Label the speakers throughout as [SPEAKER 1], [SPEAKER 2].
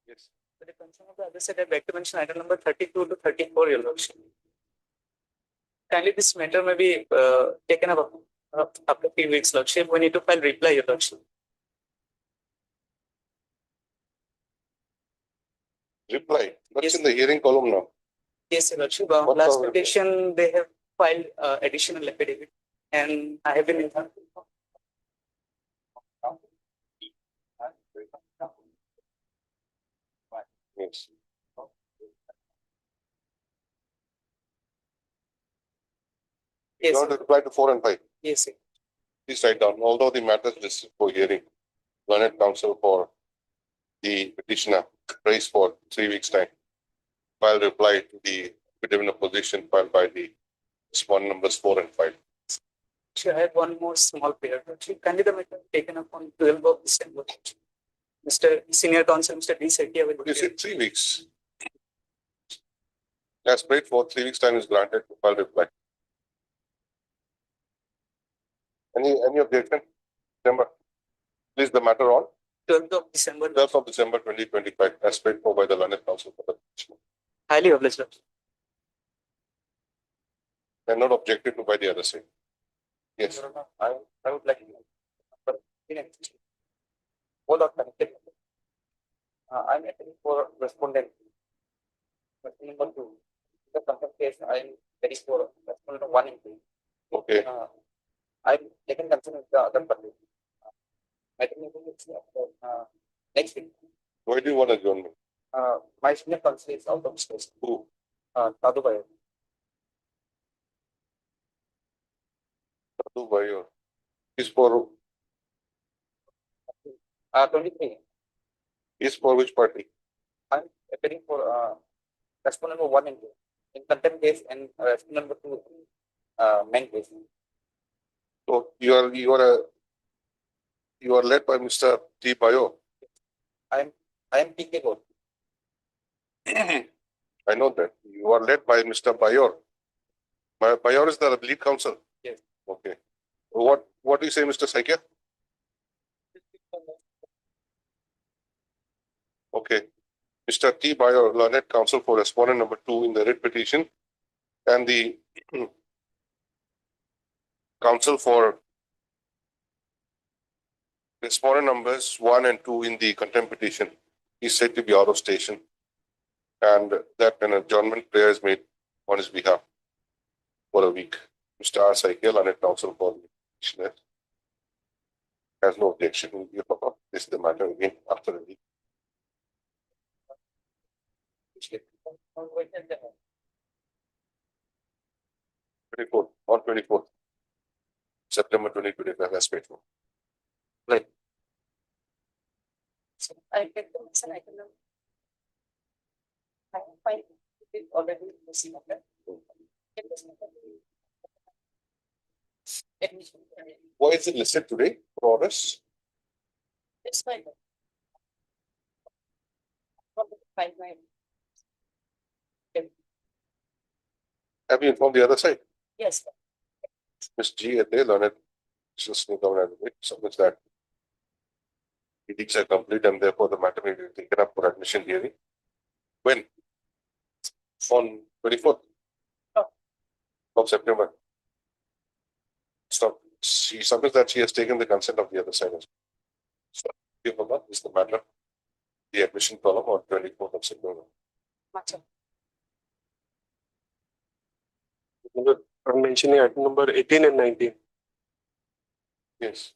[SPEAKER 1] Yes. But the concern of the other side, I'd like to mention item number 32 to 34, Your Lordship. Kindly, this matter may be taken up after a few weeks, Lordship. We need to file reply, Your Lordship.
[SPEAKER 2] Reply. That's
[SPEAKER 1] Yes.
[SPEAKER 2] in the hearing column now.
[SPEAKER 1] Yes, Your Lordship.
[SPEAKER 2] What
[SPEAKER 1] Last
[SPEAKER 2] are-
[SPEAKER 1] petition, they have filed additional affidavit, and I have been informed.
[SPEAKER 2] Yes.
[SPEAKER 1] Yes,
[SPEAKER 2] You want to reply to 4 and 5.
[SPEAKER 1] yes, sir.
[SPEAKER 2] Please write down. Although the matter is listed for hearing, learned counsel for the petitioner raised for 3 weeks' time. File reply to the affidavit of position filed by the respondent numbers 4 and 5.
[SPEAKER 1] Sure, I have one more small period. Kindly, the matter taken up on 12th of December. Mr. Senior Counsel, Mr. D. Setia will.
[SPEAKER 2] You said 3 weeks. As prayed for, 3 weeks' time is granted to file reply. Any objection? December. Please the matter on
[SPEAKER 1] 12th of December.
[SPEAKER 2] 12th of December 2025, as prayed for by the learned counsel for the petitioner.
[SPEAKER 1] Highly obliged.
[SPEAKER 2] And not objected to by the other side. Yes.
[SPEAKER 1] I would like to. Hold on, connected. I'm attending for respondent. Number 2. The contempt case, I'm ready for respondent 1 and 2.
[SPEAKER 2] Okay.
[SPEAKER 1] I'm taken concern with the other party. I think it's next week.
[SPEAKER 2] Why do you want adjournment?
[SPEAKER 1] My senior counsel is out of space.
[SPEAKER 2] Who?
[SPEAKER 1] Tadu
[SPEAKER 2] Bayo. Is for
[SPEAKER 1] 23.
[SPEAKER 2] is for which party?
[SPEAKER 1] I'm appearing for respondent number 1 and 2 in contempt case and respondent number 2 main case.
[SPEAKER 2] So you are led by Mr. T. Bayo.
[SPEAKER 1] I am PK Gold.
[SPEAKER 2] I know that. You are led by Mr. Bayor. Bayor is the lead counsel.
[SPEAKER 1] Yes.
[SPEAKER 2] Okay. What do you say, Mr. Saikia? Okay. Mr. T. Bayor, learned counsel for respondent number 2 in the writ petition, and the counsel for respondent numbers 1 and 2 in the contempt petition is said to be out of station, and that an adjournment prayer is made on his behalf for a week. Mr. R. Saikia, learned counsel for the petitioner, has no objection. This is the matter again after a week. On 24th September 2025, as paid for.
[SPEAKER 1] Right. So I get the answer. I can know. I find it already missing of that.
[SPEAKER 2] Why is it listed today for us?
[SPEAKER 1] It's fine.
[SPEAKER 2] Have you informed the other side?
[SPEAKER 1] Yes.
[SPEAKER 2] Ms. G. At the learned submits that meetings are complete and therefore the matter may be taken up for admission hearing. When? On 24th of September. Stop. She submits that she has taken the consent of the other side as well. So, give her that is the matter. The admission column on 24th of September.
[SPEAKER 3] I'm mentioning item number 18 and 19.
[SPEAKER 2] Yes.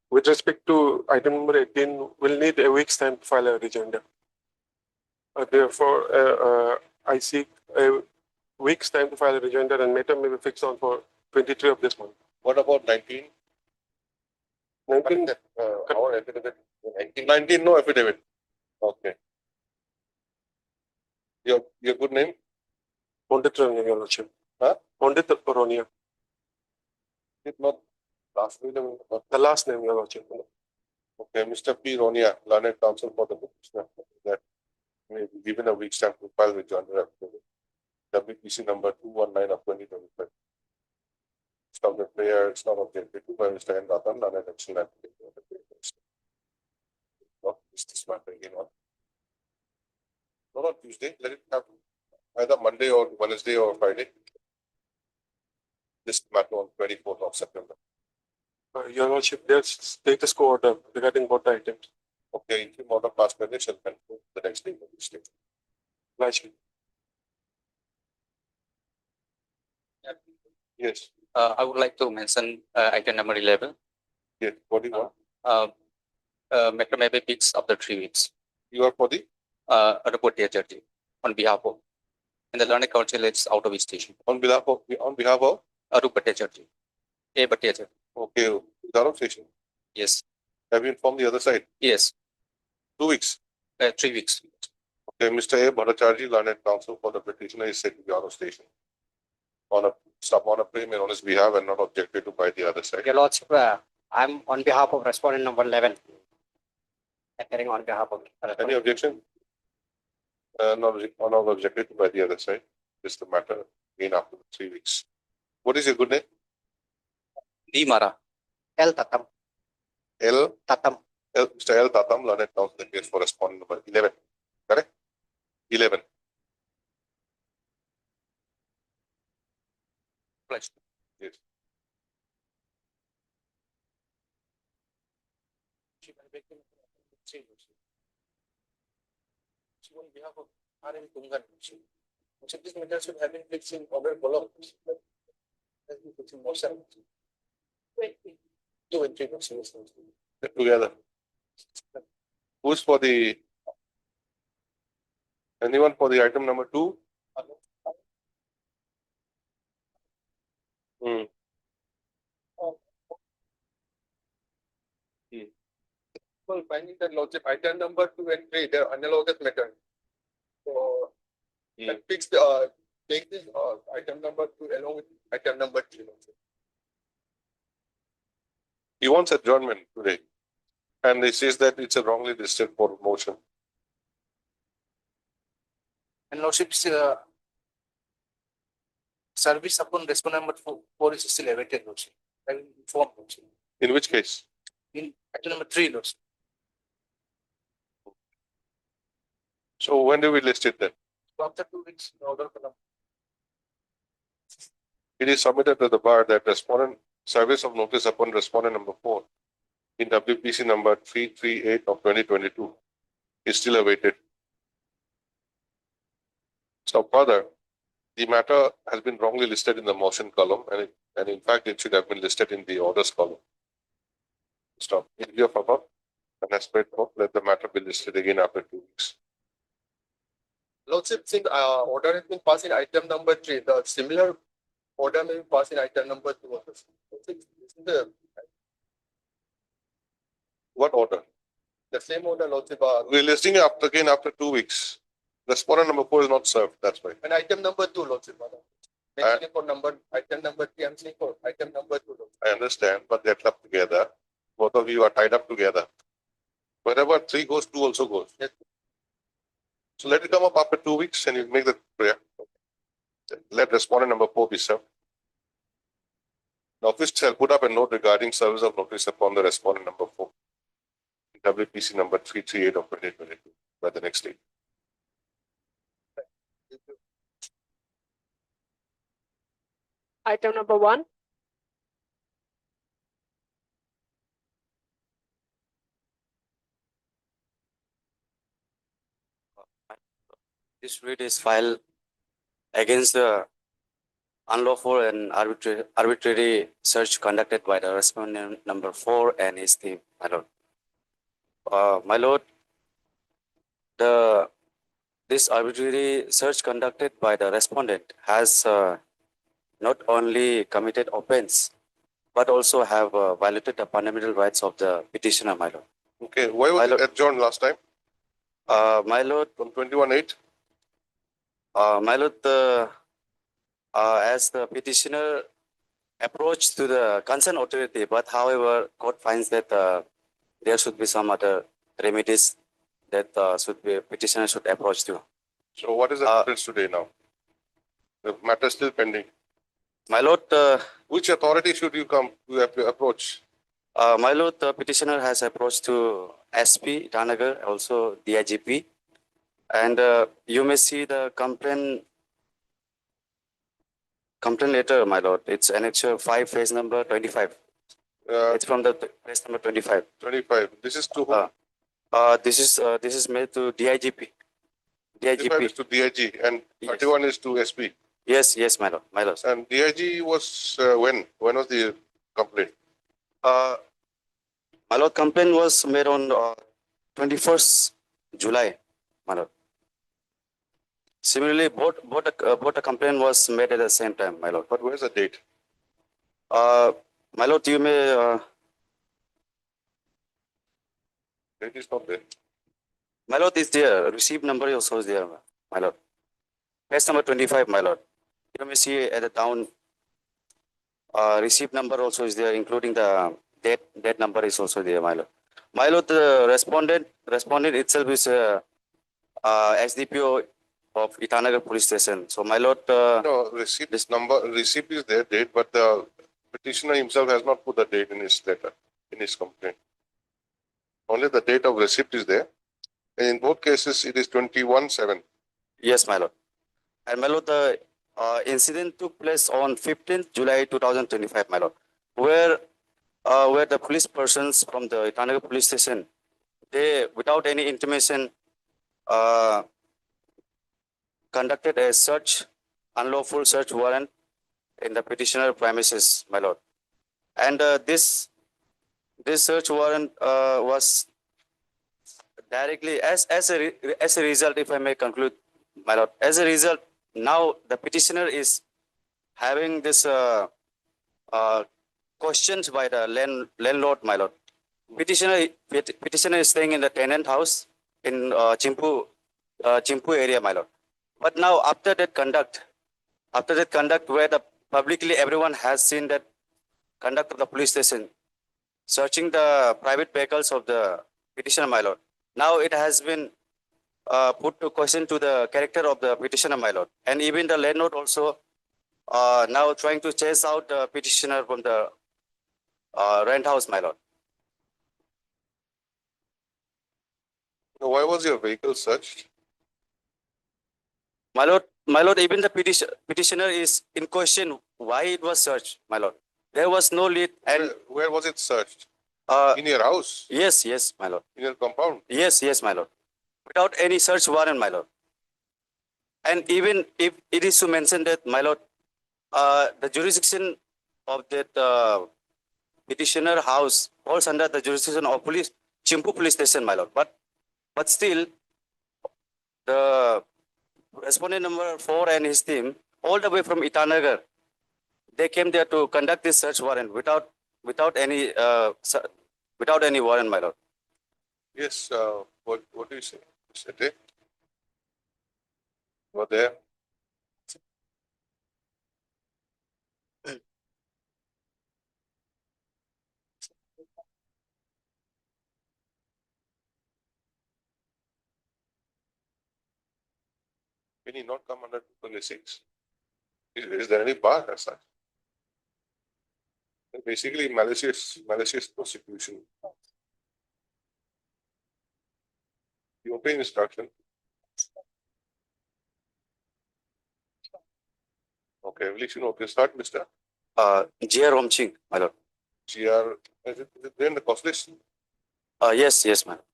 [SPEAKER 3] With respect to item number 18, we'll need a week's time to file a rejoinder. Therefore, I seek a week's time to file a rejoinder, and matter may be fixed on for 23 of this month.
[SPEAKER 2] What about 19?
[SPEAKER 3] 19,
[SPEAKER 2] Our affidavit. 19, no affidavit. Okay. Your good name?
[SPEAKER 3] Pandit Ronia, Your Lordship.
[SPEAKER 2] Huh?
[SPEAKER 3] Pandit Ronia.
[SPEAKER 2] It's not last name.
[SPEAKER 3] The last name, Your Lordship.
[SPEAKER 2] Okay, Mr. P. Ronia, learned counsel for the petitioner, that may be given a week's time to file rejoinder affidavit. WPC number 219 of 2025. Stop the prayer, it's not objected to by Mr. N. Ratan, learned action application. This matter again on Not on Tuesday, let it happen either Monday or Wednesday or Friday. This matter on 24th of September.
[SPEAKER 3] Your Lordship, there's status quo order regarding both the items.
[SPEAKER 2] Okay, interim order passed by the shall conclude the next day.
[SPEAKER 3] Largely.
[SPEAKER 2] Yes,
[SPEAKER 4] I would like to mention item number 11.
[SPEAKER 2] yes, what do you want?
[SPEAKER 4] Metro maybe picks up the 3 weeks.
[SPEAKER 2] You are for the,
[SPEAKER 4] Report the judge on behalf of, and the learning council is out of station.
[SPEAKER 2] on behalf of,
[SPEAKER 4] Report the judge.
[SPEAKER 2] okay, Dharam station.
[SPEAKER 4] Yes,
[SPEAKER 2] Have you informed the other side?
[SPEAKER 4] yes,
[SPEAKER 2] 2 weeks.
[SPEAKER 4] 3 weeks.
[SPEAKER 2] Okay, Mr. A. Bhattacharjee, learned counsel for the petitioner is said to be out of station. On a claim on his behalf and not objected to by the other side.
[SPEAKER 5] Your Lordship, I'm on behalf of respondent number 11. Appearing on behalf of.
[SPEAKER 2] Any objection? Not objected to by the other side. This is the matter again after 3 weeks. What is your good name?
[SPEAKER 4] D Mara.
[SPEAKER 5] L Tatam.
[SPEAKER 2] L.
[SPEAKER 5] Tatam.
[SPEAKER 2] Mr. L. Tatam, learned counsel the case for respondent number 11. Correct? 11.
[SPEAKER 4] Pledged.
[SPEAKER 2] Yes.
[SPEAKER 1] On behalf of RM Tungan. So this matter should have been fixed in order below. Has been fixed in motion. 2 and 3 motions.
[SPEAKER 2] Together. Who's for the, anyone for the item number 2? Hmm.
[SPEAKER 6] Well, finding that Lordship, item number 2 and 3, they're analogous matter. So, that fixed, take this, item number 2 along with item number 3. Lordship.
[SPEAKER 2] He wants adjournment today. And he says that it's a wrongly listed for motion.
[SPEAKER 1] And Lordship, service upon respondent number 4 is still awaited, Lordship. I will inform Lordship.
[SPEAKER 2] In which case?
[SPEAKER 1] In item number 3, Lordship.
[SPEAKER 2] So when do we list it then?
[SPEAKER 1] After 2 weeks, in order for them.
[SPEAKER 2] It is submitted to the bar that respondent service of notice upon respondent number 4 in WPC number 338 of 2022 is still awaited. So further, the matter has been wrongly listed in the motion column and in fact it should have been listed in the orders column. Stop. In view of above, and as per above, let the matter be listed again after 2 weeks.
[SPEAKER 6] Lordship, since order has been passed in item number 3, the similar order may be passed in item number 2 also. This is
[SPEAKER 2] What order?
[SPEAKER 6] the same order, Lordship,
[SPEAKER 2] We're listing it up again after 2 weeks. Respondent number 4 is not served, that's why.
[SPEAKER 6] and item number 2, Lordship. Mentioning for number, item number 3, I'm saying for item number 2, Lordship.
[SPEAKER 2] I understand, but they're clubbed together. Both of you are tied up together. Wherever 3 goes, 2 also goes.
[SPEAKER 6] Yes.
[SPEAKER 2] So let it come up after 2 weeks and you make the prayer. Let respondent number 4 be served. The office shall put up a note regarding service of notice upon the respondent number 4. WPC number 338 of 2022 by the next day.
[SPEAKER 7] Item number 1.
[SPEAKER 4] This writ is filed against the unlawful and arbitrary search conducted by the respondent number 4 and his team, my lord. My lord, this arbitrary search conducted by the respondent has not only committed offense, but also have violated the fundamental rights of the petitioner, my lord.
[SPEAKER 2] Okay, why was
[SPEAKER 4] My
[SPEAKER 2] it
[SPEAKER 4] lord.
[SPEAKER 2] adjourned last time?
[SPEAKER 4] My lord,
[SPEAKER 2] From 21/8?
[SPEAKER 4] my lord, as the petitioner approached to the concerned authority, but however, court finds that there should be some other remedies that petitioner should approach to.
[SPEAKER 2] So what is the difference today now? The matter is still pending.
[SPEAKER 4] My lord,
[SPEAKER 2] Which authority should you come to approach?
[SPEAKER 4] my lord, the petitioner has approached to SP Itanagar, also DIGP, And you may see the complaint letter, my lord. It's annexure 5, phase number 25. It's from the phase number 25.
[SPEAKER 2] 25. This is to whom?
[SPEAKER 4] This is made to DIGP.
[SPEAKER 2] 25 is
[SPEAKER 4] DIGP.
[SPEAKER 2] to DIG and
[SPEAKER 4] Yes.
[SPEAKER 2] 31 is to SP.
[SPEAKER 4] Yes, my lord. My lord.
[SPEAKER 2] And DIG was when? When was the complaint?
[SPEAKER 4] My lord, complaint was made on 21st July, my lord. Similarly, both the complaint was made at the same time, my lord.
[SPEAKER 2] But where's the date?
[SPEAKER 4] My lord, you may,
[SPEAKER 2] Date is not there.
[SPEAKER 4] my lord is there. Receipt number also is there, my lord. Page number 25, my lord. You may see at the down. Receipt number also is there, including the date number is also there, my lord. My lord, the respondent itself is SDPO of Itanagar Police Station. So, my lord,
[SPEAKER 2] No, receipt is there, date, but the petitioner himself has not put the date in his letter, in his complaint. Only the date of receipt is there. And in both cases, it is 21/7.
[SPEAKER 4] yes, my lord. And my lord, the incident took place on 15th July 2025, my lord, where the police persons from the Itanagar Police Station, they, without any intimation, conducted a search, unlawful search warrant in the petitioner premises, my lord. And this search warrant was directly as a result, if I may conclude, my lord, as a result, now the petitioner is having this questions by the landlord, my lord. Petitioner is staying in the tenant house in Chimpu area, my lord. But now after that conduct where the publicly everyone has seen that conduct of the police station, searching the private vehicles of the petitioner, my lord. Now it has been put to question to the character of the petitioner, my lord. And even the landlord also now trying to chase out the petitioner from the rent house, my lord.
[SPEAKER 2] Now, why was your vehicle searched?
[SPEAKER 4] My lord, even the petitioner is in question why it was searched, my lord. There was no lead and
[SPEAKER 2] Where was it searched?
[SPEAKER 4] uh,
[SPEAKER 2] In your house?
[SPEAKER 4] yes, my lord.
[SPEAKER 2] In your compound?
[SPEAKER 4] Yes, my lord. Without any search warrant, my lord. And even if it is to mention that, my lord, the jurisdiction of that petitioner house falls under the jurisdiction of Chimpu police station, my lord. But still, the respondent number 4 and his team, all the way from Itanagar, they came there to conduct this search warrant without any warrant, my lord.
[SPEAKER 2] Yes, what do you say? Yesterday? You were there? Can he not come under 226? Is there any bar as such? Basically, malicious prosecution. You obtain instruction. Okay, evolution. Okay, start, Mr.
[SPEAKER 4] GR Romching, my lord.
[SPEAKER 2] GR. Is it there in the constellation?
[SPEAKER 4] Yes, my lord.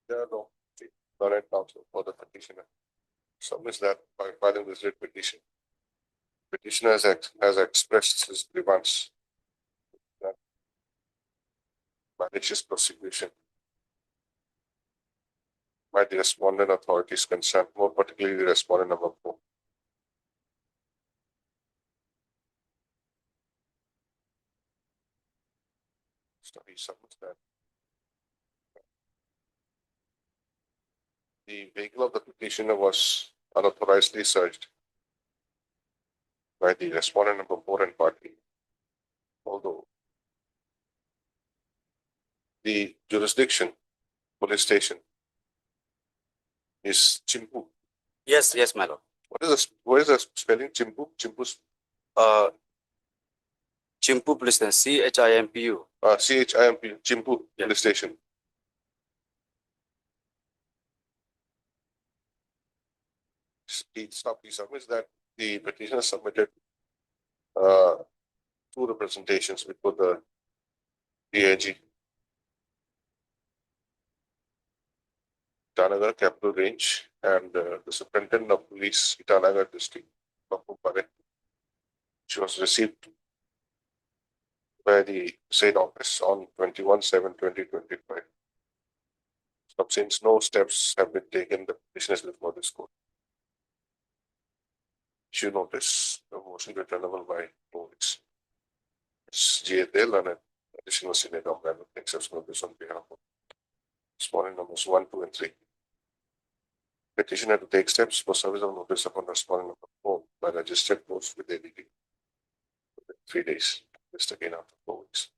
[SPEAKER 2] There no. Current counsel for the petitioner. Submits that by filing this writ petition. Petitioner has expressed his grievance. That malicious prosecution by the respondent authorities concerned, more particularly the respondent number 4. So he submits that. The vehicle of the petitioner was unauthorizedly searched by the respondent number 4 and party. Although the jurisdiction, police station, is Chimpu.
[SPEAKER 4] Yes, my lord.
[SPEAKER 2] What is the spelling Chimpu? Chimpu's
[SPEAKER 4] Chimpu police station, CHIMPU.
[SPEAKER 2] CHIMP, Chimpu
[SPEAKER 4] Yeah.
[SPEAKER 2] police station. submits that the petitioner submitted two representations before the DIG. Itanagar Capital Range and the Superintendent of Police, Itanagar District, Bapu. She was received by the said office on 21/7/2025. So since no steps have been taken, the petition is before this court. Issue notice, the motion returnable by 2 weeks. It's GADL and an additional senior government accepts notice on behalf of respondent numbers 1, 2, and 3. Petitioner to take steps for service of notice upon respondent number 4 by registered post with ADT. 3 days. Just again after 4 weeks.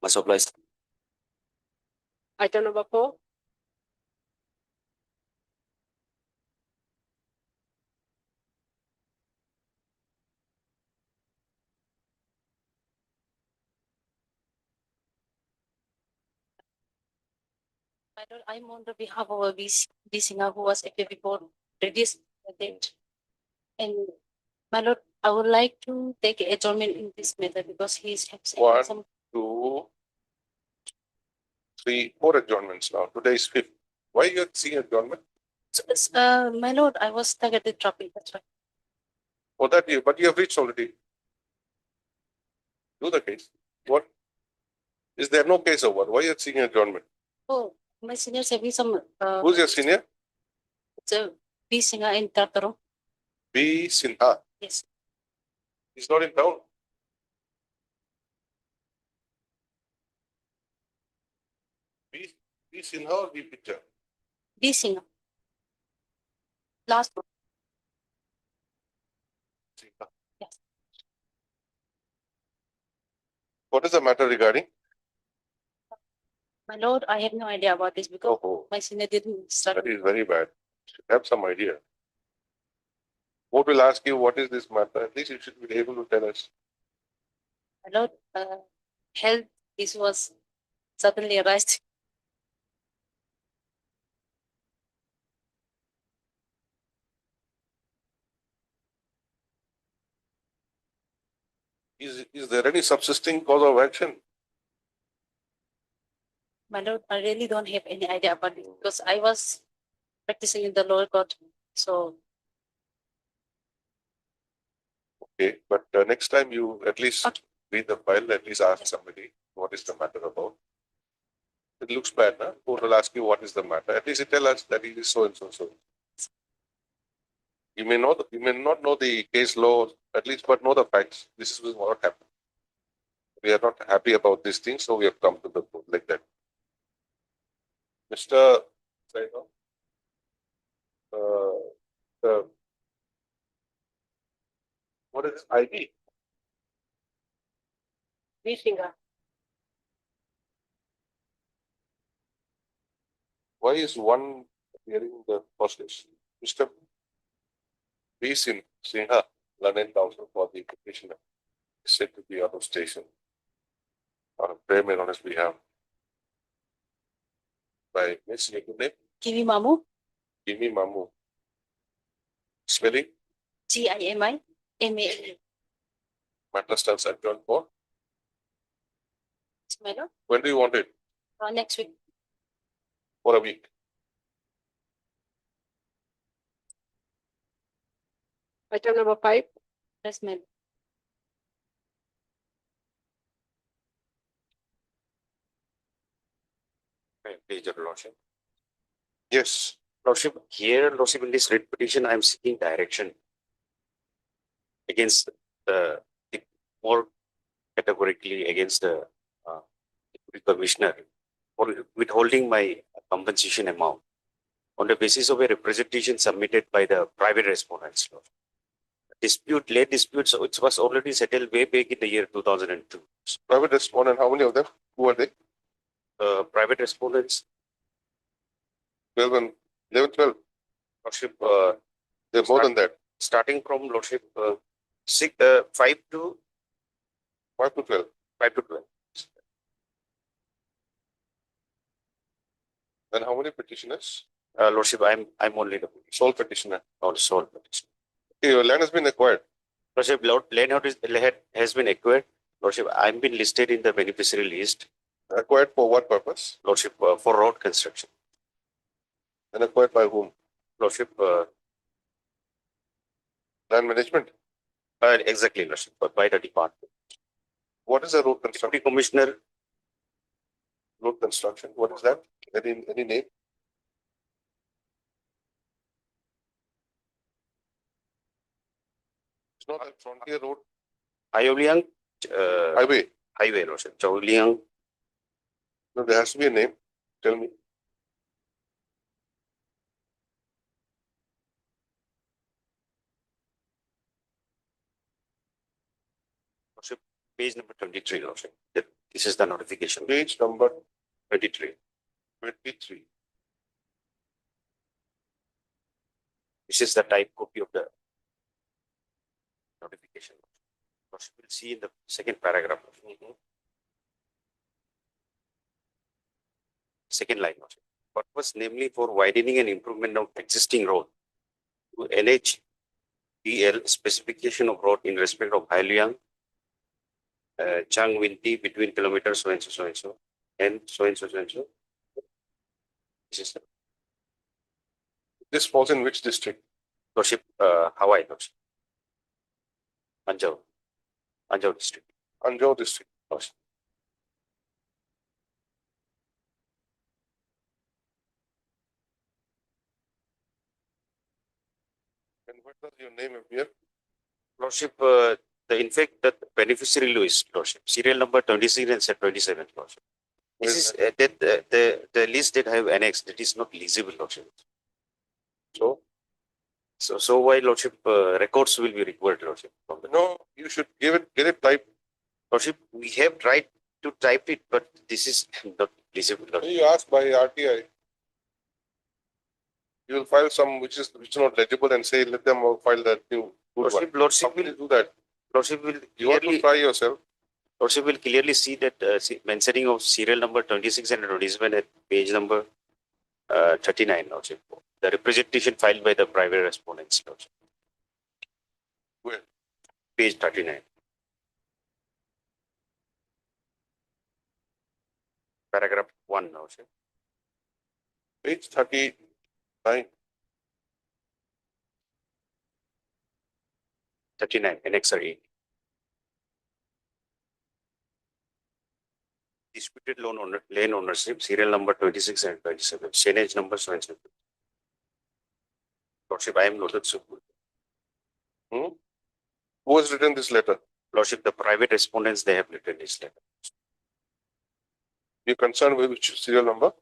[SPEAKER 4] Must apply.
[SPEAKER 7] Item number 4.
[SPEAKER 8] I'm on the behalf of B Singha, who was active before reduced the date. And my lord, I would like to take adjournment in this matter because he's
[SPEAKER 2] One.
[SPEAKER 8] some
[SPEAKER 2] 2, 3, 4 adjournments now. Today is 5th. Why you are seeing adjournment?
[SPEAKER 8] my lord, I was targeted dropping, that's right.
[SPEAKER 2] For that you, but you have reached already. Do the case. What? Is there no case over? Why you are seeing adjournment?
[SPEAKER 8] Oh, my seniors have some
[SPEAKER 2] Who's your senior?
[SPEAKER 8] so B Singha in Tartaro.
[SPEAKER 2] B. Sinha.
[SPEAKER 8] Yes.
[SPEAKER 2] He's not in town. B. Sinha or B. Picture?
[SPEAKER 8] B Singha. Last one.
[SPEAKER 2] Sinha.
[SPEAKER 8] Yes.
[SPEAKER 2] What is the matter regarding?
[SPEAKER 8] My lord, I have no idea about this because
[SPEAKER 2] Oh,
[SPEAKER 8] my senior didn't start.
[SPEAKER 2] that is very bad. Should have some idea. Court will ask you what is this matter. At least you should be able to tell us.
[SPEAKER 8] My lord, health issue was suddenly arised.
[SPEAKER 2] Is there any subsisting cause of action?
[SPEAKER 8] My lord, I really don't have any idea about it because I was practicing in the lower court. So,
[SPEAKER 2] Okay, but next time you at least
[SPEAKER 8] Okay.
[SPEAKER 2] read the file, at least ask somebody what is the matter about. It looks bad, huh? Court will ask you what is the matter. At least you tell us that it is so and so so. You may not know the case law, at least, but know the facts. This is what happened. We are not happy about this thing, so we have come to the court like that. Mr. Saino, what is this ID?
[SPEAKER 7] B Singha.
[SPEAKER 2] Why is one appearing in the first list? Mr. B. Sinha, London Council for the petitioner, is said to be out of station on a prayer on his behalf by Miss Nikunde,
[SPEAKER 8] Kimi Mamu,
[SPEAKER 2] Kimi Mamu. Spelling,
[SPEAKER 8] GIMI, MA.
[SPEAKER 2] matter stands adjourned for.
[SPEAKER 8] My lord,
[SPEAKER 2] When do you want it?
[SPEAKER 8] next week.
[SPEAKER 2] For a week.
[SPEAKER 7] Item number 5.
[SPEAKER 8] Yes, my lord.
[SPEAKER 4] Please, your lordship.
[SPEAKER 2] Yes.
[SPEAKER 4] Lordship, here, lordship, in this writ petition, I am seeking direction against the more categorically against the deputy commissioner for withholding my compensation amount on the basis of a representation submitted by the private respondents. Lord. Late dispute, so it was already settled way back in the year 2002.
[SPEAKER 2] Private respondent, how many of them? Who are they?
[SPEAKER 4] Private respondents,
[SPEAKER 2] 12 and 11, 12.
[SPEAKER 4] lordship,
[SPEAKER 2] They're more than that.
[SPEAKER 4] starting from lordship, 5 to
[SPEAKER 2] 5 to 12.
[SPEAKER 4] 5 to 12.
[SPEAKER 2] And how many petitioners?
[SPEAKER 4] Lordship, I'm only the
[SPEAKER 2] Sole petitioner.
[SPEAKER 4] sole petitioner.
[SPEAKER 2] Okay, your land has been acquired.
[SPEAKER 4] Lordship, land has been acquired. Lordship, I'm been listed in the beneficiary list.
[SPEAKER 2] Acquired for what purpose?
[SPEAKER 4] Lordship, for road construction.
[SPEAKER 2] And acquired by whom?
[SPEAKER 4] Lordship,
[SPEAKER 2] Land management.
[SPEAKER 4] exactly, Lordship, by the department.
[SPEAKER 2] What is a road construction?
[SPEAKER 4] Deputy Commissioner,
[SPEAKER 2] Road construction. What is that? Any name? It's not a frontier road.
[SPEAKER 4] Ayoliang,
[SPEAKER 2] Highway.
[SPEAKER 4] Lordship, Chauliang,
[SPEAKER 2] No, there has to be a name. Tell me.
[SPEAKER 4] Lordship, page number 23, Lordship. This is the notification.
[SPEAKER 2] Page number
[SPEAKER 4] 23.
[SPEAKER 2] 23.
[SPEAKER 4] This is the type copy of the notification. Lordship, will see in the second paragraph. Second line. Lordship. Purpose namely for widening and improvement of existing road to NHDL specification of road in respect of Hailiang, Chang Winti between kilometers so and so and so and so. This is the
[SPEAKER 2] This falls in which district?
[SPEAKER 4] Lordship, Hawaii, Lordship. Anjao district.
[SPEAKER 2] Anjao district.
[SPEAKER 4] Lordship.
[SPEAKER 2] And what does your name appear?
[SPEAKER 4] Lordship, in fact, the beneficiary list, Lordship, serial number 26 and 27, Lordship.
[SPEAKER 2] Where
[SPEAKER 4] This
[SPEAKER 2] is
[SPEAKER 4] is the list that I have annexed, that is not legible, Lordship. So why, Lordship, records will be required, Lordship. From the
[SPEAKER 2] No, you should get it typed.
[SPEAKER 4] Lordship, we have tried to type it, but this is not legible, Lordship.
[SPEAKER 2] You ask by RTI. You will file some which is not legible and say let them file that new good one.
[SPEAKER 4] Lordship
[SPEAKER 2] How can
[SPEAKER 4] will
[SPEAKER 2] you do that?
[SPEAKER 4] Lordship will
[SPEAKER 2] You have to
[SPEAKER 4] clearly
[SPEAKER 2] try yourself.
[SPEAKER 4] Lordship will clearly see that mentioning of serial number 26 and 27 at page number 39, Lordship. The representation filed by the private respondents, Lordship.
[SPEAKER 2] Where?
[SPEAKER 4] Page 39. Paragraph 1, Lordship.
[SPEAKER 2] Page 39.
[SPEAKER 4] 39, annexure 8. Disputed lane ownership, serial number 26 and 27, change number so and so. Lordship, I am noted so good.
[SPEAKER 2] Who has written this letter?
[SPEAKER 4] Lordship, the private respondents, they have written this letter.
[SPEAKER 2] You concerned with which serial number?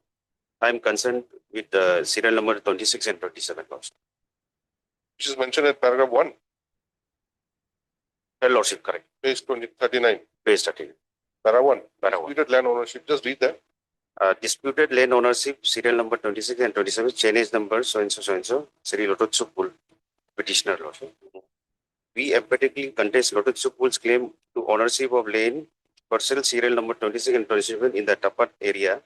[SPEAKER 4] I am concerned with the serial number 26 and 27, Lordship.
[SPEAKER 2] Which is mentioned at paragraph 1,
[SPEAKER 4] Lordship, correct.
[SPEAKER 2] page 39.
[SPEAKER 4] Page 13.
[SPEAKER 2] Para 1.
[SPEAKER 4] Para 1.
[SPEAKER 2] Disputed land ownership. Just read that.
[SPEAKER 4] Disputed land ownership, serial number 26 and 27, change number so and so, Sri Lototsupul, petitioner, Lordship. We emphatically contest Lototsupul's claim to ownership of lane parcel serial number 26 and 27 in the Tapat area.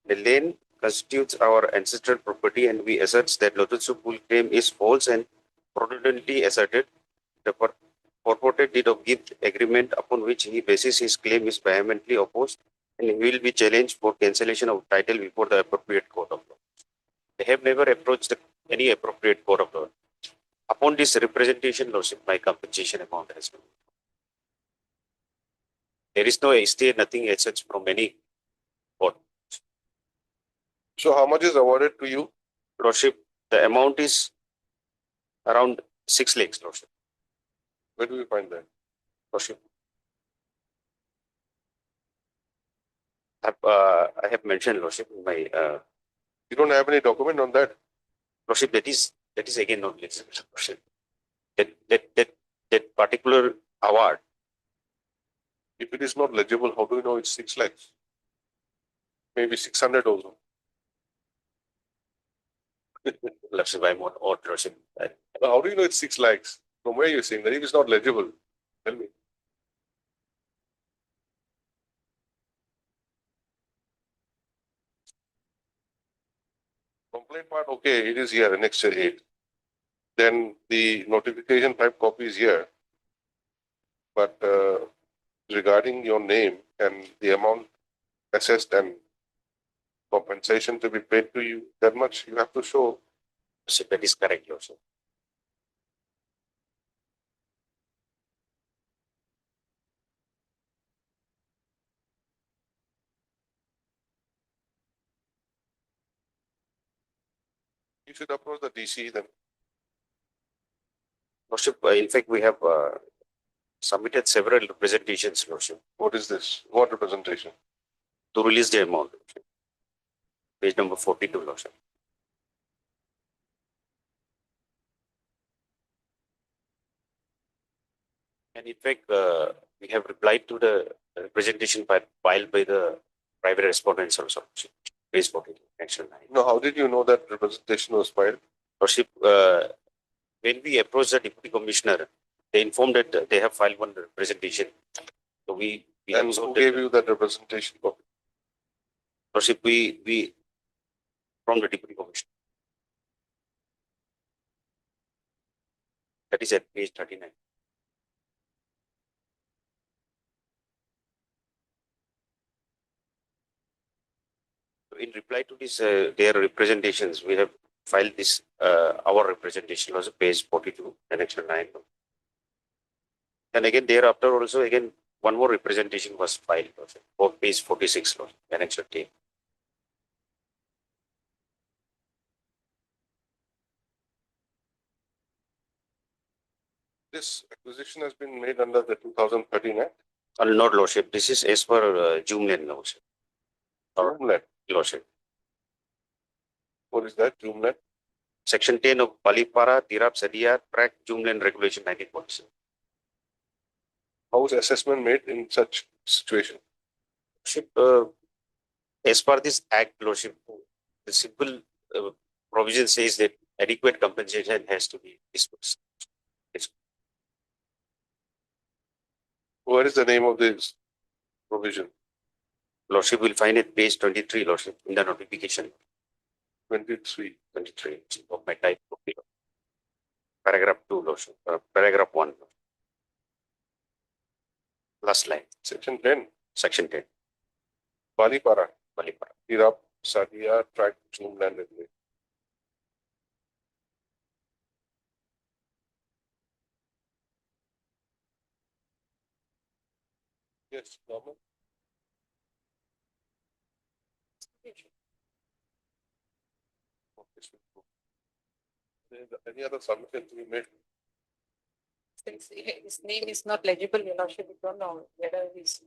[SPEAKER 4] The lane constitutes our ancestral property and we assert that Lototsupul claim is false and fraudulently asserted. The purported deed of gift agreement upon which he bases his claim is vehemently opposed and he will be challenged for cancellation of title before the appropriate court of law. They have never approached any appropriate court of law. Upon this representation, Lordship, my compensation amount has been. There is no stay, nothing as such from any court.
[SPEAKER 2] So how much is awarded to you?
[SPEAKER 4] Lordship, the amount is around 6 lakhs, Lordship.
[SPEAKER 2] Where do we find that?
[SPEAKER 4] Lordship. I have mentioned, Lordship, in my
[SPEAKER 2] You don't have any document on that?
[SPEAKER 4] Lordship, that is again not legible, Lordship. That particular award.
[SPEAKER 2] If it is not legible, how do you know it's 6 lakhs? Maybe 600 also.
[SPEAKER 4] Lordship, I'm on odd, Lordship.
[SPEAKER 2] How do you know it's 6 lakhs? From where you're saying that if it's not legible? Tell me. Complaint part Okay, it is here, Annexure 8. Then the notification type copy is here. But regarding your name and the amount assessed and compensation to be paid to you, that much you have to show.
[SPEAKER 9] So that is correct, Your Worship.
[SPEAKER 2] You should approach the DC then.
[SPEAKER 9] Worship, in fact, we have submitted several representations, Worship,
[SPEAKER 2] What is this? What representation?
[SPEAKER 9] to release the amount. Worship. Page number 42, Worship. And in fact, we have replied to the representation filed by the private respondents also. Worship. Page 42, action 9.
[SPEAKER 2] No, how did you know that representation was filed?
[SPEAKER 9] Worship, when we approached the deputy commissioner, they informed that they have filed one representation. So we
[SPEAKER 2] And
[SPEAKER 9] observed
[SPEAKER 2] who
[SPEAKER 9] that-
[SPEAKER 2] gave you that representation copy?
[SPEAKER 9] Worship, we from the deputy commissioner. That is at page 39. So in reply to this, their representations, we have filed this, our representation was page 42, annexure 9. And again, thereafter also, again, one more representation was filed, for page 46, annexure 10.
[SPEAKER 2] This acquisition has been made under the 2013 Act.
[SPEAKER 9] Not lordship, this is as per Jumlan lordship. Or
[SPEAKER 2] Joomla.
[SPEAKER 9] lordship.
[SPEAKER 2] What is that? Joomla?
[SPEAKER 9] Section 10 of Palipara, Tirap, Sadia, track Jumlan regulation 1947.
[SPEAKER 2] How is assessment made in such situation?
[SPEAKER 9] Lordship, as per this act, lordship, the simple provision says that adequate compensation has to be disbursed.
[SPEAKER 2] What is the name of this provision?
[SPEAKER 9] Lordship will find it page 23, lordship, in the notification
[SPEAKER 2] 23.
[SPEAKER 9] 23 of my type. Paragraph 2, lordship, paragraph 1. Last line,
[SPEAKER 2] Section 10.
[SPEAKER 9] section 10,
[SPEAKER 2] Balipara.
[SPEAKER 9] Palipara.
[SPEAKER 2] Tirap, Sadia, track Joomla regulation. Yes, government. Any other submission to be made?
[SPEAKER 10] Since his name is not legible, Your Lordship, we don't know whether his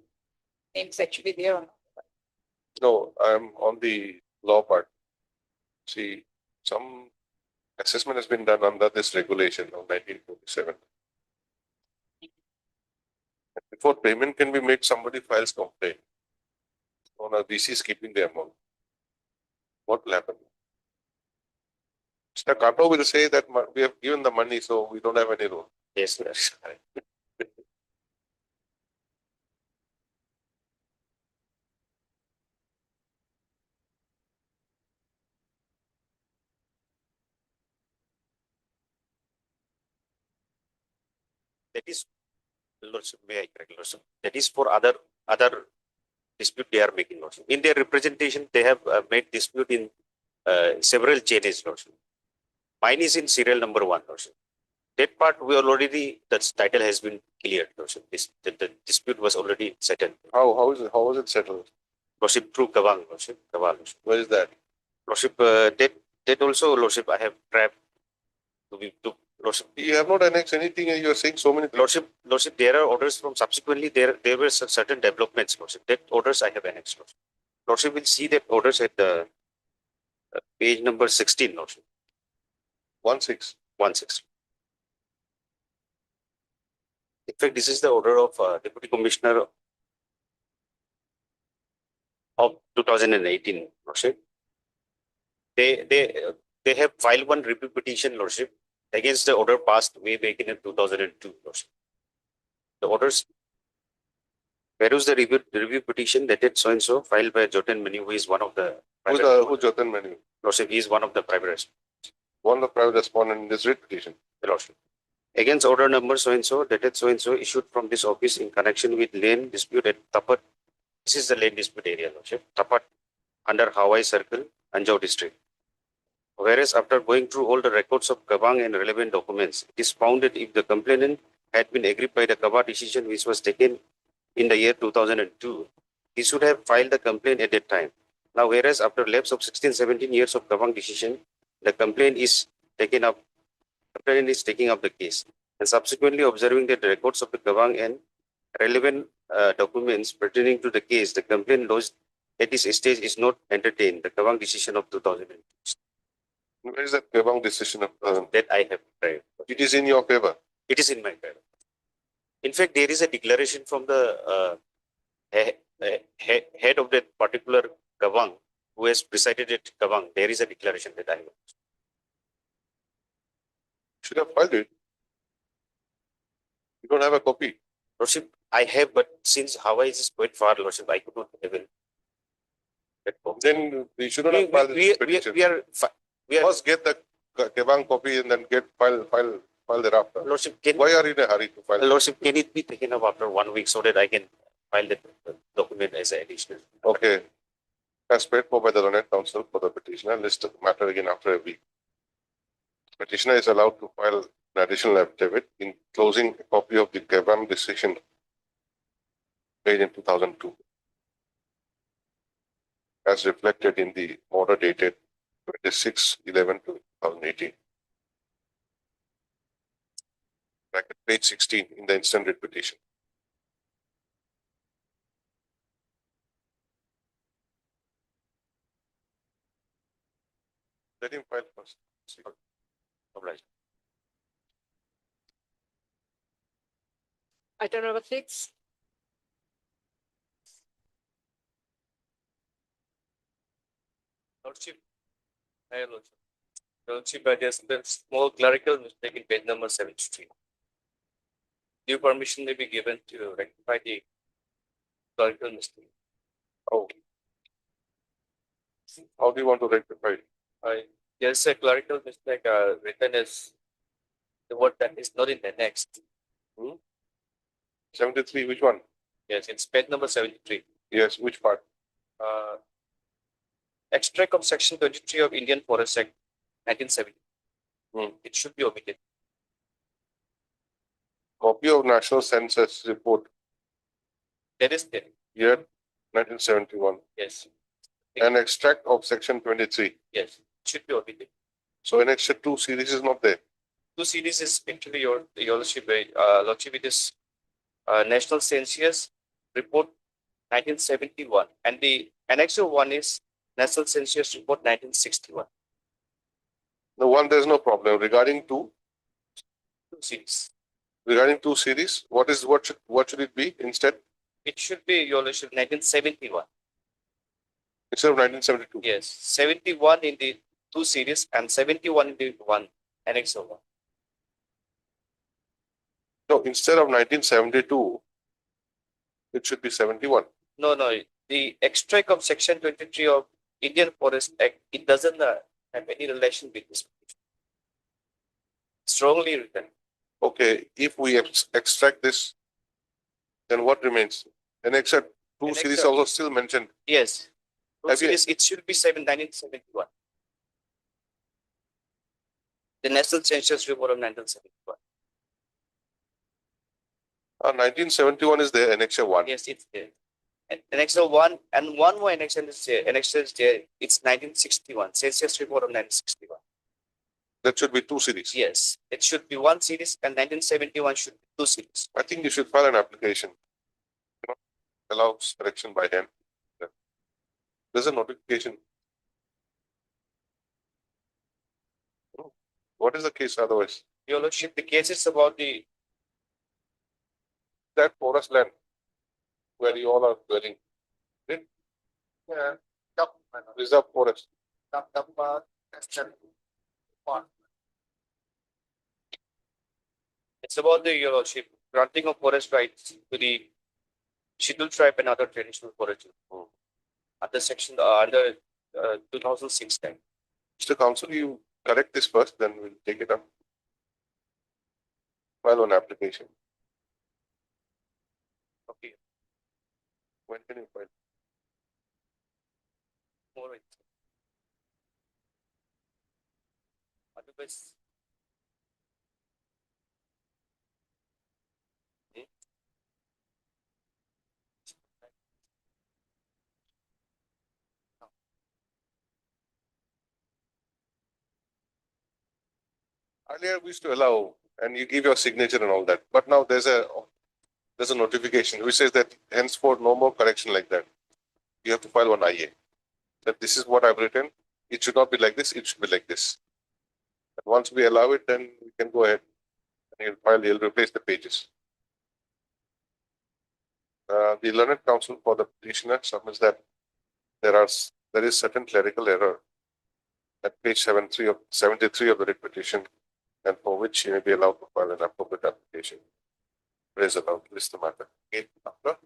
[SPEAKER 10] name is actually there or not.
[SPEAKER 2] No, I'm on the law part. See, some assessment has been done under this regulation of 1947. Before payment can be made, somebody files complaint. Or now DC is keeping the amount. What will happen? Mr. Kato will say that we have given the money, so we don't have any role.
[SPEAKER 9] Yes, that's correct. That is, lordship, may I correct, lordship? That is for other dispute they are making, lordship. In their representation, they have made dispute in several chains, lordship. Mine is in serial number 1, lordship. That part we already, that title has been cleared, lordship. The dispute was already settled.
[SPEAKER 2] How was it settled?
[SPEAKER 9] Lordship through Gawang, lordship. Gawang, lordship.
[SPEAKER 2] Where is that?
[SPEAKER 9] Lordship, that also, lordship, I have trapped to lordship.
[SPEAKER 2] You have not annexed anything and you are saying so many things.
[SPEAKER 9] Lordship, there are orders from subsequently, there were certain developments, lordship. That orders I have annexed, lordship. Lordship will see that orders at the page number 16, lordship.
[SPEAKER 2] 16.
[SPEAKER 9] 16. In fact, this is the order of Deputy Commissioner of 2018, lordship. They have filed one review petition, lordship, against the order passed way back in 2002, lordship. The orders, where is the review petition dated so and so filed by Joten Mani, who is one of the
[SPEAKER 2] Who's Jotan Menu?
[SPEAKER 9] Lordship, he is one of the private respondents.
[SPEAKER 2] One of the private respondent in this writ petition.
[SPEAKER 9] Your Lordship. Against order number so and so, dated so and so, issued from this office in connection with lane dispute at Tapat. This is the lane dispute area, Lordship. Tapat under Hawaii Circle, Anjao district. Whereas after going through all the records of Kabang and relevant documents, it is found that if the complainant had been aggrieved by the Kabang decision which was taken in the year 2002, he should have filed the complaint at that time. Now, whereas after lapse of 16-17 years of Kabang decision, the complainant is taking up the case, and subsequently observing that the records of the Kabang and relevant documents pertaining to the case, the complaint lodged at this stage is not entertained. The Kabang decision of 2002
[SPEAKER 2] Where is that Kebang decision of,
[SPEAKER 9] that I have tried.
[SPEAKER 2] it is in your favor?
[SPEAKER 9] It is in my favor. In fact, there is a declaration from the head of that particular Kabang who has presided at Kabang. There is a declaration that I have.
[SPEAKER 2] Should have filed it. You don't have a copy.
[SPEAKER 9] Lordship, I have, but since Hawaii is quite far, Lordship, I could not able.
[SPEAKER 2] Then you should not have filed this petition.
[SPEAKER 9] We are
[SPEAKER 2] First get the Kebang copy and then get file thereafter.
[SPEAKER 9] Lordship, can,
[SPEAKER 2] Why are you in a hurry to file?
[SPEAKER 9] Lordship, can it be taken up after 1 week so that I can file the document as an additional?
[SPEAKER 2] Okay. As paid for by the Learned Counsel for the petitioner, list the matter again after a week. Petitioner is allowed to file an additional affidavit enclosing a copy of the Kebang decision made in 2002, as reflected in the order dated 26/11/2018. Bracket page 16 in the instant writ petition. Let him file first.
[SPEAKER 9] Obliged.
[SPEAKER 7] Item number 6.
[SPEAKER 1] Lordship. Lordship, there's been small clerical mistake in page number 73. Due permission may be given to rectify the clerical mistake.
[SPEAKER 2] Oh. How do you want to rectify it?
[SPEAKER 1] There's a clerical mistake written as the word that is not in the next.
[SPEAKER 2] 73, which one?
[SPEAKER 1] Yes, it's page number 73.
[SPEAKER 2] Yes, which part?
[SPEAKER 1] Extract of section 23 of Indian Forest Act 1970. It should be omitted.
[SPEAKER 2] Copy of National Census Report,
[SPEAKER 1] That is there.
[SPEAKER 2] year 1971.
[SPEAKER 1] Yes,
[SPEAKER 2] An extract of section 23.
[SPEAKER 1] yes, it should be omitted.
[SPEAKER 2] So annexure 2 series is not there.
[SPEAKER 1] 2 series is actually your Lordship, Lordship, it is National Census Report 1971, and the annexure 1 is National Census Report 1961.
[SPEAKER 2] The one, there's no problem. Regarding 2
[SPEAKER 1] series.
[SPEAKER 2] what should it be instead?
[SPEAKER 1] It should be your Lordship 1971.
[SPEAKER 2] Instead of 1972?
[SPEAKER 1] Yes, 71 in the 2 series and 71 in the 1 annexure 1.
[SPEAKER 2] No, instead of 1972, it should be 71.
[SPEAKER 1] No, the extract of section 23 of Indian Forest Act, it doesn't have any relation with this. Strongly written.
[SPEAKER 2] Okay, if we extract this, then what remains? Annexure 2 series
[SPEAKER 1] Annexure-
[SPEAKER 2] also still mentioned.
[SPEAKER 1] Yes.
[SPEAKER 2] Have you-
[SPEAKER 1] It should be 1971. The National Census Report of 1971.
[SPEAKER 2] 1971 is there, annexure 1.
[SPEAKER 1] Yes, it's there. And annexure 1 and one more annexure is there. Annexure is there. It's 1961. Census Report of 1961.
[SPEAKER 2] That should be 2 series.
[SPEAKER 1] Yes, it should be 1 series and 1971 should be 2 series.
[SPEAKER 2] I think you should file an application. Allows correction by hand. There's a notification. What is the case otherwise?
[SPEAKER 1] Your Lordship, the case is about
[SPEAKER 2] That forest land where you all are dwelling.
[SPEAKER 6] Yeah.
[SPEAKER 2] Reserve forest.
[SPEAKER 1] It's about Your Lordship, granting of forest rights to the scheduled tribe and other traditional forest. Under section, under
[SPEAKER 9] 2006 time.
[SPEAKER 2] Mr. Counsel, you correct this first, then we'll take it up. File on application.
[SPEAKER 9] Okay.
[SPEAKER 2] When can you file?
[SPEAKER 9] All right. Otherwise.
[SPEAKER 2] Earlier, we used to allow, and you give your signature and all that, but now there's a notification which says that henceforth no more correction like that. You have to file one IA. That this is what I've written. It should not be like this. It should be like this. And once we allow it, then we can go ahead and you'll replace the pages. The learned counsel for the petitioner submits that there is certain clerical error at page 73 of the writ petition, and for which he may be allowed to file an appropriate application. Praise allowed. List the matter. Okay. After.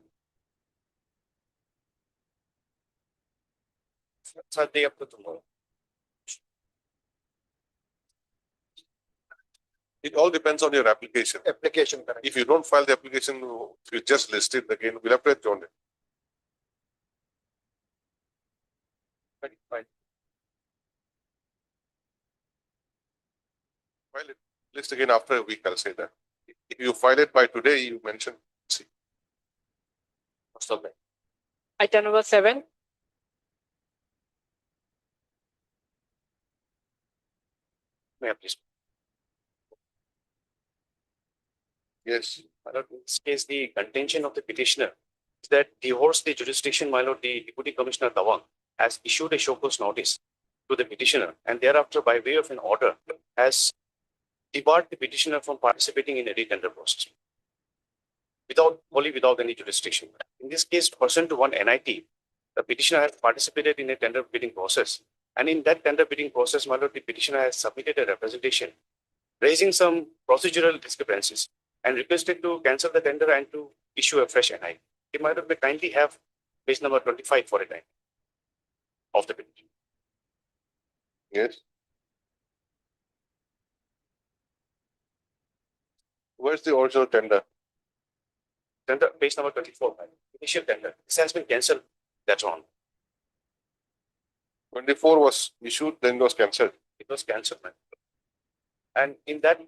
[SPEAKER 9] So day up to tomorrow.
[SPEAKER 2] It all depends on your application.
[SPEAKER 6] Application, correct.
[SPEAKER 2] If you don't file the application, if you just list it again, we'll have to adjourn it.
[SPEAKER 9] Fine.
[SPEAKER 2] File it. List again after a week, I'll say that. If you file it by today, you mentioned, see.
[SPEAKER 9] Stop that.
[SPEAKER 7] Item number 7.
[SPEAKER 9] May I please?
[SPEAKER 2] Yes.
[SPEAKER 9] My lord, in this case, the contention of the petitioner is that divorce the jurisdiction, my lord, the Deputy Commissioner Tawang has issued a show cause notice to the petitioner, and thereafter, by way of an order, has debarred the petitioner from participating in any tender process without any jurisdiction. In this case, pursuant to one NIT, the petitioner has participated in a tender bidding process, and in that tender bidding process, my lord, the petitioner has submitted a representation raising some procedural discrepancies and requested to cancel the tender and to issue a fresh NIT. It might have may kindly have page number 25 for a time of the petition.
[SPEAKER 2] Yes. Where's the original tender?
[SPEAKER 9] Tender, page number 24, initial tender. This has been cancelled. That's on.
[SPEAKER 2] 24 was issued, then was cancelled.
[SPEAKER 9] It was cancelled, man. And in that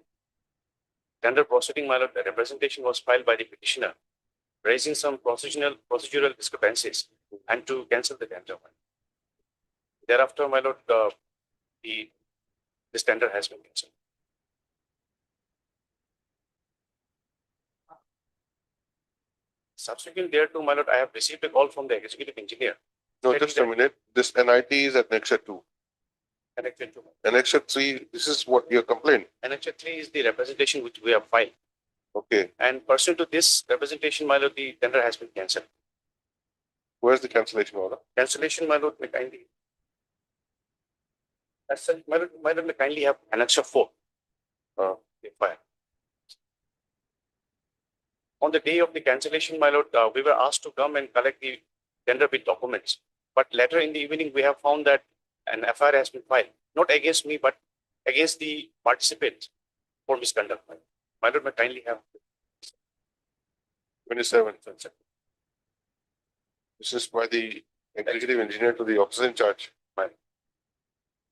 [SPEAKER 9] tender proceeding, my lord, the representation was filed by the petitioner, raising some procedural discrepancies and to cancel the tender. Thereafter, my lord, this tender has been cancelled. Subsequent thereto, my lord, I have received a call from the executive engineer.
[SPEAKER 2] No, just a minute. This NIT is at Annexure 2.
[SPEAKER 9] Annexure 2.
[SPEAKER 2] Annexure 3, this is what your complaint.
[SPEAKER 9] Annexure 3 is the representation which we have filed.
[SPEAKER 2] Okay.
[SPEAKER 9] And pursuant to this representation, my lord, the tender has been cancelled.
[SPEAKER 2] Where's the cancellation order?
[SPEAKER 9] Cancellation, my lord, may kindly. As such, my lord, may kindly have Annexure 4. File. On the day of the cancellation, my lord, we were asked to come and collect the tender bid documents. But later in the evening, we have found that an FIR has been filed, not against me, but against the participant for misconduct. My lord, may kindly have
[SPEAKER 2] 27. This is by the executive engineer to the officer in charge.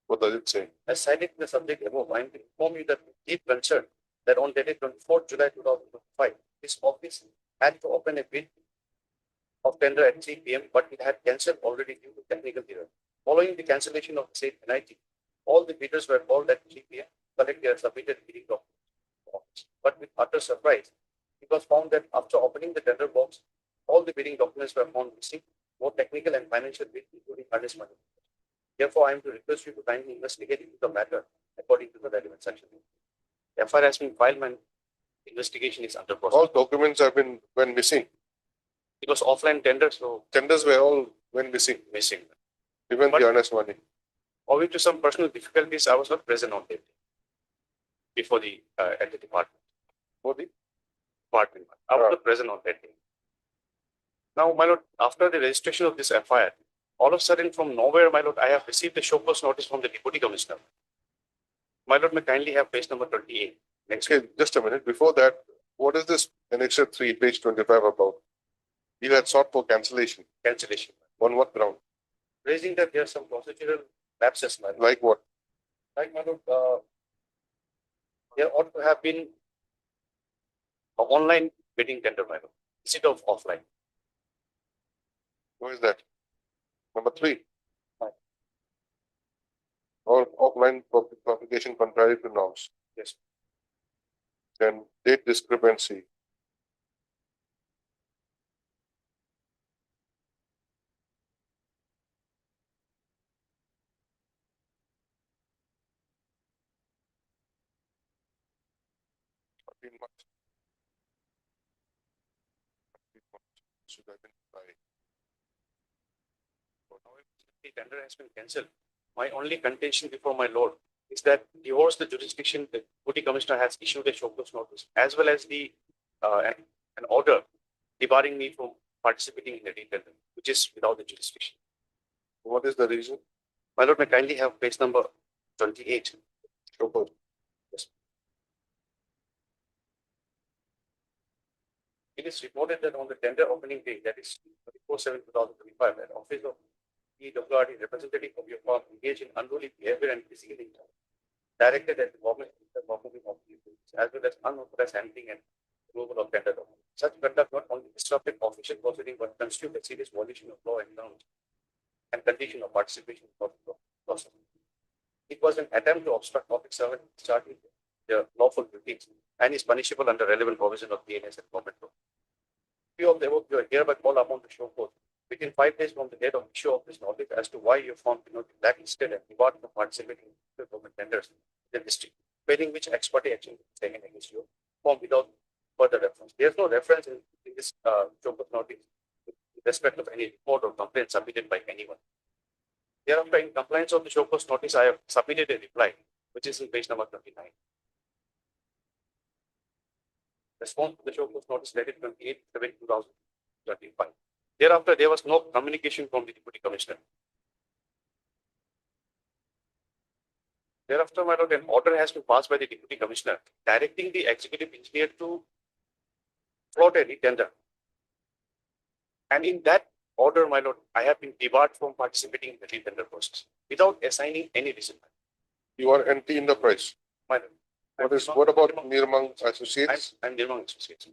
[SPEAKER 2] What does it say?
[SPEAKER 9] As cited in the subject above, I am to inform you that with deep concern that on dated 24th July 2025, this office had to open a bid of tender at 3 p.m., but it had cancelled already due to technical error. Following the cancellation of the said NIT, all the bidders were called at 3 p.m. to collect their submitted bidding documents. But with utter surprise, it was found that after opening the tender box, all the bidding documents were found missing, both technical and financial bids, including earnest money. Therefore, I am to request you to kindly investigate into the matter according to the relevant section. The FIR has been filed and investigation is under process.
[SPEAKER 2] All documents have been went missing.
[SPEAKER 9] It was offline tender, so
[SPEAKER 2] Tenders were all went missing,
[SPEAKER 9] missing.
[SPEAKER 2] even
[SPEAKER 9] But-
[SPEAKER 2] the earnest money.
[SPEAKER 9] Owing to some personal difficulties, I was not present on that day before the at the department.
[SPEAKER 2] For the
[SPEAKER 9] Department. I was not present on that day. Now, my lord, after the registration of this FIR, all of a sudden from nowhere, my lord, I have received a show cause notice from the deputy commissioner. My lord, may kindly have page number 28. Next.
[SPEAKER 2] Okay, just a minute. Before that, what is this annexure 3, page 25 about? You had sought for cancellation.
[SPEAKER 9] Cancellation.
[SPEAKER 2] On what ground?
[SPEAKER 9] Raising that there are some procedural lapses, my lord.
[SPEAKER 2] Like what?
[SPEAKER 9] Like, my lord, there ought to have been an online bidding tender, my lord, instead of offline.
[SPEAKER 2] Who is that? Number 3.
[SPEAKER 9] Right.
[SPEAKER 2] Or offline publication contrary to norms.
[SPEAKER 9] Yes.
[SPEAKER 2] Then date discrepancy. Should identify.
[SPEAKER 9] The tender has been cancelled. My only contention before my lord is that divorce the jurisdiction, the deputy commissioner has issued a show cause notice, as well as the an order debarring me from participating in the tender, which is without the jurisdiction.
[SPEAKER 2] What is the reason?
[SPEAKER 9] My lord, may kindly have page number 28.
[SPEAKER 2] Show cause.
[SPEAKER 9] Yes. It is reported that on the tender opening day, that is 24/7/2025, an office of EWRD representative of your firm engaged in unruly behavior and physically directed at the government as well as unauthorized handling and removal of tender documents. Such conduct not only disrupted official proceeding but constitute a serious violation of law and norms and condition of participation in the process. It was an attempt to obstruct public servant starting the lawful duties and is punishable under relevant provision of PNS and government law. Few of the above, you are hereby called upon to show cause within 5 days from the date of issue of this notice as to why your firm cannot be blacklisted and debarred from participating in the government tenders in the district, failing which ex parte action is taken against you, form without further reference. There is no reference in this show cause notice with respect of any report or complaint submitted by anyone. Thereafter, in compliance of the show cause notice, I have submitted a reply, which is in page number 29. Response to the show cause notice dated 28/7/2025. Thereafter, there was no communication from the deputy commissioner. Thereafter, my lord, an order has been passed by the deputy commissioner directing the executive engineer to float a retender. And in that order, my lord, I have been debarred from participating in the retender process without assigning any reason.
[SPEAKER 2] You are NT Enterprise.
[SPEAKER 9] My lord.
[SPEAKER 2] What about Nirmang Associates?
[SPEAKER 9] I'm Nirmang Associates.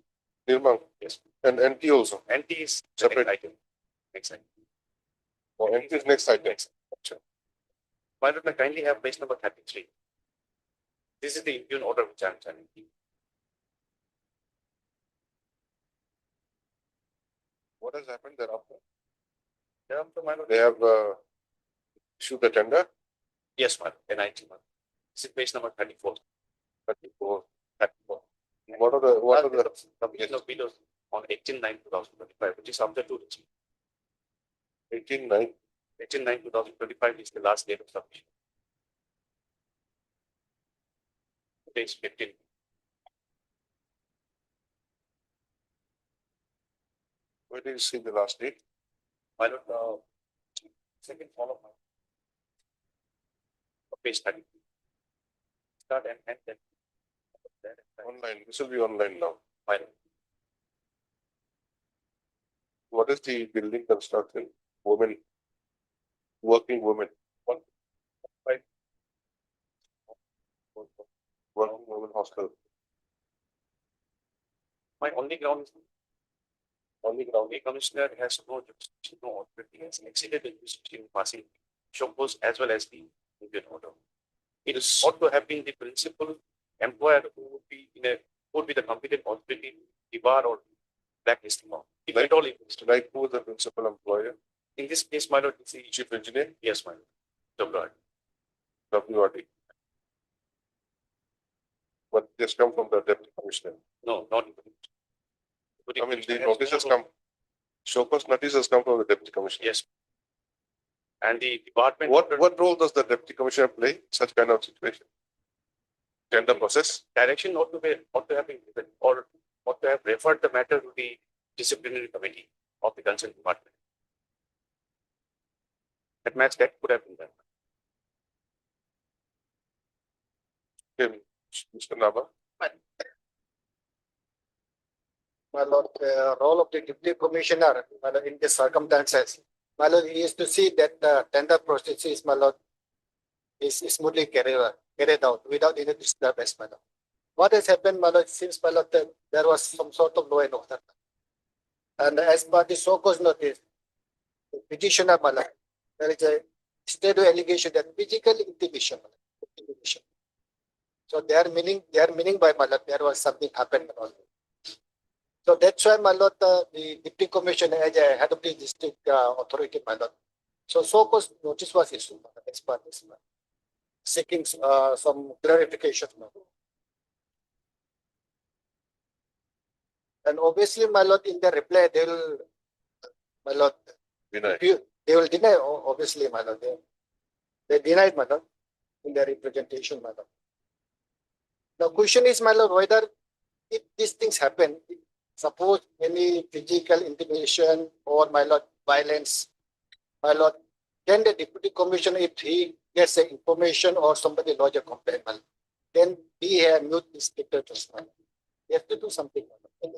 [SPEAKER 2] Nirmang.
[SPEAKER 9] Yes.
[SPEAKER 2] And NT also.
[SPEAKER 9] NT is
[SPEAKER 2] Separate.
[SPEAKER 9] separate item. Next item.
[SPEAKER 2] Or NT is next item.
[SPEAKER 9] Sure. Why don't I kindly have page number 33? This is the impugn order which I am challenging.
[SPEAKER 2] What has happened thereafter?
[SPEAKER 9] Thereafter, my lord.
[SPEAKER 2] They have issued the tender.
[SPEAKER 9] Yes, my lord. NIT, my lord. This is page number 34.
[SPEAKER 2] 34.
[SPEAKER 9] 34.
[SPEAKER 2] What are the
[SPEAKER 9] Completion of bill on 18/9/2025, which is after 2 days.
[SPEAKER 2] 18/9?
[SPEAKER 9] 18/9/2025 is the last date of submission. Today is 15.
[SPEAKER 2] Where do you see the last date?
[SPEAKER 9] My lord, second follow up. Page 30. Start and end then.
[SPEAKER 2] Online. This will be online now.
[SPEAKER 9] My lord.
[SPEAKER 2] What is the building construction? Women, working women.
[SPEAKER 9] Right.
[SPEAKER 2] Working women hostel.
[SPEAKER 9] My only ground is the commissioner has no jurisdiction, no authority, has exceeded the jurisdiction in passing show cause as well as the impugn order. It is ought to have been the principal employer who would be the competent authority to debar or blacklist him. If at all,
[SPEAKER 2] Like who is the principal employer?
[SPEAKER 9] in this case, my lord, it's the
[SPEAKER 2] Chief engineer?
[SPEAKER 9] yes, my lord.
[SPEAKER 2] WRD. But this come from the deputy commissioner.
[SPEAKER 9] No, not even.
[SPEAKER 2] I mean, the notice has come. Show cause notice has come from the deputy commissioner.
[SPEAKER 9] Yes. And the department.
[SPEAKER 2] What role does the deputy commissioner play in such kind of situation? Tender process?
[SPEAKER 9] Direction ought to have been given or ought to have referred the matter to the disciplinary committee of the concerned department. That match that could have been done.
[SPEAKER 2] Okay, Mr. Nava.
[SPEAKER 5] My lord, the role of the deputy commissioner, my lord, in the circumstances, my lord, he is to see that the tender process is, my lord, is smoothly carried out without any disturbance, my lord. What has happened, my lord, it seems, my lord, that there was some sort of law and order. And as per the so-called notice, the petitioner, my lord, there is a state allegation that physical intimidation, my lord, intimidation. So their meaning by, my lord, there was something happened, my lord. So that's why, my lord, the deputy commissioner as a head of the district authority, my lord. So so-called notice was issued, my lord, as per this, my lord, seeking some clarification, my lord. And obviously, my lord, in the reply, they will, my lord,
[SPEAKER 2] Vinay.
[SPEAKER 5] they will deny, obviously, my lord. They denied, my lord, in their representation, my lord. The question is, my lord, whether if these things happen, suppose any physical intimidation or, my lord, violence, my lord, then the deputy commissioner, if he gets the information or somebody lodge a complaint, my lord, then he has mute the status, my lord. He has to do something, my lord.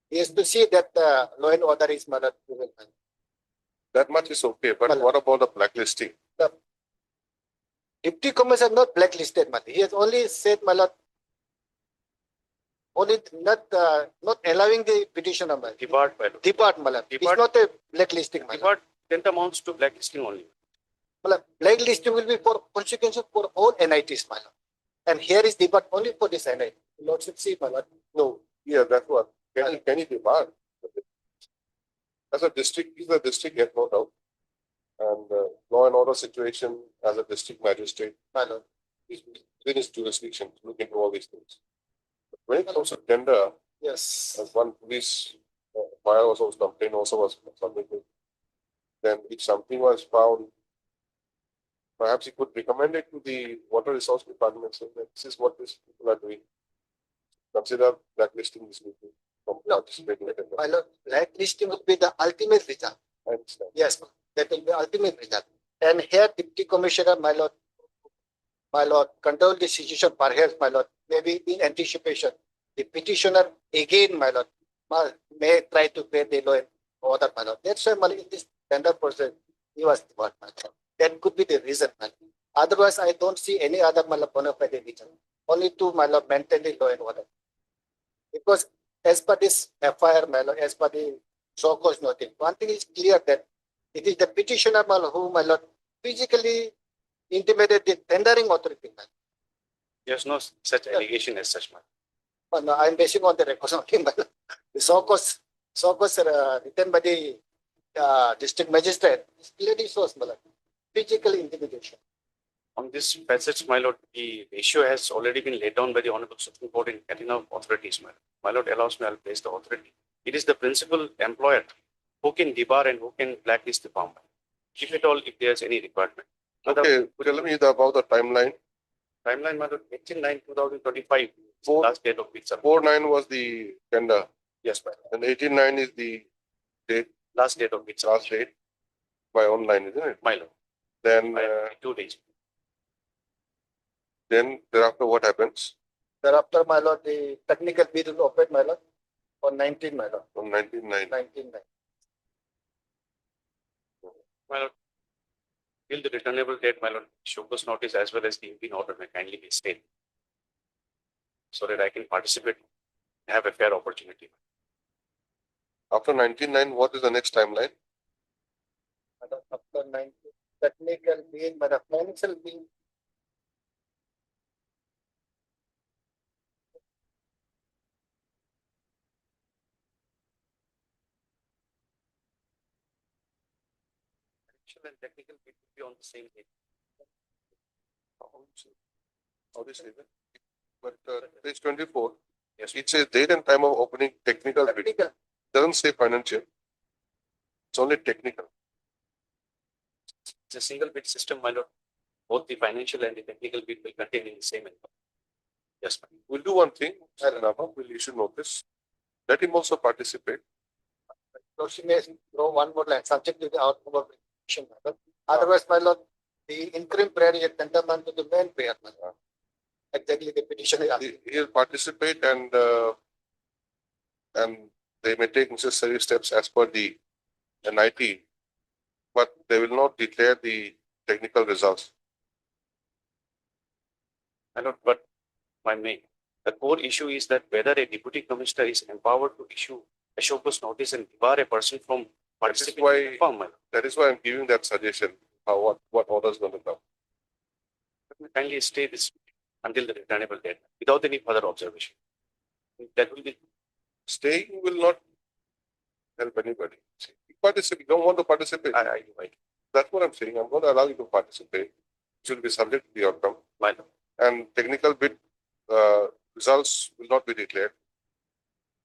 [SPEAKER 5] He has to see that the law and order is, my lord, prevail, my lord.
[SPEAKER 2] That much is okay, but
[SPEAKER 5] Well,
[SPEAKER 2] what about the blacklisting?
[SPEAKER 5] The deputy commissioner not blacklisted, my lord. He has only said, my lord, only not allowing the petitioner, my lord.
[SPEAKER 9] Depart, my lord.
[SPEAKER 5] Depart, my lord. It's
[SPEAKER 9] Depart.
[SPEAKER 5] not a blacklisting, my lord.
[SPEAKER 9] Depart then amounts to blacklisting only.
[SPEAKER 5] My lord, blacklisting will be for consequences for all NITs, my lord. And here is depart only for this NIT. Lordship, see, my lord.
[SPEAKER 2] No, yeah, that's what. Can he demand? As a district, he's a district head, no doubt. And law and order situation as a district magistrate,
[SPEAKER 5] My lord.
[SPEAKER 2] is within his jurisdiction to look into all these things. But when it comes to tender,
[SPEAKER 5] Yes.
[SPEAKER 2] as one police fire also was complained, also was submitted. Then if something was found, perhaps he could recommend it to the water resource department, so that this is what these people are doing. Consider blacklisting these people from
[SPEAKER 5] No.
[SPEAKER 2] participating in tender.
[SPEAKER 5] My lord, blacklisting will be the ultimate result.
[SPEAKER 2] I understand.
[SPEAKER 5] Yes, that will be ultimate result. And here, deputy commissioner, my lord, control the situation perhaps, my lord, maybe in anticipation. The petitioner again, my lord, may try to pay the law and order, my lord. That's why, my lord, in this tender process, he was debarred, my lord. That could be the reason, my lord. Otherwise, I don't see any other, my lord, bona fide reason. Only to, my lord, maintain the law and order. Because as per this FIR, my lord, as per the so-called notice, one thing is clear that it is the petitioner, my lord, who, my lord, physically intimidated the tendering authority, my lord.
[SPEAKER 9] There's no such allegation as such, man.
[SPEAKER 5] But no, I'm basing on the records of him, my lord. The so-called written by the district magistrate, it clearly shows, my lord, physical intimidation.
[SPEAKER 9] On this passage, my lord, the issue has already been laid down by the Honorable Supreme Court in setting of authorities, my lord. My lord allows me, I'll place the authority. It is the principal employer who can debar and who can blacklist the farmer, if at all, if there's any requirement.
[SPEAKER 2] Okay, tell me about the timeline.
[SPEAKER 9] Timeline, my lord, 18/9/2025,
[SPEAKER 2] Four-
[SPEAKER 9] last date of which, sir.
[SPEAKER 2] 4/9 was the tender,
[SPEAKER 9] Yes, my lord.
[SPEAKER 2] and 18/9 is the
[SPEAKER 9] Last date of which, sir.
[SPEAKER 2] last date by online, isn't it?
[SPEAKER 9] My lord,
[SPEAKER 2] Then,
[SPEAKER 9] by 2 days.
[SPEAKER 2] then thereafter what happens
[SPEAKER 5] Thereafter, my lord, the technical bid will operate, my lord, on 19, my lord,
[SPEAKER 2] on 19/9?
[SPEAKER 5] 19.
[SPEAKER 9] My lord, till the returnable date, my lord, Shokus notice as well as the imping order may kindly be stayed, so that I can participate, have a fair opportunity.
[SPEAKER 2] After 19/9, what is the next timeline?
[SPEAKER 5] After 19, technical bid, but the financial bid,
[SPEAKER 9] Financial and technical bid will be on the same date.
[SPEAKER 2] How do you say that? But page 24,
[SPEAKER 9] Yes,
[SPEAKER 2] it says date and time of opening technical bid.
[SPEAKER 5] technical,
[SPEAKER 2] Doesn't say financial. It's only technical.
[SPEAKER 9] it's a single bid system, my lord. Both the financial and the technical bid will contain in the same envelope. Yes, ma'am.
[SPEAKER 2] We'll do one thing, Mr. Nava, we'll issue notice. Let him also participate.
[SPEAKER 5] Lordship may throw one more line, subject to the outcome of petition, my lord. Otherwise, my lord, the interim prayer is tantamount to the main prayer, my lord. Exactly, the petition is asking.
[SPEAKER 2] He'll participate and they may take necessary steps as per the NIT, but they will not declare the technical results.
[SPEAKER 9] I don't, but my main, the core issue is that whether a deputy commissioner is empowered to issue a show cause notice and debar a person from participating in the firm.
[SPEAKER 2] That is why I'm giving that suggestion, what order is going to come.
[SPEAKER 9] Let me kindly stay this until the returnable date without any further observation. That will be,
[SPEAKER 2] Staying will not help anybody. See, you participate, you don't want to participate.
[SPEAKER 9] I,
[SPEAKER 2] That's what I'm saying. I'm going to allow you to participate. It will be subject to the outcome.
[SPEAKER 9] my lord.
[SPEAKER 2] And technical bit results will not be declared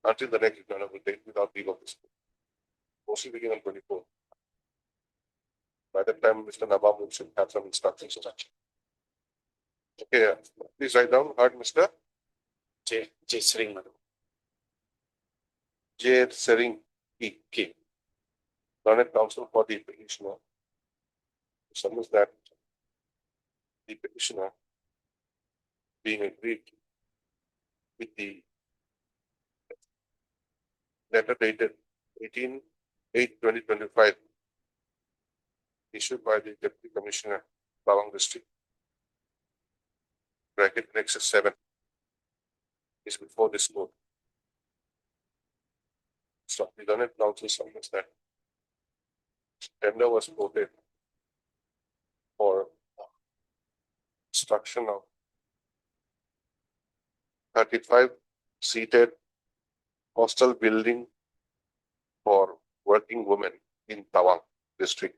[SPEAKER 2] until the next returnable date without leave of this court. Mostly begin on 24. By that time, Mr. Nabam should have some instructions. Okay, please write down. Heard, Mr.
[SPEAKER 9] J. Sring, madam.
[SPEAKER 2] J. Sering K. Learned counsel for the petitioner. Summons that the petitioner being agreed with the letter dated 18/8/2025 issued by the Deputy Commissioner, Bawang District. Bracket Nexus 7 is before this court. So the learned counsel summons that tender was quoted for construction of 35 seated hostel building for working women in Tawang district.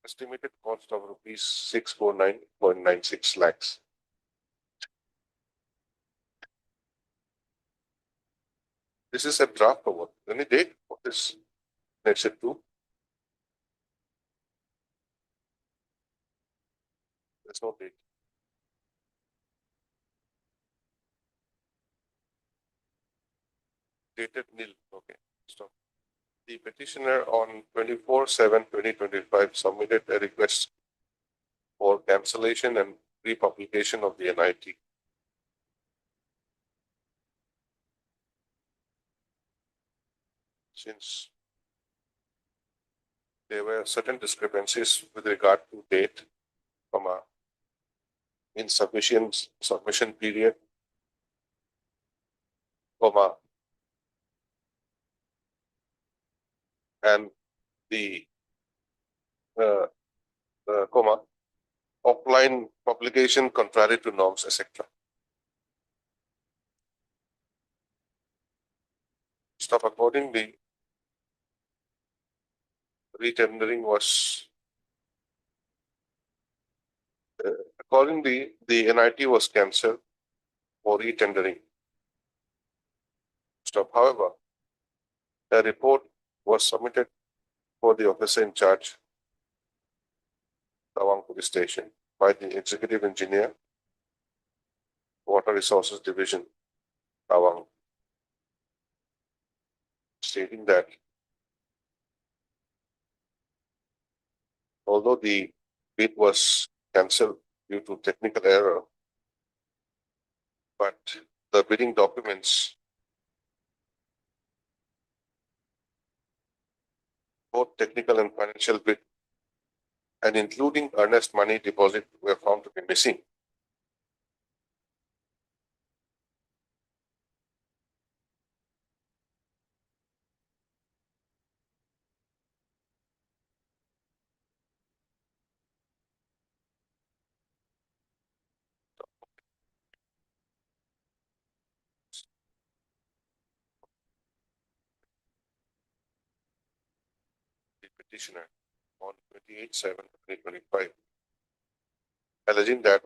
[SPEAKER 2] Estimated cost of rupees 649.96 lakhs. This is a draft of what? Any date for this? Next it to. There's no date. Dated nil. Okay, stop. The petitioner on 24/7/2025 submitted a request for cancellation and republication of the NIT. Since there were certain discrepancies with regard to date, insufficient submission period, and the offline publication contrary to norms, etc. Stuff accordingly, retendering was accordingly the NIT was cancelled for retendering. Stuff. However, a report was submitted for the officer in charge, Tawang Police Station, by the Executive Engineer, Water Resources Division, Tawang, stating that although the bid was cancelled due to technical error, but the bidding documents, both technical and financial bid, and including earnest money deposit, were found to be missing. The petitioner on 28/7/2025, alleging that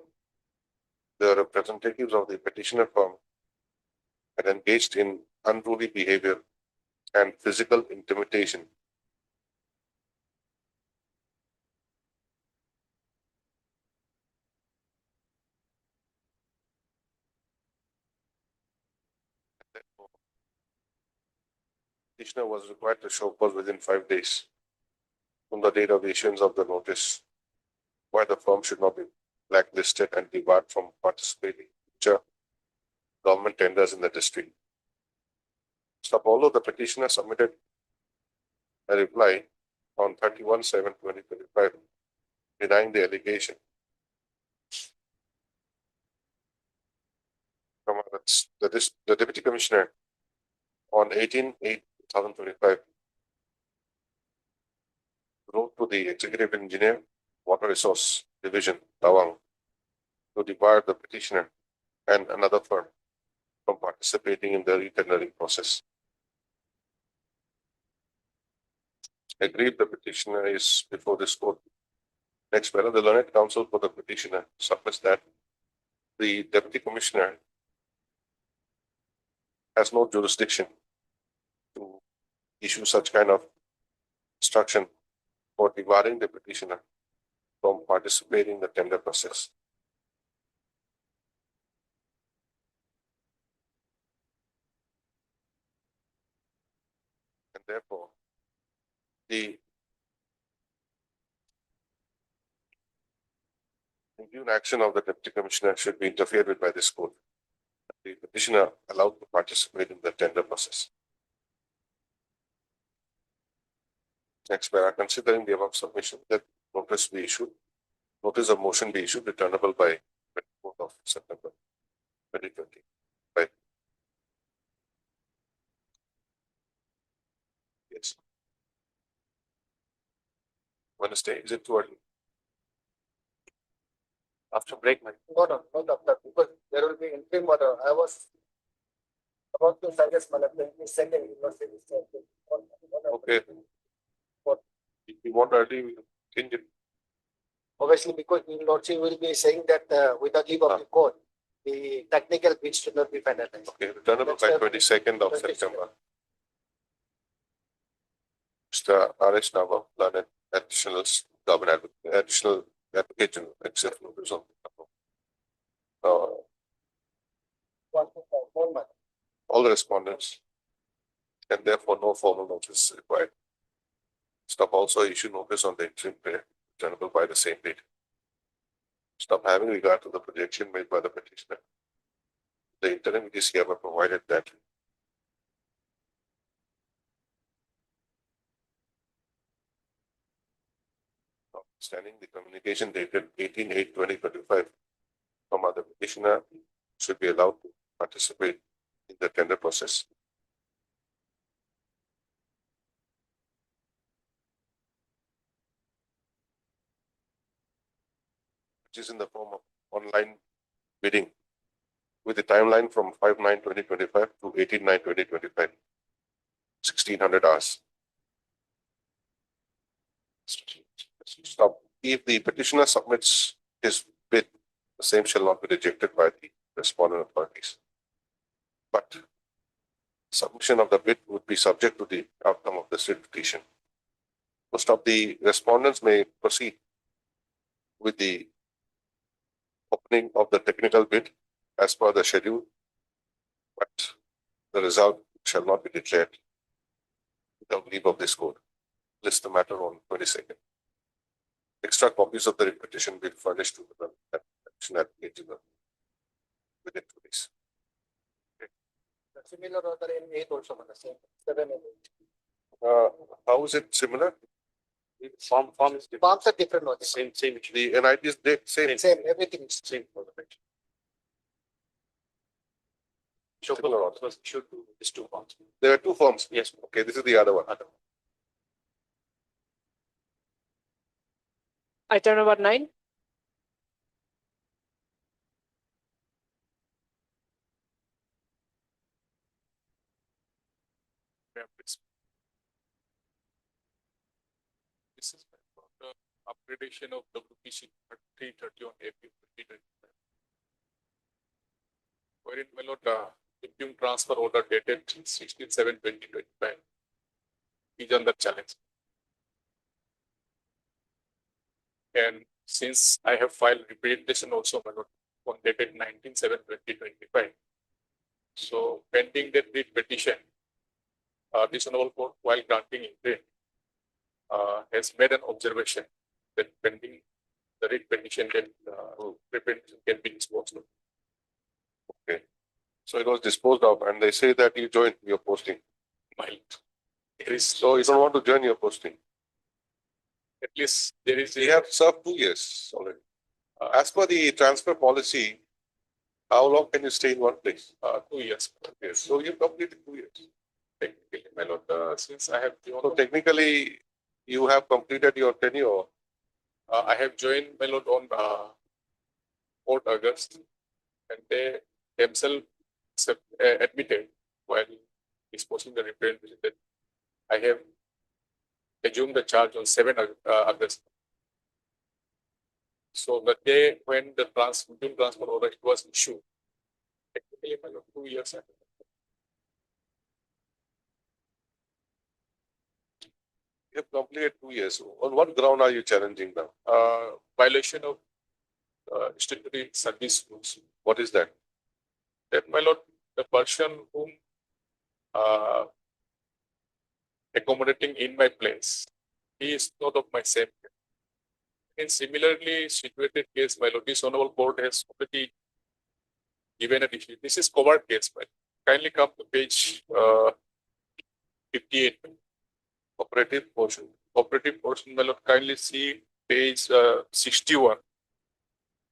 [SPEAKER 2] the representatives of the petitioner firm had engaged in unruly behavior and physical intimidation petitioner was required to show cause within 5 days from the date of the issuance of the notice, why the firm should not be blacklisted and debarred from participating in future government tenders in the district. Although the petitioner submitted a reply on 31/7/2025 denying the allegation from the Deputy Commissioner on 18/8/2025 wrote to the Executive Engineer, Water Resource Division, Tawang, to debar the petitioner and another firm from participating in the retendering process. Agreed, the petitioner is before this court. Next matter, the learned counsel for the petitioner submits that the Deputy Commissioner has no jurisdiction to issue such kind of instruction for debarring the petitioner from participating in the tender process. And therefore, the impugn action of the Deputy Commissioner should be interfered with by this court. The petitioner allowed to participate in the tender process. Next, we are considering the above submission that notice be issued, notice of motion be issued, returnable by 24th of September 2020. Right. Yes. Wednesday, is it too early? After break, man.
[SPEAKER 5] No, not after, because there will be interim order. I was about to suggest, madam, the second university.
[SPEAKER 2] Okay. If you want early, we can change it.
[SPEAKER 5] Obviously, because the lordship will be saying that with the leave of the court, the technical bits should not be finalized.
[SPEAKER 2] Okay, returnable by 22nd of September. Mr. R.S. Nava, learned additional government advocate, additional advocate general, except notice on.
[SPEAKER 5] 4 months.
[SPEAKER 2] All the respondents, and therefore no formal notice is required. Stop also issue notice on the interim pay, returnable by the same date. Stop having regard to the projection made by the petitioner. The interim DCF have provided that notwithstanding the communication dated 18/8/2025 from other petitioner should be allowed to participate in the tender process. Which is in the form of online bidding with the timeline from 5/9/2025 to 18/9/2025, 1600 hours. Stop. If the petitioner submits his bid, the same shall not be rejected by the respondent authorities. But submission of the bid would be subject to the outcome of the writ petition. Most of the respondents may proceed with the opening of the technical bid as per the schedule, but the result shall not be declared without leave of this court. List the matter on 22nd. Extra copies of the writ petition will be furnished to the petition advocate general within 2 days.
[SPEAKER 5] Similar order in 8 also, madam, same, 7 and 8.
[SPEAKER 2] How is it similar?
[SPEAKER 9] Form is different.
[SPEAKER 5] Forms are different, no,
[SPEAKER 9] Same issue.
[SPEAKER 2] The NIT is same.
[SPEAKER 5] same, everything is
[SPEAKER 9] Same for the petition.
[SPEAKER 2] Similar order.
[SPEAKER 9] Was issued to these two forms.
[SPEAKER 2] There are 2 forms.
[SPEAKER 9] Yes.
[SPEAKER 2] Okay, this is the other one.
[SPEAKER 7] Item number 9.
[SPEAKER 3] This is the upgradation of WPC 331 April 2025. Wherein, my lord, impugn transfer order dated 16/7/2025 is under challenge. And since I have filed representation also, my lord, on dated 19/7/2025. So pending the writ petition,
[SPEAKER 6] this honorable court, while granting intent, has made an observation that pending the writ petition can be disposed of.
[SPEAKER 2] So it was disposed of, and they say that you joined your posting.
[SPEAKER 6] Mild. There is
[SPEAKER 2] So you don't want to join your posting.
[SPEAKER 6] at least there is
[SPEAKER 2] You have served 2 years already. As per the transfer policy, how long can you stay in one place?
[SPEAKER 6] 2 years.
[SPEAKER 2] Yes. So you completed 2 years.
[SPEAKER 6] Technically, my lord, since I have
[SPEAKER 2] So technically, you have completed your tenure.
[SPEAKER 6] I have joined my lord on 4th August, and they themselves admitted while disposing the representation that I have assumed the charge on 7th August. So the day when the June transfer order was issued, technically my lord, 2 years.
[SPEAKER 2] You have completed 2 years. On what ground are you challenging now?
[SPEAKER 6] Violation of statutory service rules.
[SPEAKER 2] What is that?
[SPEAKER 6] That my lord, the person whom accommodating in my place, he is not of my same. In similarly situated case, my lord, this honorable court has already given a decision. This is covered case, but kindly come to page 58.
[SPEAKER 2] Operative portion.
[SPEAKER 6] Operative portion, my lord, kindly see page 61.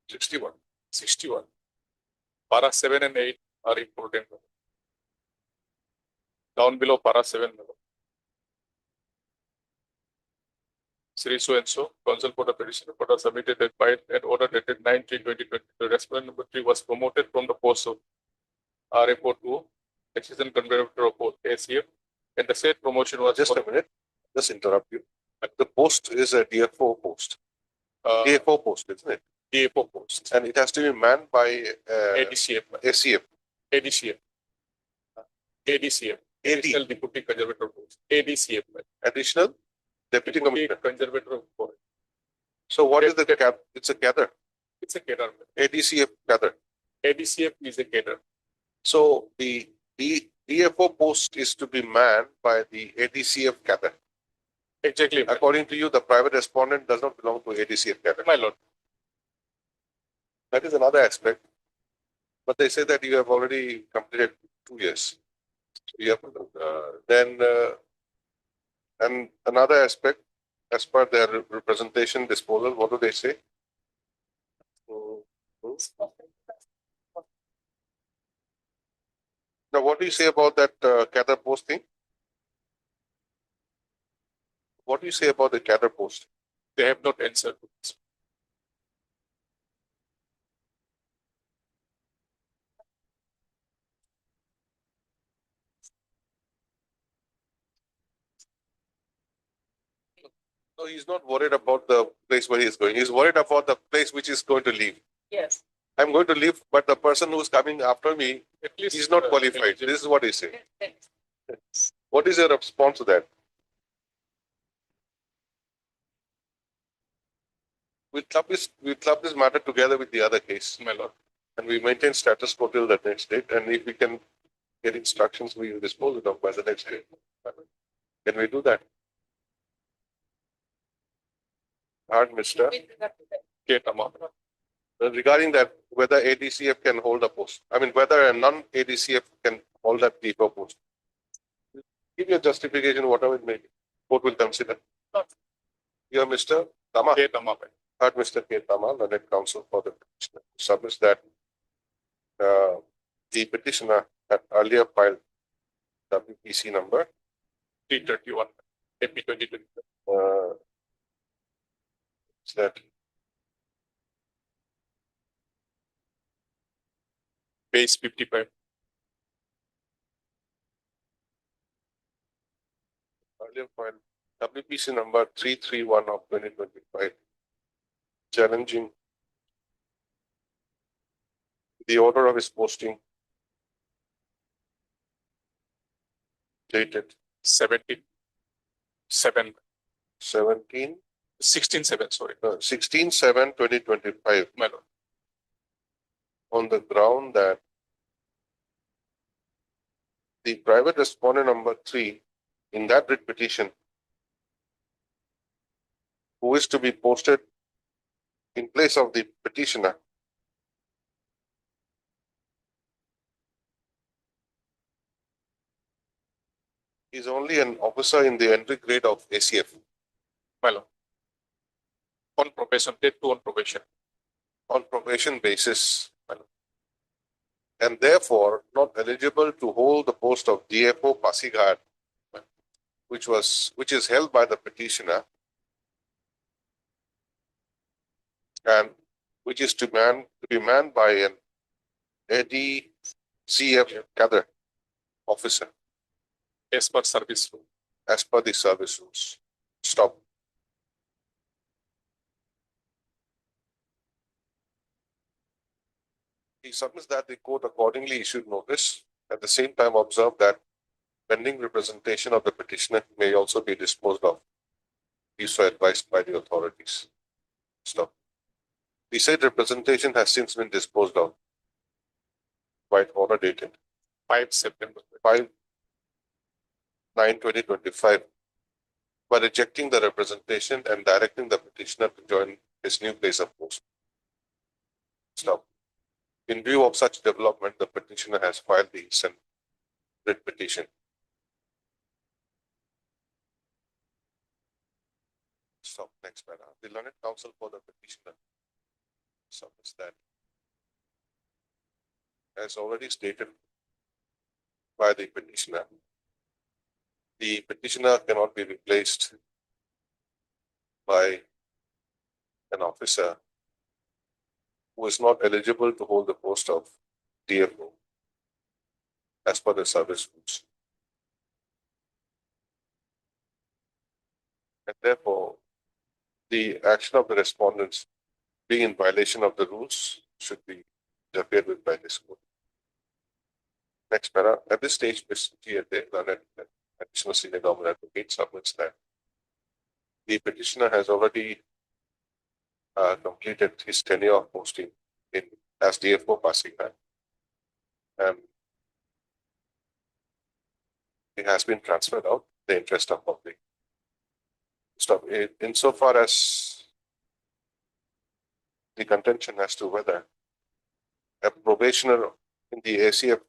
[SPEAKER 6] 61. 61. Para 7 and 8 are important. Down below para 7. Sri so and so, counsel for the petition order submitted at by an order dated 9/3/2020. The respondent number 3 was promoted from the post of RFO to Assistant Conservator of Post ACF, and the said promotion was
[SPEAKER 2] Just a minute. Just interrupt you. The post is a DFO post. DFO post, isn't it?
[SPEAKER 6] DFO post.
[SPEAKER 2] And it has to be manned by
[SPEAKER 6] ADCF.
[SPEAKER 2] ACF.
[SPEAKER 6] ADCF. ADCF. Additional Deputy Conservator post. ADCF.
[SPEAKER 2] Additional Deputy Commissioner.
[SPEAKER 6] Conservator of Post.
[SPEAKER 2] So what is the cap? It's a gather.
[SPEAKER 6] It's a cadre.
[SPEAKER 2] ADCF gather.
[SPEAKER 6] ADCF is a cadre.
[SPEAKER 2] So the DFO post is to be manned by the ADCF gather.
[SPEAKER 6] Exactly.
[SPEAKER 2] According to you, the private respondent does not belong to ADCF gather.
[SPEAKER 6] My lord.
[SPEAKER 2] That is another aspect. But they say that you have already completed 2 years. You have, and another aspect, as per their representation disposal, what do they say? Now, what do you say about that gather post thing? What do you say about the gather post?
[SPEAKER 6] They have not answered.
[SPEAKER 2] So he's not worried about the place where he's going. He's worried about the place which is going to leave.
[SPEAKER 10] Yes.
[SPEAKER 2] I'm going to leave, but the person who's coming after me,
[SPEAKER 6] At least
[SPEAKER 2] he's not qualified. This is what he says.
[SPEAKER 10] Yes.
[SPEAKER 2] What is your response to that? We'll club this matter together with the other case,
[SPEAKER 6] My lord.
[SPEAKER 2] and we maintain status quo till the next date. And if we can get instructions, we will dispose it of by the next date. Can we do that? Hard, Mr. Regarding that, whether ADCF can hold a post, I mean, whether a non-ADCF can hold that depot post. Give your justification, whatever it may be. Court will consider. You are Mr. Tama.
[SPEAKER 6] K. Tama.
[SPEAKER 2] Heard Mr. K. Tama, the net counsel for the petitioner, submits that the petitioner had earlier filed WPC number
[SPEAKER 6] 331. AP 2020.
[SPEAKER 2] that
[SPEAKER 6] Page 55.
[SPEAKER 2] earlier filed WPC number 331 of 2025, challenging the order of his posting dated
[SPEAKER 6] 17. 7.
[SPEAKER 2] 17,
[SPEAKER 6] 16/7, sorry.
[SPEAKER 2] 16/7/2025
[SPEAKER 6] My lord.
[SPEAKER 2] on the ground that the private respondent number 3 in that writ petition, who is to be posted in place of the petitioner, is only an officer in the entry grade of ACF.
[SPEAKER 3] My lord. On probation, take two on probation.
[SPEAKER 2] On probation basis, my lord, and therefore not eligible to hold the post of DFO Pasighat, which is held by the petitioner and which is to be manned by an ADCF cadre officer
[SPEAKER 3] As per service rule.
[SPEAKER 2] as per the service rules. Stop. He submits that the court accordingly issued notice. At the same time, observe that pending representation of the petitioner may also be disposed of, if so advised by the authorities. Stop. The said representation has since been disposed of by order dated
[SPEAKER 3] 5 September.
[SPEAKER 2] 5/9/2025 by rejecting the representation and directing the petitioner to join his new place of post. Stop. In view of such development, the petitioner has filed the instant writ petition. Stop. Next paragraph. The learned counsel for the petitioner submits that, as already stated by the petitioner, the petitioner cannot be replaced by an officer who is not eligible to hold the post of DFO as per the service rules. And therefore, the action of the respondents being in violation of the rules should be interfered with by this court. Next para. At this stage, Ms. G.A.T. Learned Additional Senior Government Advocate submits that the petitioner has already completed his tenure of posting as DFO Pasighat, and he has been transferred out in the interest of public. Stop. Insofar as the contention as to whether a probationer in the ACF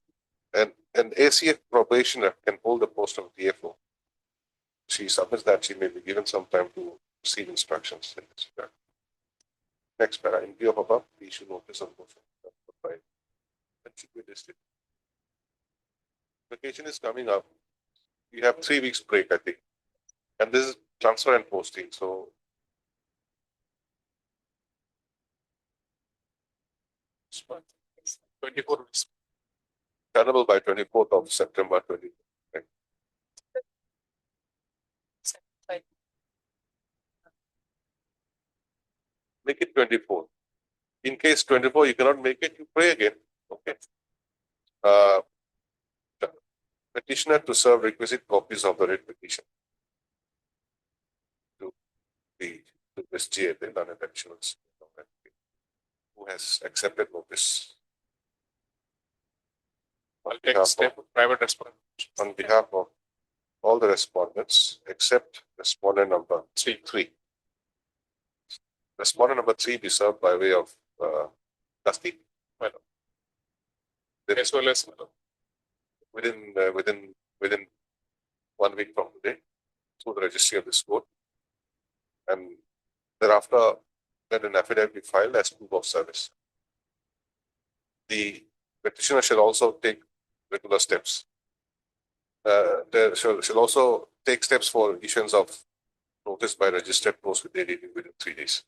[SPEAKER 2] and an ACF probationer can hold the post of DFO, she submits that she may be given some time to receive instructions in this regard. Next para. In view of above, the issue notice of motion that should be listed. Vacation is coming up. We have 3 weeks break, I think, and this is transfer and posting. So
[SPEAKER 3] 24 weeks.
[SPEAKER 2] tenable by 24th of September 2020. Make it 24. In case 24 you cannot make it, you pray again. Okay. Petitioner to serve requisite copies of the writ petition to Ms. G.A.T. Learned Additional Senior Government Advocate, who has accepted notice
[SPEAKER 3] I'll take a step with private response.
[SPEAKER 2] on behalf of all the respondents except respondent number 3. Respondent number 3 be served by way of Dusty.
[SPEAKER 3] As well as
[SPEAKER 2] Within 1 week from today through the registry of this court, and thereafter let an affidavit be filed as proof of service. The petitioner shall also take regular steps. There shall also take steps for issuance of notice by registered post with ADD within 3 days.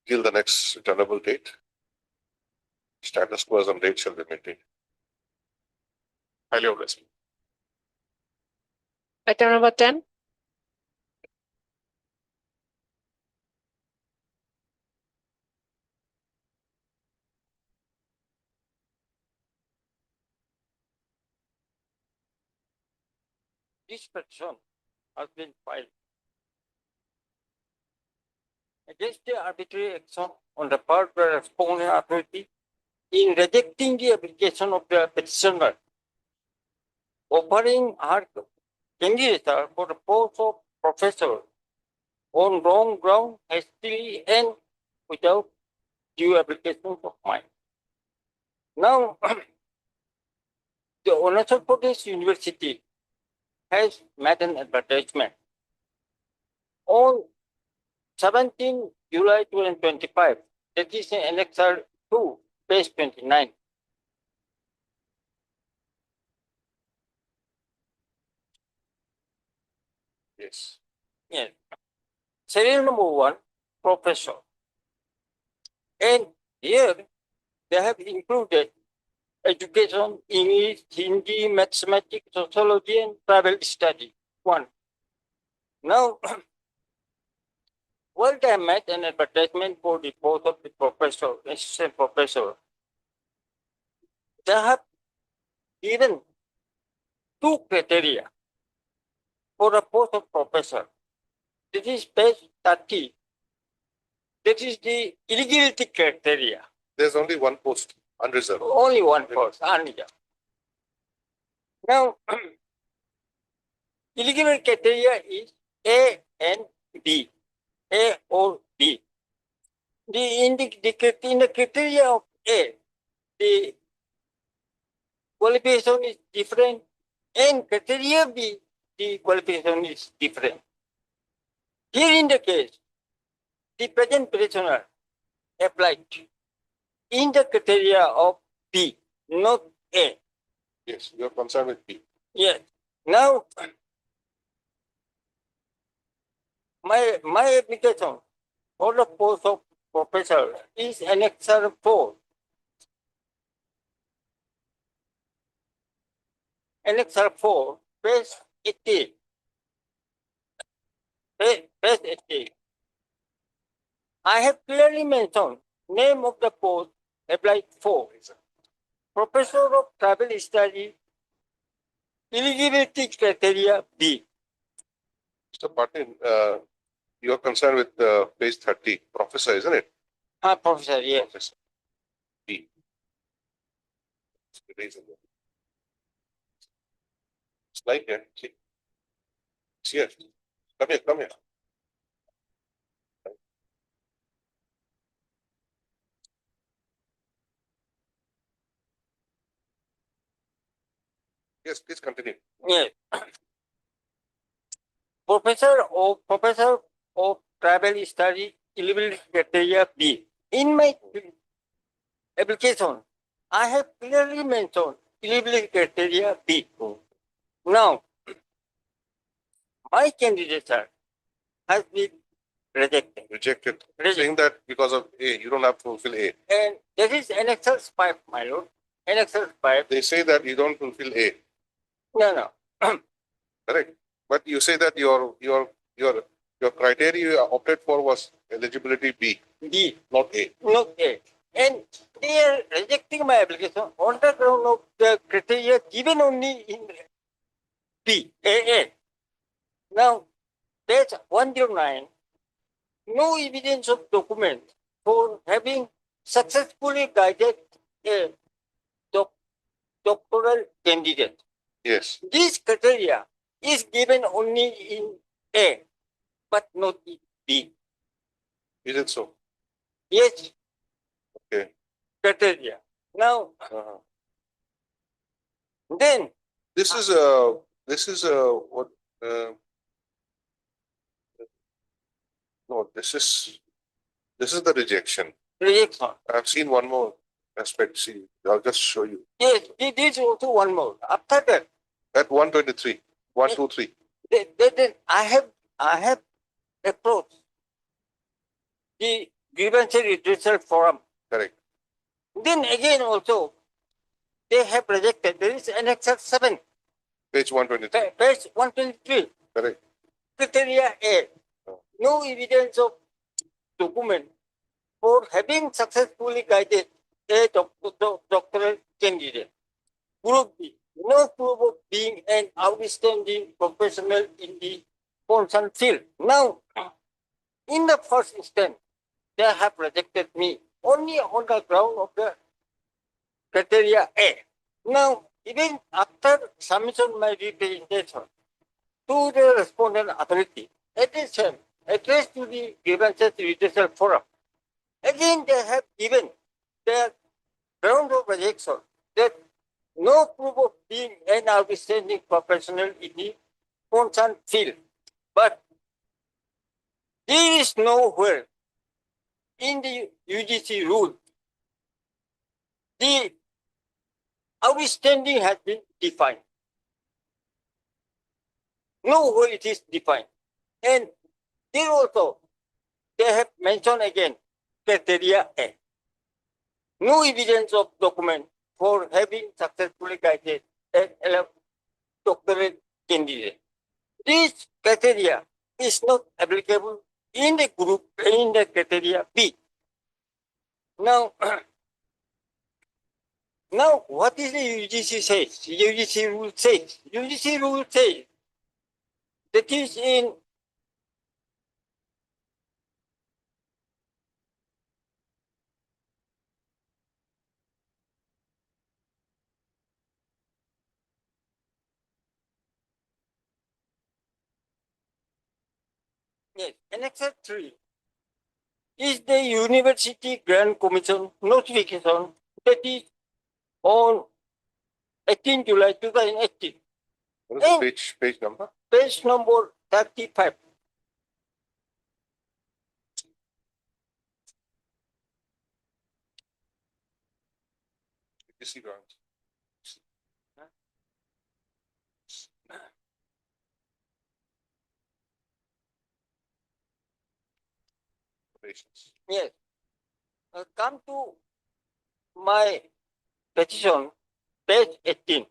[SPEAKER 2] Till the next returnable date, status quo as on date shall be maintained.
[SPEAKER 3] highly obliged.
[SPEAKER 7] Item number 10.
[SPEAKER 11] This petition has been filed against the arbitrary action on the part of the responding authority in rejecting the application of the petitioner offering her candidature for the post of professor on wrong ground, hastily and without due application of mine. Now, the Arunachal Pradesh University has made an advertisement on 17 July 2025. That is in Annexure 2, page 29.
[SPEAKER 2] Yes.
[SPEAKER 11] Yes. Serial number 1, professor. And here they have included education, English, Hindi, mathematics, sociology, and travel study. 1. Now, while they made an advertisement for the post of the professor, assistant professor, they have given 2 criteria for the post of professor. This is page 30. That is the eligibility criteria.
[SPEAKER 2] There's only one post, unreserved.
[SPEAKER 11] Only one post, unreserved. Now, eligibility criteria is A and B, A or B. In the criteria of A, the qualification is different, and criteria B, the qualification is different. Here in the case, the present petitioner applied in the criteria of B, not A.
[SPEAKER 2] Yes, you are concerned with B.
[SPEAKER 11] Yes. Now, my application for the post of professor is Annexure 4. Annexure 4, page 80. Page 80. I have clearly mentioned name of the post applied for. Professor of Travel Study, eligibility criteria B.
[SPEAKER 2] Mr. Patil, you are concerned with page 30, professor, isn't it?
[SPEAKER 11] Professor, yes.
[SPEAKER 2] Professor. B. It's like here. See. It's here. Come here, come here. Yes, please continue.
[SPEAKER 11] Yes. Professor of Travel Study, eligibility criteria B. In my application, I have clearly mentioned eligibility criteria B. Now, my candidature has been rejected.
[SPEAKER 2] Rejected.
[SPEAKER 11] Rejected.
[SPEAKER 2] Saying that because of A, you don't have to fulfill A.
[SPEAKER 11] And that is Annexure 5, my lord. Annexure 5.
[SPEAKER 2] They say that you don't fulfill A,
[SPEAKER 11] No.
[SPEAKER 2] correct? But you say that your criteria you opted for was eligibility B,
[SPEAKER 11] B,
[SPEAKER 2] not A.
[SPEAKER 11] not A. And they are rejecting my application on the ground of the criteria given only in B, A. Now, page 109, no evidence of document for having successfully guided a doctoral candidate.
[SPEAKER 2] Yes.
[SPEAKER 11] This criteria is given only in A, but not in B.
[SPEAKER 2] Is it so?
[SPEAKER 11] Yes.
[SPEAKER 2] Okay.
[SPEAKER 11] Criteria. Now, then
[SPEAKER 2] This is what no, this is the rejection.
[SPEAKER 11] rejection.
[SPEAKER 2] I've seen one more aspect. See, I'll just show you.
[SPEAKER 11] Yes, this is also one more. After that,
[SPEAKER 2] At 123, 123.
[SPEAKER 11] then I have approached the grievance redressal forum.
[SPEAKER 2] Correct.
[SPEAKER 11] Then again also, they have rejected. There is Annexure 7,
[SPEAKER 2] Page 123.
[SPEAKER 11] page 123.
[SPEAKER 2] Correct.
[SPEAKER 11] Criteria A. No evidence of document for having successfully guided a doctoral candidate. Group B. No proof of being an outstanding professional in the concerned field. Now, in the first instance, they have rejected me only on the ground of the criteria A. Now, even after submission my representation to the respondent authority, attention addressed to the grievances judicial forum. Again, they have given their ground of rejection that no proof of being an outstanding professional in the concerned field. But there is nowhere in the UGC rule the outstanding has been defined. Nowhere it is defined. And there also, they have mentioned again criteria A. No evidence of document for having successfully guided an doctorate candidate. This criteria is not applicable in the group in the criteria B. Now, now what is the UGC says? UGC rule says. UGC rule says that is in yes, Annex 3 is the University Grant Commission notification that is on 18 July 2018.
[SPEAKER 2] What is the page number?
[SPEAKER 11] Page number 35.
[SPEAKER 2] UGC grant. Patients.
[SPEAKER 11] Yes. Come to my petition, page 18.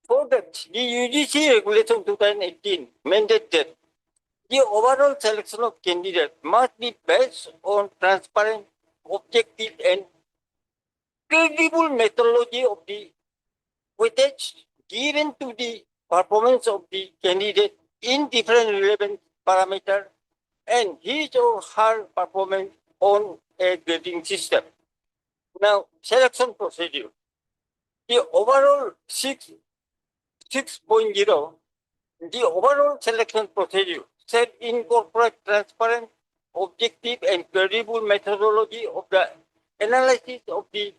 [SPEAKER 11] For that, the UGC regulation 2018 mandated that the overall selection of candidates must be based on transparent, objective, and credible methodology of the weightage given to the performance of the candidate in different relevant parameters and his or her performance on a grading system. Now, selection procedure. The overall 6.0, the overall selection procedure should incorporate transparent, objective, and credible methodology of the analysis of the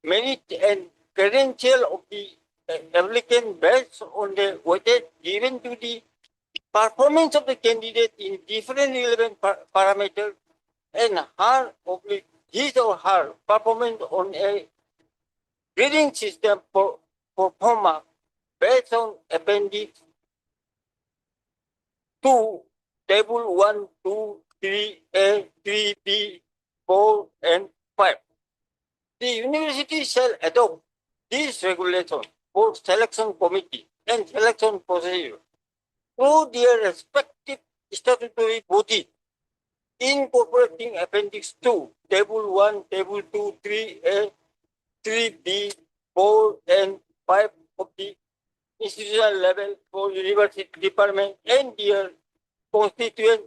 [SPEAKER 11] merit and credential of the applicant based on the weightage given to the performance of the candidate in different relevant parameters and his or her performance on a grading system for performer based on appendix 2, table 1, 2, 3A, 3B, 4, and 5. The university shall adopt this regulation for selection committee and selection procedure through their respective statutory body, incorporating appendix 2, table 1, table 2, 3A, 3B, 4, and 5 of the institutional level for university department and their constituent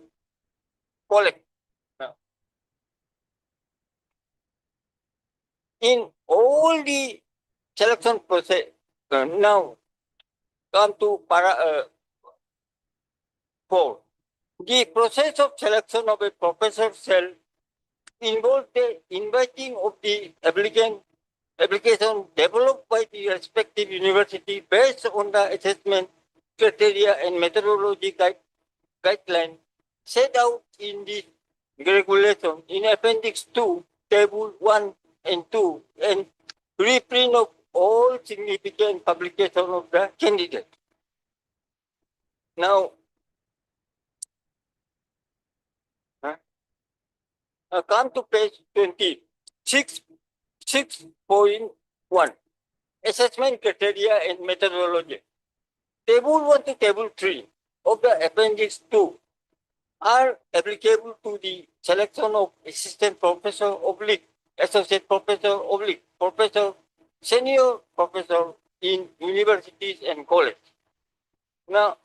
[SPEAKER 11] collect. In all the selection process, now come to para 4. The process of selection of a professor shall involve the inviting of the application developed by the respective university based on the assessment criteria and methodology guideline set out in the regulation in appendix 2, table 1 and 2, and reprint of all significant publication of the candidate. Now, come to page 20, 6.1, assessment criteria and methodology. Table 1 to table 3 of the appendix 2 are applicable to the selection of assistant professor oblique, associate professor oblique, professor, senior professor in universities and college. Now,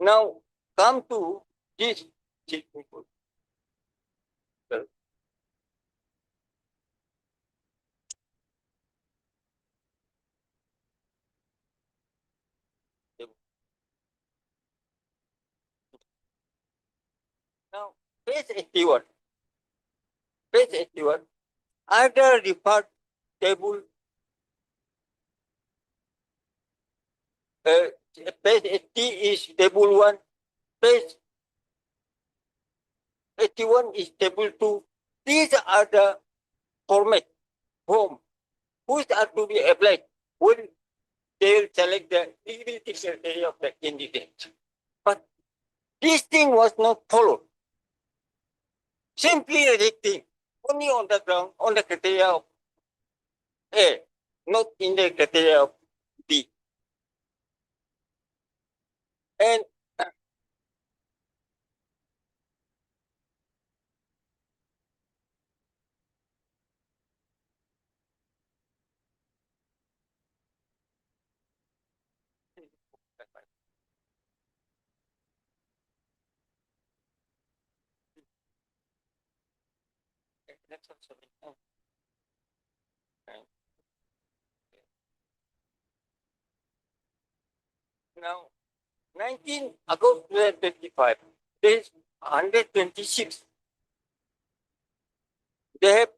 [SPEAKER 11] now come to this. Now, page 81. Page 81. Either refer table, page 80 is table 1, page 81 is table 2. These are the format form which are to be applied when they will select the eligibility criteria of the candidate. But this thing was not followed. Simply rejecting only on the ground, on the criteria of A, not in the criteria of B. And now, 19 August 2025, there is 126. They have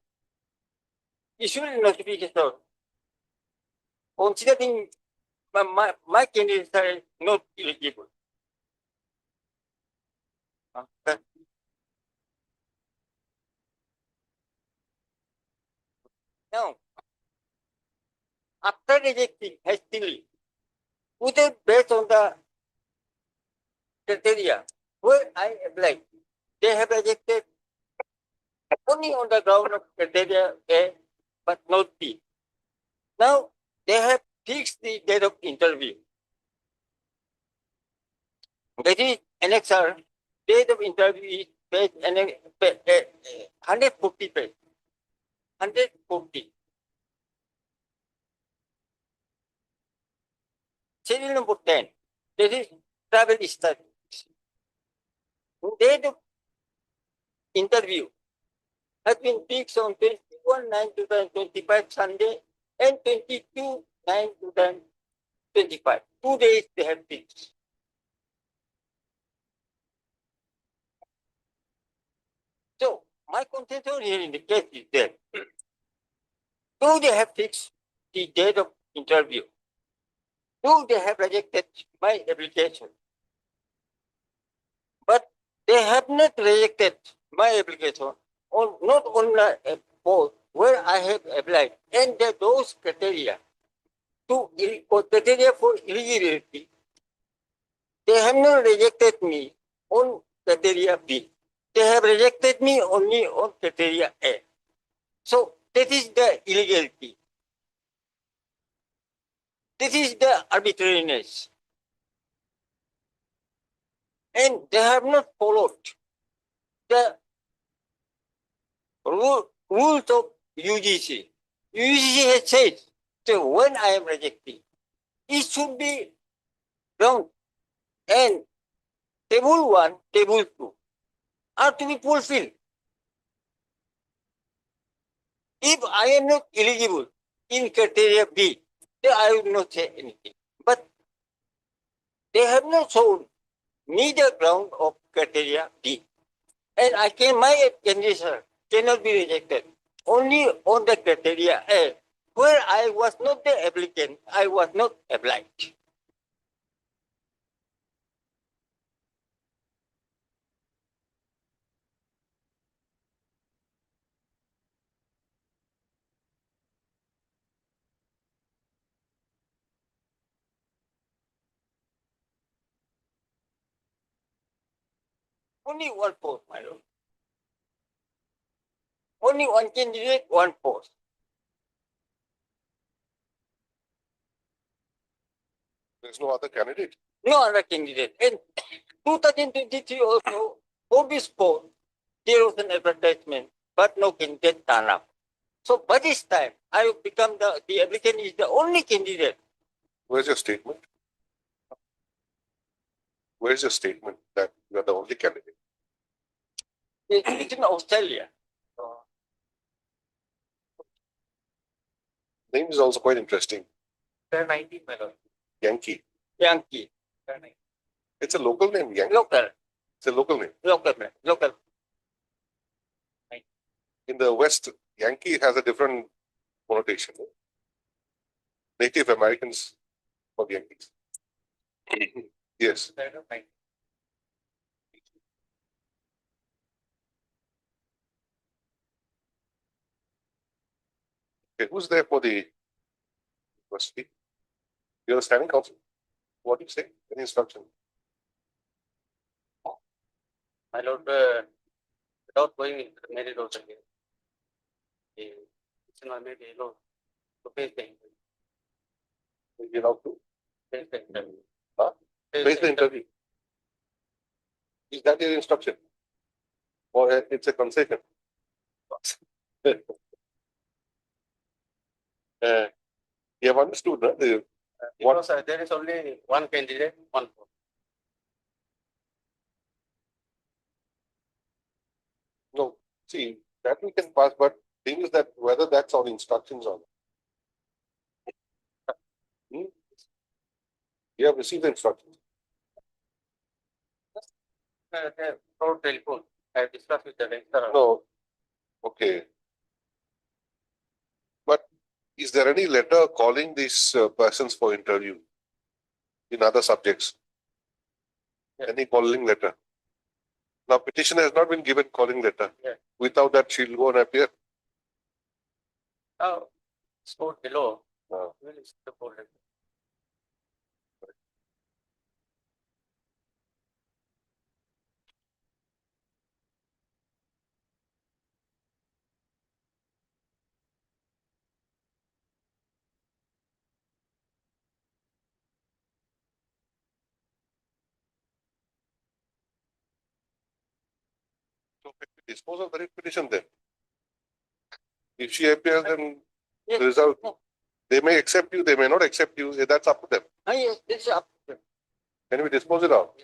[SPEAKER 11] issued a notification considering my candidates are not eligible. Now, after rejecting hastily, without based on the criteria where I applied, they have rejected only on the ground of criteria A, but not B. Now, they have fixed the date of interview. That is annexer, date of interview is page 140 page. 140. Serial number 10. That is travel study. Date of interview has been fixed on 21/9/2025 Sunday and 22/9/2025. 2 days they have fixed. So my contention here in the case is that though they have fixed the date of interview, though they have rejected my application, but they have not rejected my application on not on a post where I have applied and those criteria criteria for eligibility, they have not rejected me on criteria B. They have rejected me only on criteria A. So that is the illegality. This is the arbitrariness. And they have not followed the rules of UGC. UGC has said that when I am rejecting, it should be ground and table 1, table 2 are to be fulfilled. If I am not eligible in criteria B, then I will not say anything. But they have not shown me the ground of criteria B. And my candidature cannot be rejected only on the criteria A, where I was not the applicant, I was not obliged. Only one post, my lord. Only one candidate, one post.
[SPEAKER 2] There's no other candidate.
[SPEAKER 11] No other candidate. And 2023 also, for this post, there was an advertisement, but no candidate turned up. So by this time, I have become the applicant is the only candidate.
[SPEAKER 2] Where's your statement? Where's your statement that you are the only candidate?
[SPEAKER 11] It's in Australia.
[SPEAKER 2] Name is also quite interesting.
[SPEAKER 1] There are 19, my lord.
[SPEAKER 2] Yankee.
[SPEAKER 11] Yankee,
[SPEAKER 1] There are 19.
[SPEAKER 2] It's a local name, Yankee.
[SPEAKER 11] local.
[SPEAKER 2] It's a local name.
[SPEAKER 11] Local, local.
[SPEAKER 2] In the West, Yankee has a different connotation. Native Americans for Yankees. Yes. Okay, who's there for the university? You're the standing counsel. What do you say? Any instruction?
[SPEAKER 4] My lord, without going into the merit order here, it's not made a law to face the interview.
[SPEAKER 2] You're allowed to
[SPEAKER 4] Face the interview.
[SPEAKER 2] Huh? face the interview. Is that your instruction? Or it's a concession? You have understood, no?
[SPEAKER 4] Because there is only one candidate, one vote.
[SPEAKER 2] No, see, that we can pass, but thing is that whether that's our instructions or not. You have received the instructions.
[SPEAKER 4] Through telephone, I discussed with the registrar.
[SPEAKER 2] No. Okay. But is there any letter calling these persons for interview in other subjects?
[SPEAKER 4] Yeah.
[SPEAKER 2] Any calling letter? Now, petitioner has not been given calling letter.
[SPEAKER 4] Yeah.
[SPEAKER 2] Without that, she'll go and appear.
[SPEAKER 4] Now, score below,
[SPEAKER 2] No.
[SPEAKER 4] will is the folder.
[SPEAKER 2] So, dispose of the petition then. If she appears, then
[SPEAKER 11] Yes.
[SPEAKER 2] the result,
[SPEAKER 11] No.
[SPEAKER 2] they may accept you, they may not accept you. That's up to them.
[SPEAKER 11] Yes, it's up.
[SPEAKER 2] Can we dispose it out?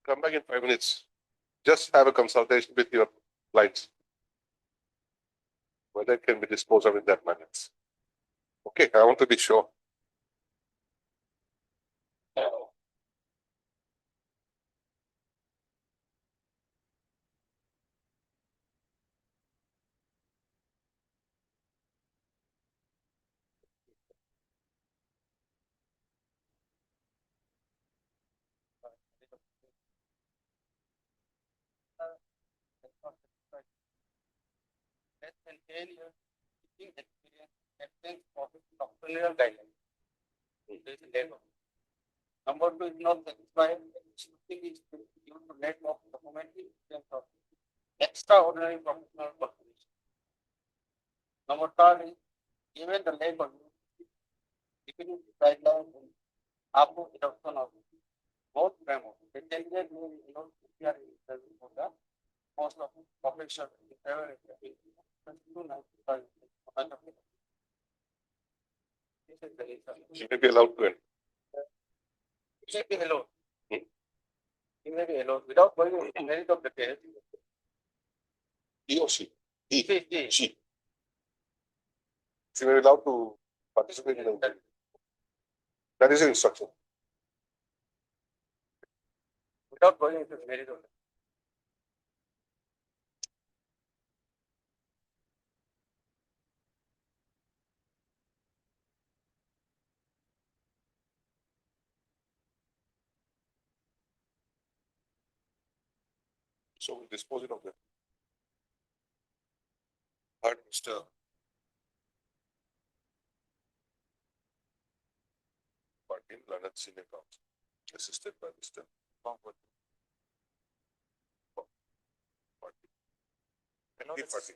[SPEAKER 2] Come back in 5 minutes. Just have a consultation with your clients. Whether it can be disposed of in that manner. Okay, I want to be sure.
[SPEAKER 4] Less than 10 years teaching experience, absence of doctrinal guidelines. This is labor. Number 2 is not satisfied, shifting is due to lack of documentary evidence of extraordinary professional qualification. Number 3 is given the lack of defining guidelines after adoption of both frameworks. The candidate will not appear in interview for the post of professional in favor of the This is the reason.
[SPEAKER 2] She may be allowed to enter.
[SPEAKER 4] It may be alone.
[SPEAKER 2] Hmm?
[SPEAKER 4] It may be alone without going into the merit of the case.
[SPEAKER 2] He or she? He.
[SPEAKER 4] She.
[SPEAKER 2] She. She may be allowed to participate in the interview. That is the instruction.
[SPEAKER 4] Without going into the merit of the
[SPEAKER 2] So we'll dispose it of them. Heard Mr. Patil, London Senior Counsel, assisted by Mr. Patil. Patil.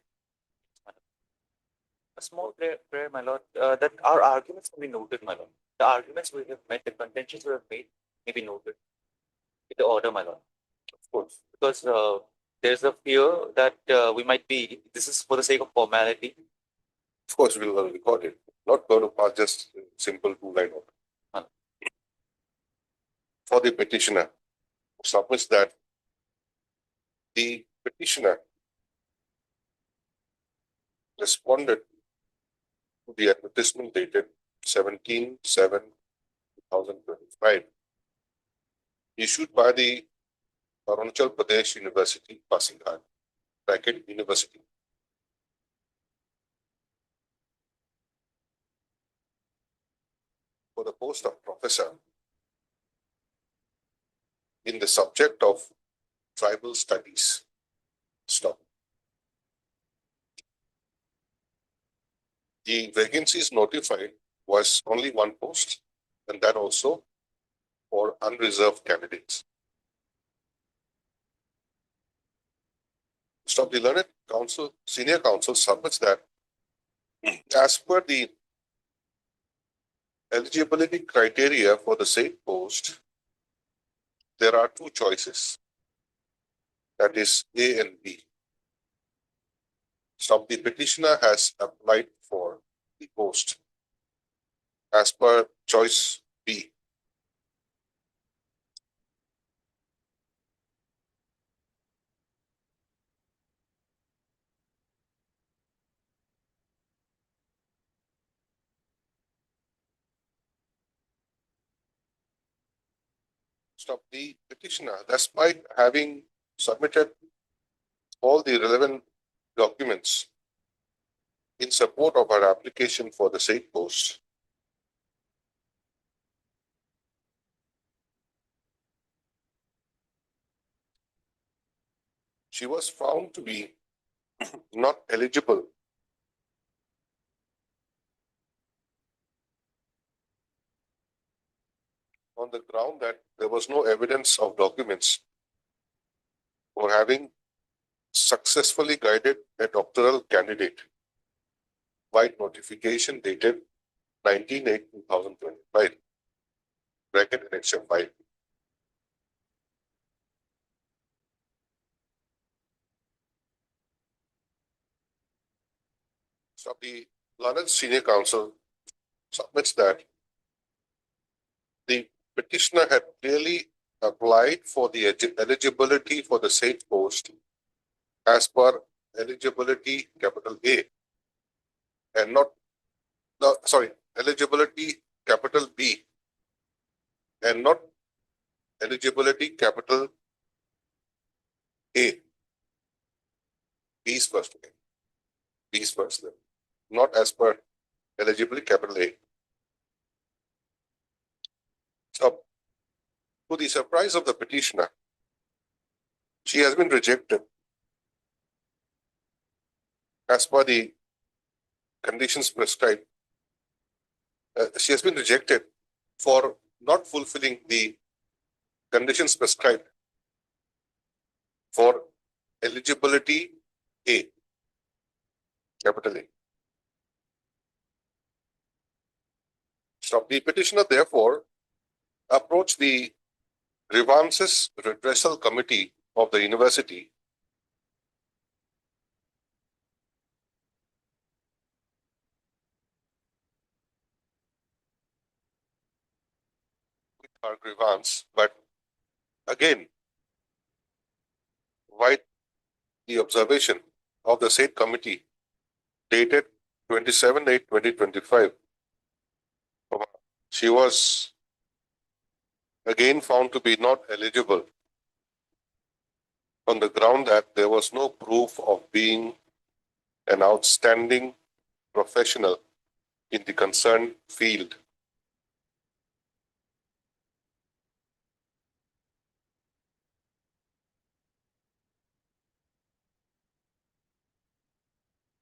[SPEAKER 1] A small prayer, my lord, that our arguments will be noted, my lord. The arguments we have made, the contentions we have made may be noted in the order, my lord.
[SPEAKER 2] Of course.
[SPEAKER 1] Because there's a fear that we might be, this is for the sake of formality.
[SPEAKER 2] Of course, we'll record it. Not going to pass just simple 2-line order. For the petitioner, submits that the petitioner responded to the advertisement dated 17/7/2023 2025, issued by the Arunachal Pradesh University, Pasighat, bracket University. For the post of professor in the subject of tribal studies. Stop. The vacancies notified was only one post, and that also for unreserved candidates. Stop. The learned counsel, senior counsel submits that as per the eligibility criteria for the said post, there are two choices. That is A and B. So the petitioner has applied for the post as per choice B. Stop. The petitioner, despite having submitted all the relevant documents in support of her application for the said post, she was found to be not eligible on the ground that there was no evidence of documents for having successfully guided a doctoral candidate. White notification dated 19/8/2025, bracket annexure 5. So the learned senior counsel submits that the petitioner had clearly applied for the eligibility for the said post as per eligibility capital A and not, no, sorry, eligibility capital B and not eligibility capital A. B is first, okay. B is first, then. Not as per eligibility capital A. So, to the surprise of the petitioner, she has been rejected as per the conditions prescribed. She has been rejected for not fulfilling the conditions prescribed for eligibility A, capital A. So the petitioner therefore approached the grievances redressal committee of the university with her grievance, but again, why the observation of the said committee dated 27/8/2025, she was again found to be not eligible on the ground that there was no proof of being an outstanding professional in the concerned field.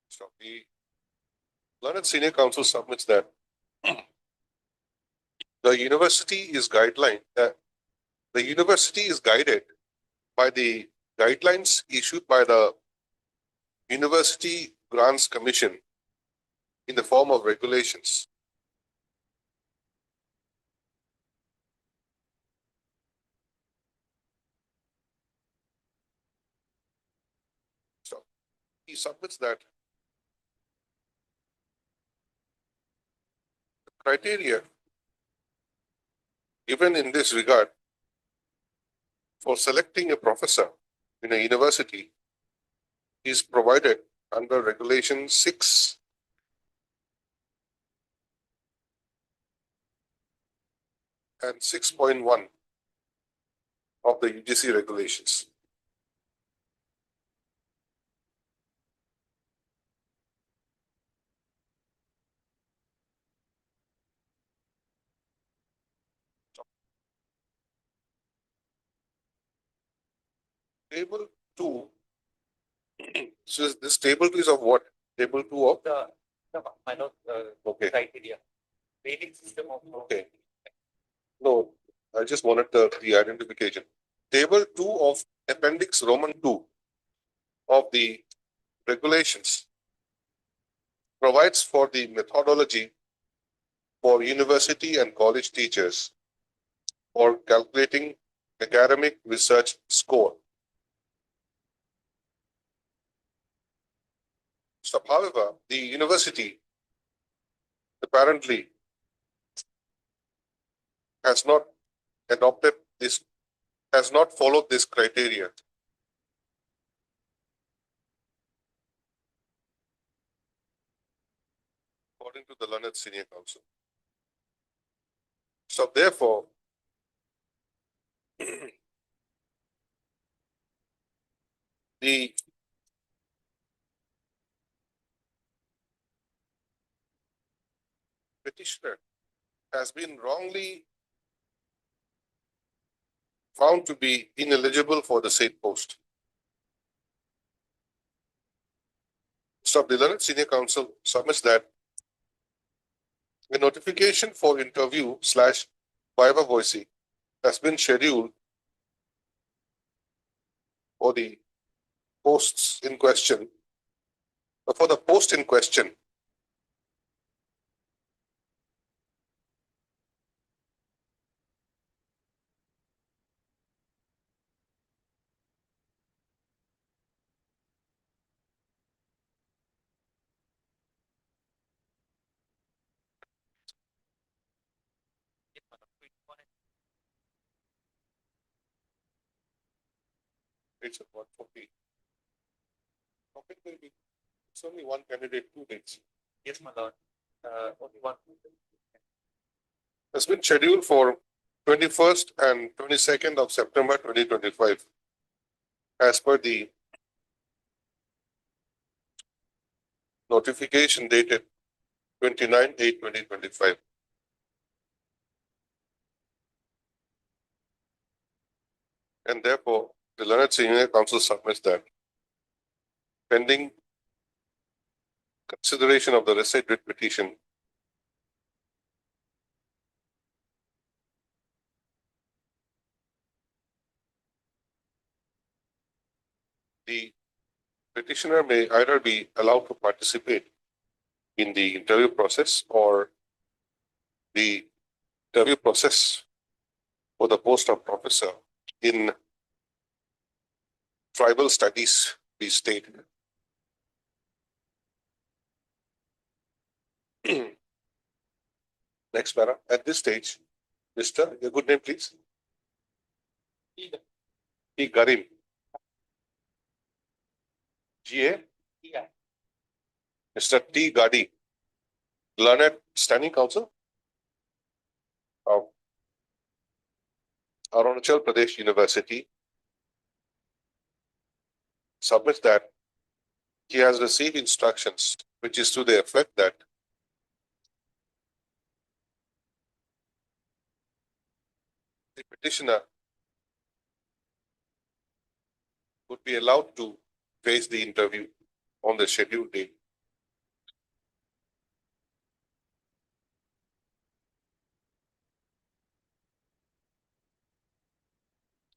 [SPEAKER 2] So the learned senior counsel submits that the university is guided by the guidelines issued by the University Grants Commission in the form of regulations. So he submits that the criteria given in this regard for selecting a professor in a university is provided under Regulation 6. and 6.1 of the UGC regulations. Table 2. So this table 2 is of what? Table 2 of?
[SPEAKER 1] The minor
[SPEAKER 2] Okay.
[SPEAKER 1] criteria. Rating system of.
[SPEAKER 2] Okay. No, I just wanted the identification. Table 2 of Appendix Roman 2 of the regulations provides for the methodology for university and college teachers for calculating academic research score. So, however, the university apparently has not adopted this, has not followed this criteria. According to the learned senior counsel. So therefore, the petitioner has been wrongly found to be ineligible for the said post. So the learned senior counsel submits that a notification for interview / viva voce has been scheduled for the posts in question, for the post in question. It's about 40. Topic will be, it's only one candidate, 2 dates.
[SPEAKER 1] Yes, my lord. Only one.
[SPEAKER 2] Has been scheduled for 21st and 22nd of September 2025 as per the notification dated 29/8/2025. And therefore, the learned senior counsel submits that pending consideration of the receipt writ petition, the petitioner may either be allowed to participate in the interview process or the interview process for the post of professor in tribal studies be stated. Next para. At this stage, Mr. Your good name, please. T. Garim. G.A. Mr. T. Gadi, learned standing counsel of Arunachal Pradesh University, submits that he has received instructions which is to the effect that the petitioner would be allowed to face the interview on the scheduled date.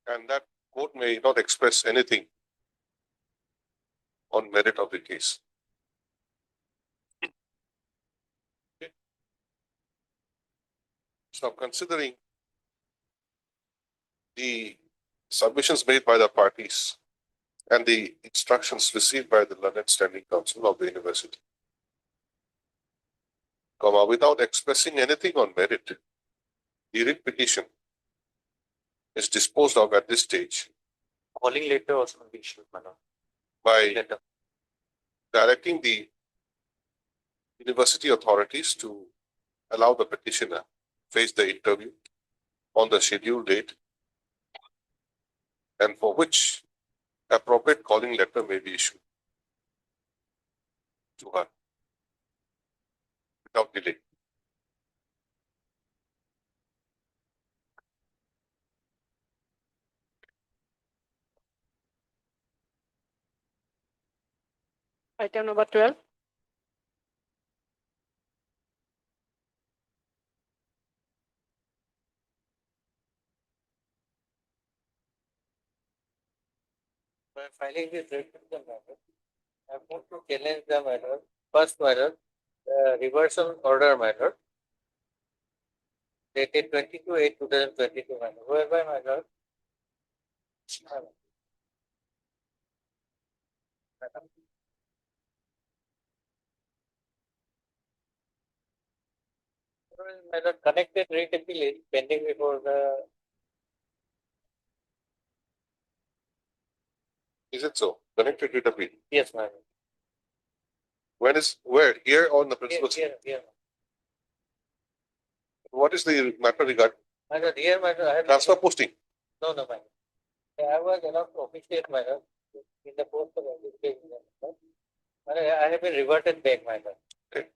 [SPEAKER 2] And that court may not express anything on merit of the case. So considering the submissions made by the parties and the instructions received by the learned standing counsel of the university, without expressing anything on merit, the writ petition is disposed of at this stage
[SPEAKER 1] Calling letter also will be issued, my lord.
[SPEAKER 2] by
[SPEAKER 1] Letter.
[SPEAKER 2] directing the university authorities to allow the petitioner face the interview on the scheduled date and for which appropriate calling letter may be issued to her without delay.
[SPEAKER 7] Item number 12.
[SPEAKER 11] By filing this recruitment matter, I want to challenge the matter. First matter, reversal order matter, dated 22/8/2022 matter, whereby matter. Matter connected rate appeal is pending before the.
[SPEAKER 2] Is it so? Connected with appeal.
[SPEAKER 11] Yes, madam.
[SPEAKER 2] Where? Here on the
[SPEAKER 11] Here,
[SPEAKER 2] principal?
[SPEAKER 11] here.
[SPEAKER 2] What is the matter regarding?
[SPEAKER 11] Madam, here, madam, I have.
[SPEAKER 2] Transfer posting.
[SPEAKER 11] No, madam. I was allowed to officiate, madam, in the post of education. Madam, I have been reverted back, madam.
[SPEAKER 2] Okay.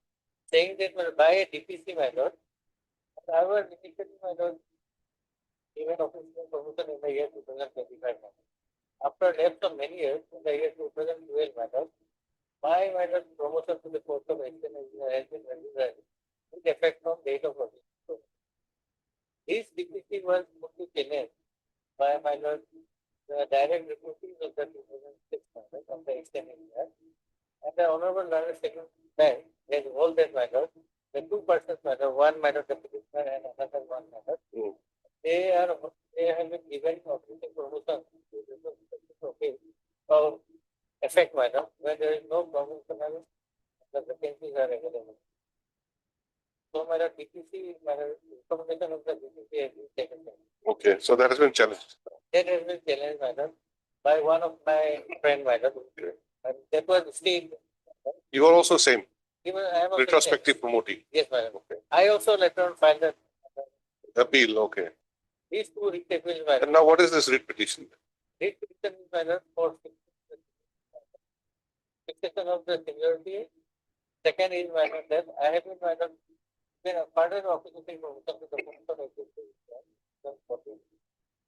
[SPEAKER 11] Saying that, madam, by a DPC, madam, I was initially, madam, given official promotion in the year 2025, madam. After lapse of many years, in the year 2012, madam, my madam promotion to the post of education has been rendered with effect from date of office. So, this DPC was put to challenge by my lord, the direct recruiting of the 2006 matter of the extended year. And the Honorable Lord Second Bank has all that matter, the two persons matter, one matter the petitioner and another one matter. They have been given official promotion to the of effect matter, where there is no promotion, the vacancies are available. So matter DPC, matter information of the DPC has been taken.
[SPEAKER 2] Okay, so that has been challenged.
[SPEAKER 11] That has been challenged, madam, by one of my friend, madam. And that was state.
[SPEAKER 2] You are also same,
[SPEAKER 11] Even I am also
[SPEAKER 2] retrospective promoting.
[SPEAKER 11] Yes, madam.
[SPEAKER 2] Okay.
[SPEAKER 11] I also later on filed that.
[SPEAKER 2] Appeal, okay.
[SPEAKER 11] These two writ appeals, madam.
[SPEAKER 2] And now what is this writ petition?
[SPEAKER 11] Writ petition is, madam, for fixation of the seniority. Second is, madam, that I have been, madam, been a part of the office of the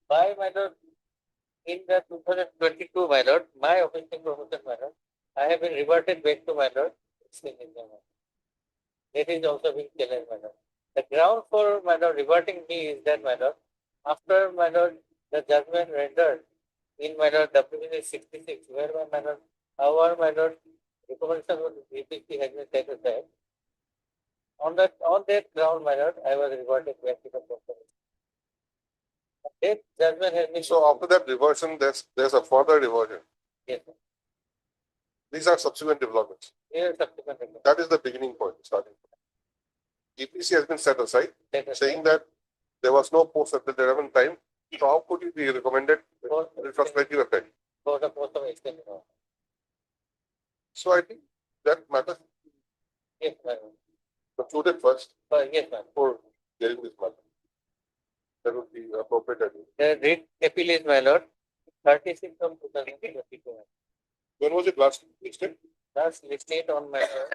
[SPEAKER 11] by, madam, in the 2022, my lord, my official promotion, my lord, I have been reverted back to my lord. That is also being challenged, my lord. The ground for my lord reverting me is that, my lord, after my lord, the judgment rendered in my lord WBC 66, where my lord, our my lord recommendation of the DPC has been set aside. On that ground, my lord, I was reverted back to the post. That judgment has been.
[SPEAKER 2] So after that reversion, there's a further reversion.
[SPEAKER 11] Yes.
[SPEAKER 2] These are subsequent developments.
[SPEAKER 11] Here, subsequent development.
[SPEAKER 2] That is the beginning point, starting point. DPC has been set aside, saying that there was no post at the relevant time. So how could it be recommended retrospective effect?
[SPEAKER 11] For the post of extension.
[SPEAKER 2] So I think that matter
[SPEAKER 11] Yes, madam.
[SPEAKER 2] concluded first
[SPEAKER 11] Yes, madam.
[SPEAKER 2] for dealing with matter. That would be appropriate, I think.
[SPEAKER 11] The writ appeal is, my lord, 36 of 2022.
[SPEAKER 2] When was it last listed?
[SPEAKER 11] Last listed on my lord.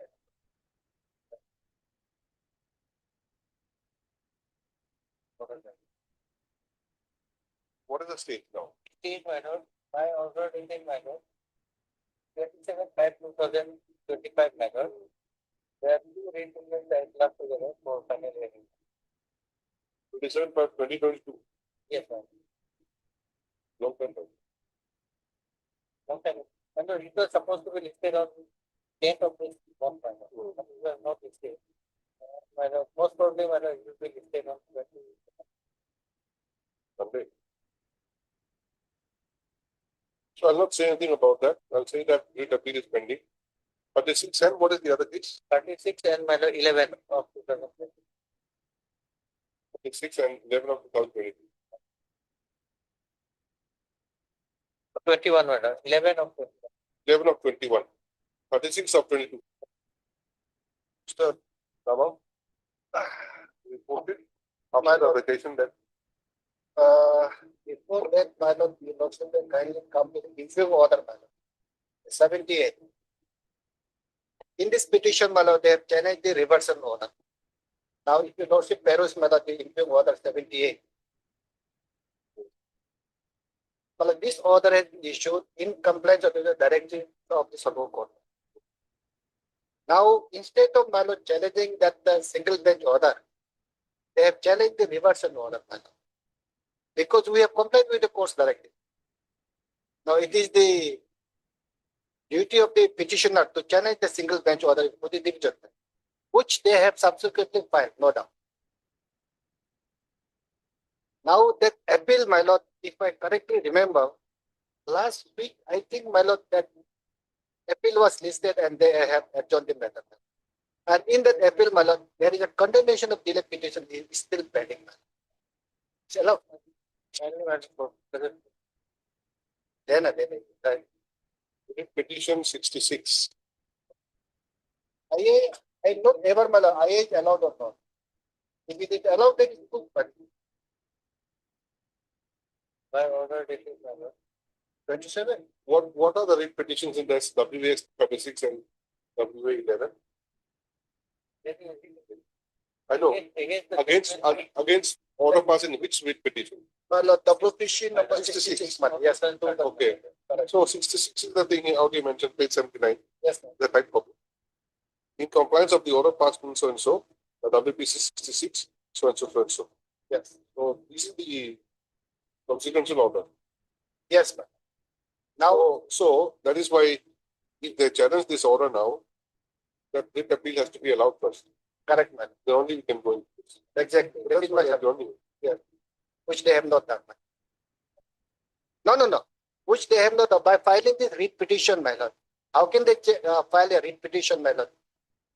[SPEAKER 2] What is the state now?
[SPEAKER 11] State, my lord, my order is in my lord. 27/5/2025, my lord. There are two writ appeals I left together for final hearing.
[SPEAKER 2] 27/5/2022.
[SPEAKER 11] Yes, madam.
[SPEAKER 2] Long time.
[SPEAKER 11] Long time. My lord, it was supposed to be listed on 10th of this month, my lord. But it was not listed. My lord, most probably, my lord, it will be listed on 20.
[SPEAKER 2] Sunday. So I'll not say anything about that. I'll say that writ appeal is pending. 36 and what is the other case?
[SPEAKER 11] 36 and my lord, 11 of 2020.
[SPEAKER 2] 36 and 11 of 2022.
[SPEAKER 11] 21, my lord, 11 of 21.
[SPEAKER 2] 11 of 21. 36 of 22. Mr. Rama reported after the vacation that
[SPEAKER 5] Before that, my lord, you also can kindly come with review order, my lord. 78. In this petition, my lord, they have challenged the reversal order. Now, if you lordship peruse, my lord, the review order 78. Well, this order has been issued in compliance with the directive of the Supreme Court. Now, instead of my lord challenging that the single bench order, they have challenged the reversal order, my lord. Because we have complied with the court's directive. Now, it is the duty of the petitioner to challenge the single bench order for the division, which they have subsequently filed, no doubt. Now, that appeal, my lord, if I correctly remember, last week, I think, my lord, that appeal was listed and they have adjourned the matter. And in that appeal, my lord, there is a condemnation of delay petition is still pending. It's allowed. Then,
[SPEAKER 2] Petition 66.
[SPEAKER 5] I not ever, my lord, I is allowed or not. If it is allowed, then it's good, but. By order, it is, my lord. 27.
[SPEAKER 2] What are the writ petitions in this WA 36 and WA 11? I know. Against order passing which writ petition?
[SPEAKER 5] My lord, the petition number 66, my lord. Yes,
[SPEAKER 2] Okay. So 66 is the thing you mentioned, page 79.
[SPEAKER 5] Yes, ma'am.
[SPEAKER 2] The right copy. In compliance of the order passed so and so, the WPC 66, so and so, so and so.
[SPEAKER 5] Yes.
[SPEAKER 2] So this is the consequential order.
[SPEAKER 5] Yes, ma'am. Now,
[SPEAKER 2] So that is why if they challenge this order now, that writ appeal has to be allowed first.
[SPEAKER 5] correct, man.
[SPEAKER 2] Then only we can go into this.
[SPEAKER 5] Exactly. That
[SPEAKER 2] That's
[SPEAKER 5] is
[SPEAKER 2] why
[SPEAKER 5] my
[SPEAKER 2] they are joining.
[SPEAKER 5] which they have not done. No. Which they have not done by filing this writ petition, my lord. How can they file a writ petition, my lord,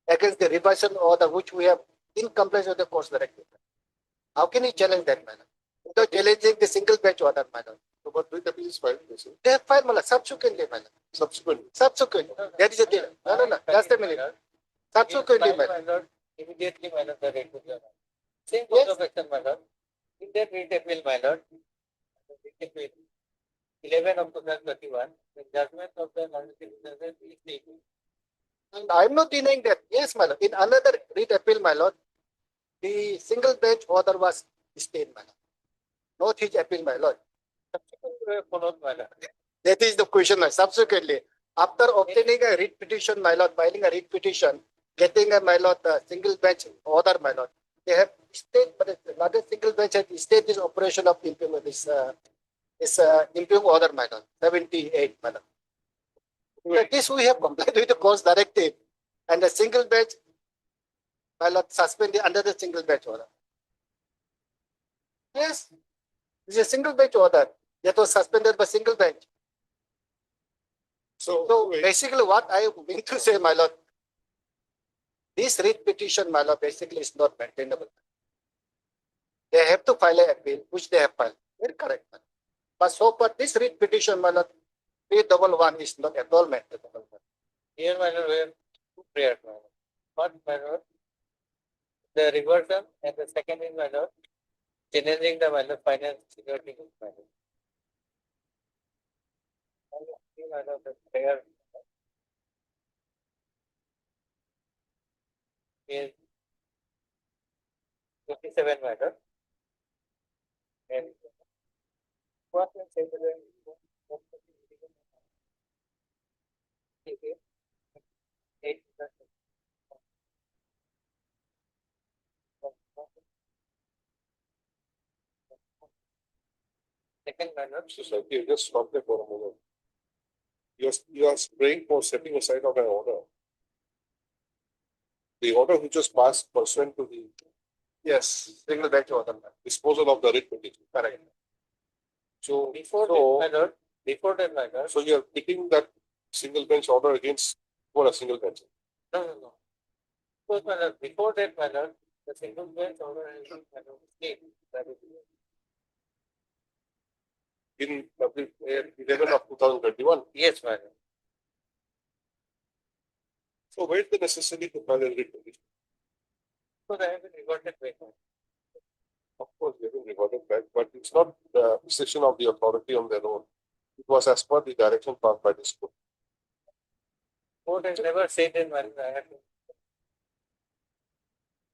[SPEAKER 5] against the reversal order which we have in compliance with the court's directive? How can he challenge that, my lord? Without challenging the single bench order, my lord.
[SPEAKER 2] So but writ appeal is filed, they say.
[SPEAKER 5] They have filed, my lord, subsequently, my lord.
[SPEAKER 2] Subsequently.
[SPEAKER 5] Subsequently. That is a deal. No. Just a minute. Subsequently, my lord.
[SPEAKER 11] Immediately, my lord, the rate will be allowed. Same course of action, my lord. In that rate appeal, my lord, 11 of 2031, the judgment of the non-citizen is taken.
[SPEAKER 5] And I'm not denying that. Yes, my lord. In another writ appeal, my lord, the single bench order was stayed, my lord. Not his appeal, my lord.
[SPEAKER 11] Subsequently, followed, my lord.
[SPEAKER 5] That is the question. Subsequently, after obtaining a writ petition, my lord, filing a writ petition, getting a, my lord, single bench order, my lord, they have stayed, but another single bench has stayed this operation of impugn, this impugn order, my lord, 78, my lord. That this we have complied with the court's directive, and the single bench, my lord, suspended under the single bench order. Yes, it's a single bench order that was suspended by single bench. So
[SPEAKER 2] wait.
[SPEAKER 5] basically, what I mean to say, my lord, this writ petition, my lord, basically is not maintainable. They have to file an appeal, which they have filed. Very correct, my lord. But so far, this writ petition, my lord, 311 is not at all maintainable.
[SPEAKER 11] Here, my lord, we have two prayers, my lord. One, my lord, the reversion, and the second is, my lord, challenging the, my lord, finance security, my lord. My lord, the prayer is 57, my lord. And what will say to the eight, second, my lord,
[SPEAKER 2] Society, just stop there for a moment. You are praying for setting aside of an order. The order which was passed pursuant to the
[SPEAKER 5] Yes, single bench order.
[SPEAKER 2] disposal of the writ petition.
[SPEAKER 5] Correct.
[SPEAKER 2] So
[SPEAKER 11] before that, my lord, before that, my lord,
[SPEAKER 2] so you are picking that single bench order against for a single bench.
[SPEAKER 11] no. Because, my lord, before that, my lord, the single bench order has been, my lord, stayed. That is,
[SPEAKER 2] In 11 of 2021.
[SPEAKER 11] yes, my lord.
[SPEAKER 2] So where is the necessity to file a writ petition?
[SPEAKER 11] Because I have been reverted back.
[SPEAKER 2] Of course, they will reward it back, but it's not the decision of the authority on their own. It was as per the direction passed by the school.
[SPEAKER 11] Court has never said in one.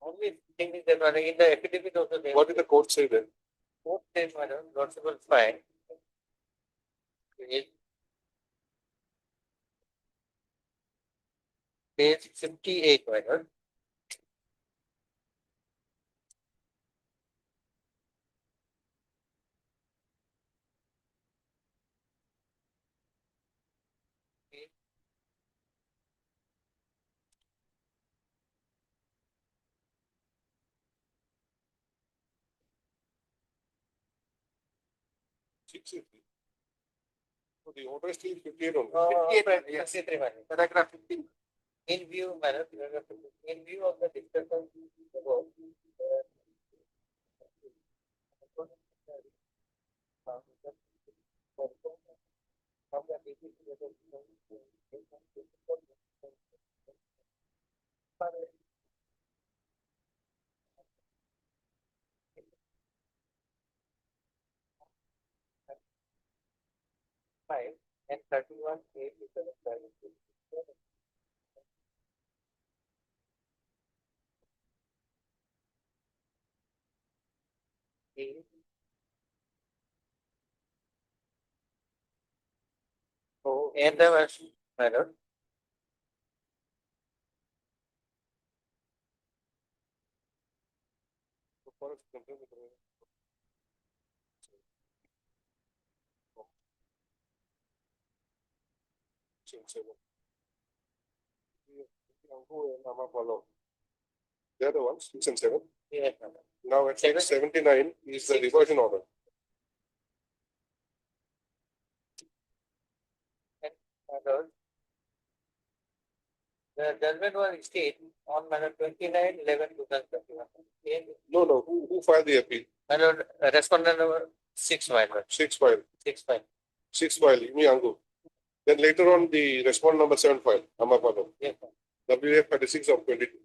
[SPEAKER 11] Only thing is that in the affidavit also they.
[SPEAKER 2] What did the court say then?
[SPEAKER 11] Court said, madam, Lordship fine. Page 58, madam.
[SPEAKER 2] So the order is still 58 only.
[SPEAKER 11] 58, yes, 53, madam. Paragraph 15. In view, madam, paragraph 15. In view of the discussion about five and 31 A is the requirement. A. Oh, and the madam.
[SPEAKER 2] They're the ones, 6 and 7.
[SPEAKER 11] Yes, madam.
[SPEAKER 2] Now at 79 is the reversion order.
[SPEAKER 11] Madam. The judgment was stayed on madam 29/11/2021.
[SPEAKER 2] No, who filed the appeal?
[SPEAKER 11] Madam, respondent number 6, madam.
[SPEAKER 2] 6 file.
[SPEAKER 11] 6 file.
[SPEAKER 2] 6 file, Imi Angu. Then later on the respondent number 7 file, Amapalo.
[SPEAKER 11] Yes, madam.
[SPEAKER 2] WA 36 of 22.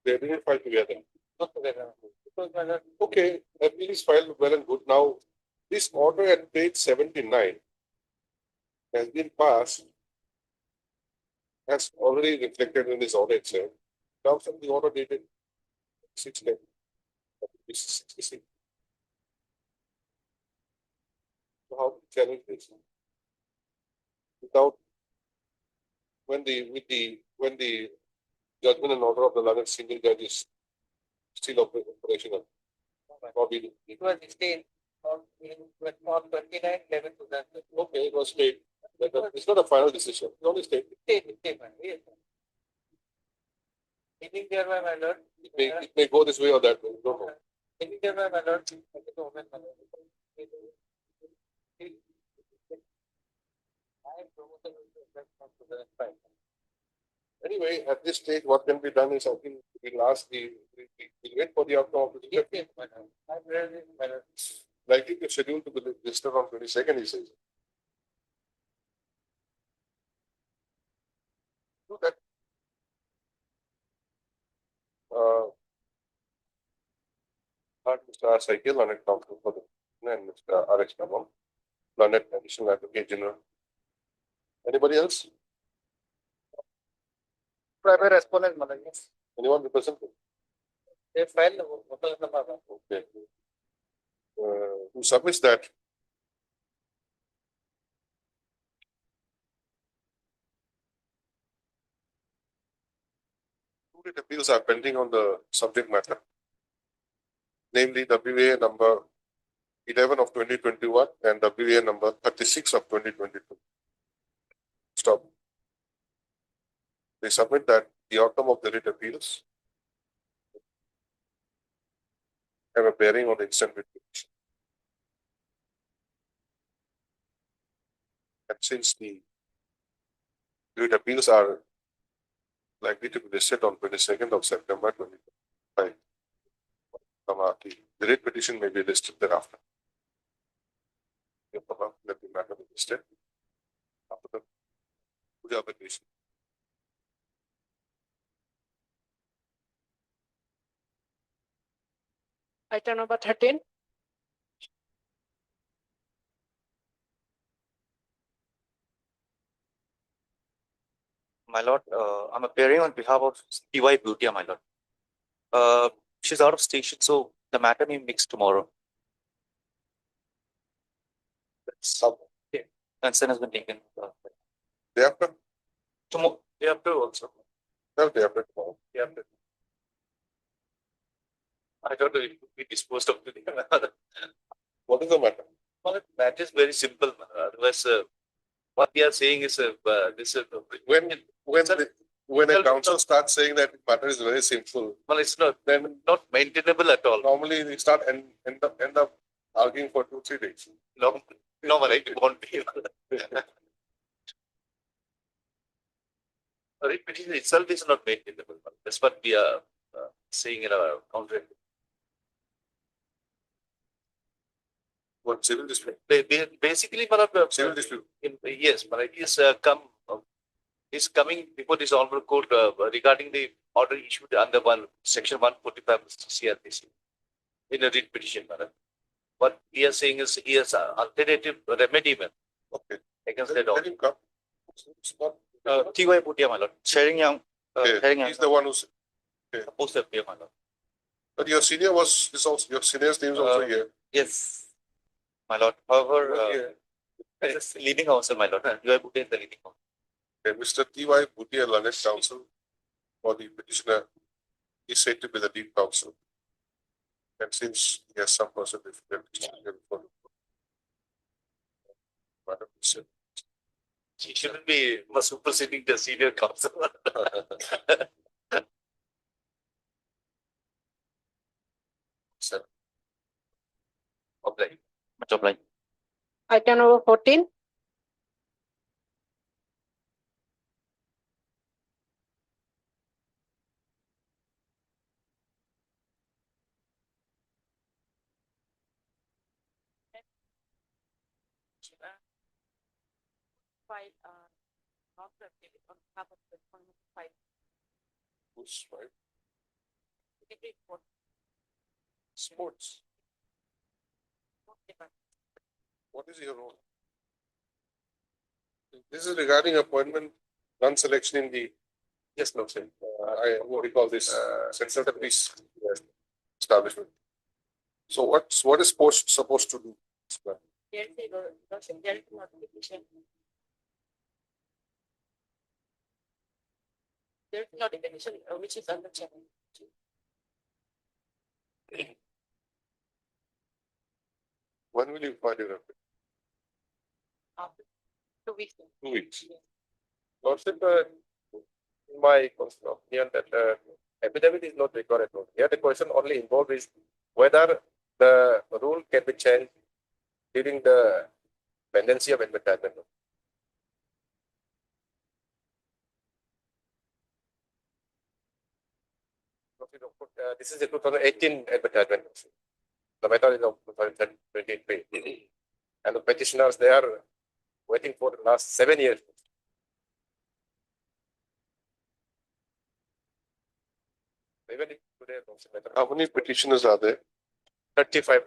[SPEAKER 2] They didn't file together.
[SPEAKER 11] Not together. Because madam,
[SPEAKER 2] Okay, appeal is filed well and good. Now, this order at page 79 has been passed, has already reflected in this order itself. Terms of the order dated 6/10. This is 66. So how to challenge this? Without, when the judgment and order of the learned single judge is still operational. Or we do.
[SPEAKER 11] it was stayed on 29/11/2021.
[SPEAKER 2] Okay, it was stayed. It's not a final decision. It's only stayed.
[SPEAKER 11] Stayed, madam. Yes. Meaning thereby, my lord.
[SPEAKER 2] It may go this way or that way. We don't know.
[SPEAKER 11] Meaning thereby, my lord.
[SPEAKER 2] Anyway, at this stage, what can be done is I think we'll ask we'll wait for the outcome of the
[SPEAKER 11] Yes, madam. I'm ready, madam.
[SPEAKER 2] likely to schedule to be registered on 22nd, he says. Do that. Mr. R. Cycle, Learned Counsel for the and Mr. R. H. Namam, Learned Additional Advocate General. Anybody else?
[SPEAKER 5] Private respondent, madam, yes.
[SPEAKER 2] Anyone representing?
[SPEAKER 11] They filed the vocal number.
[SPEAKER 2] Okay. Who submits that? Two appeals are pending on the subject matter, namely WA number 11 of 2021 and WA number 36 of 2022. Stop. They submit that the outcome of the writ appeals have a bearing on the instant writ petition. And since the writ appeals are likely to be listed on 22nd of September 2025, the writ petition may be listed thereafter. Let the matter be listed after the Puja petition.
[SPEAKER 7] Item number 13.
[SPEAKER 12] My lord, I'm appearing on behalf of TY Bhutia, my lord. She's out of station, so the matter may mix tomorrow. Consent has been taken.
[SPEAKER 2] Day after,
[SPEAKER 12] Tomorrow, day after also.
[SPEAKER 2] no, day after tomorrow.
[SPEAKER 12] Day after. I don't know if it could be disposed of today.
[SPEAKER 2] What is the matter?
[SPEAKER 12] Well, that is very simple. Otherwise, what we are saying is, this is.
[SPEAKER 2] When a council starts saying that matter is very simple,
[SPEAKER 12] Well, it's not, then not maintainable at all.
[SPEAKER 2] normally we start and end up arguing for 2-3 days.
[SPEAKER 12] No, no, it won't be. A repetition itself is not maintainable. That's what we are saying in our counter.
[SPEAKER 2] What civil dispute?
[SPEAKER 12] Basically, Malab,
[SPEAKER 2] Civil dispute.
[SPEAKER 12] yes, but it is is coming before this honorable court regarding the order issued under section 145 CRPC in a writ petition. Malab. What we are saying is he has alternative remedy
[SPEAKER 2] Okay.
[SPEAKER 12] against that
[SPEAKER 2] Let
[SPEAKER 12] order.
[SPEAKER 2] him come. It's not-
[SPEAKER 12] TY Bhutia, my lord. Sharing young.
[SPEAKER 2] Okay, he's the one who's,
[SPEAKER 12] Supposed to appear, my lord.
[SPEAKER 2] but your senior is also, your senior's name is also here.
[SPEAKER 12] Yes, my lord. However,
[SPEAKER 2] Yeah.
[SPEAKER 12] it's leading counsel, my lord. TY Bhutia is the leading counsel.
[SPEAKER 2] Okay, Mr. T.Y. Bhutia, learned counsel for the petitioner, is said to be the lead counsel. And since he has some personal difficulties, Madam, sir.
[SPEAKER 12] He shouldn't be superseding the senior counsel.
[SPEAKER 2] Sir,
[SPEAKER 12] Obliged. Much obliged.
[SPEAKER 7] Item number 14.
[SPEAKER 10] File, not updated on behalf of the file.
[SPEAKER 2] who's right?
[SPEAKER 10] Degree for
[SPEAKER 2] Sports.
[SPEAKER 10] not department.
[SPEAKER 2] What is your role? This is regarding appointment, non-selection in the, yes, no, sir. What do you call this, censor peace establishment. So what is sports supposed to do?
[SPEAKER 10] There is a there is notification. There is notification which is under check.
[SPEAKER 2] When will you file your appeal?
[SPEAKER 10] After 2 weeks.
[SPEAKER 2] 2 weeks.
[SPEAKER 3] Lordship, in my personal opinion, that affidavit is not required. Here the question only involved is whether the rule can be changed during the pendency of advertisement. This is a 2018 advertisement. The matter is of 2023. And the petitioners, they are waiting for the last 7 years. Even if today,
[SPEAKER 2] How many petitioners are there?
[SPEAKER 3] 35.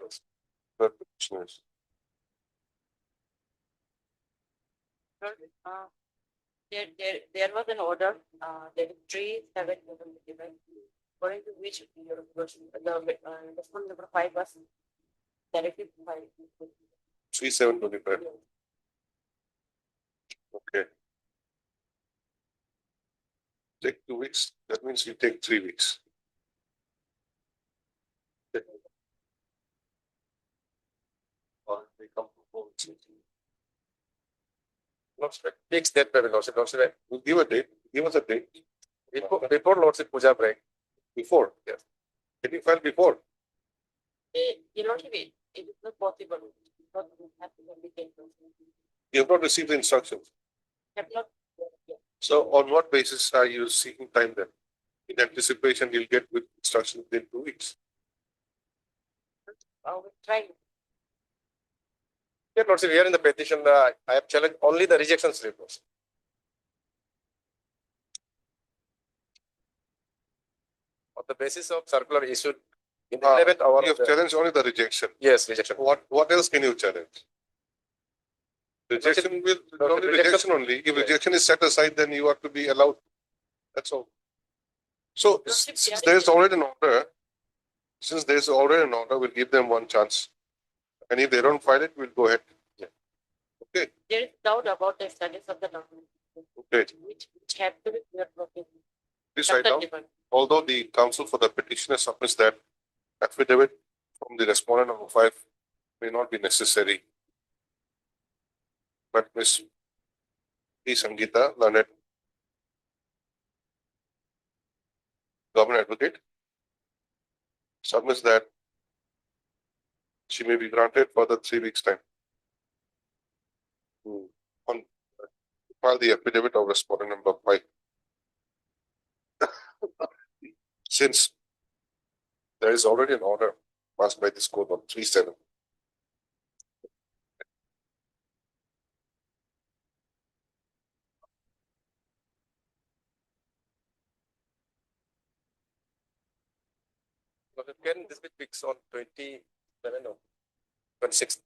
[SPEAKER 2] Petitioners.
[SPEAKER 10] There was an order, that 3/7 according to which the phone number 5 was directive 5.
[SPEAKER 2] 3725. Okay. Take 2 weeks. That means you take 3 weeks.
[SPEAKER 12] Or they come to court.
[SPEAKER 3] Fix that by Lordship. Lordship,
[SPEAKER 2] We'll give a date. Give us a date.
[SPEAKER 3] before Lordship Puja break.
[SPEAKER 2] Before.
[SPEAKER 3] Yes.
[SPEAKER 2] Can you file before?
[SPEAKER 10] You know, it is not possible. Because we have to indicate those.
[SPEAKER 2] You have not received the instructions.
[SPEAKER 10] Have not.
[SPEAKER 2] So on what basis are you seeking time then? In anticipation, you'll get with instructions within 2 weeks.
[SPEAKER 10] We try.
[SPEAKER 3] Here, Lordship, here in the petition, I have challenged only the rejection reports. On the basis of circular issued In the 11th hour.
[SPEAKER 2] You
[SPEAKER 3] of
[SPEAKER 2] have
[SPEAKER 3] the-
[SPEAKER 2] challenged only the rejection.
[SPEAKER 3] Yes, rejection.
[SPEAKER 2] What else can you challenge? Rejection will,
[SPEAKER 3] No,
[SPEAKER 2] only
[SPEAKER 3] rejection-
[SPEAKER 2] rejection only. If
[SPEAKER 3] yeah.
[SPEAKER 2] rejection is set aside, then you are to be allowed. That's all. So
[SPEAKER 10] Lordship,
[SPEAKER 2] since
[SPEAKER 10] there
[SPEAKER 2] there is already an order, we'll give them one chance. And if they don't file it, we'll go ahead. Okay,
[SPEAKER 10] there is doubt about the status of the document.
[SPEAKER 2] great.
[SPEAKER 10] Which have to be clear.
[SPEAKER 2] Please write down. Although the counsel for the petitioner submits that affidavit from the respondent number 5 may not be necessary. But Ms. P. Sangeeta, learned government advocate, submits that she may be granted for the 3 weeks time to file the affidavit of respondent number 5. Since there is already an order passed by this court on 3/7.
[SPEAKER 3] Can this be fixed on 27 or 26?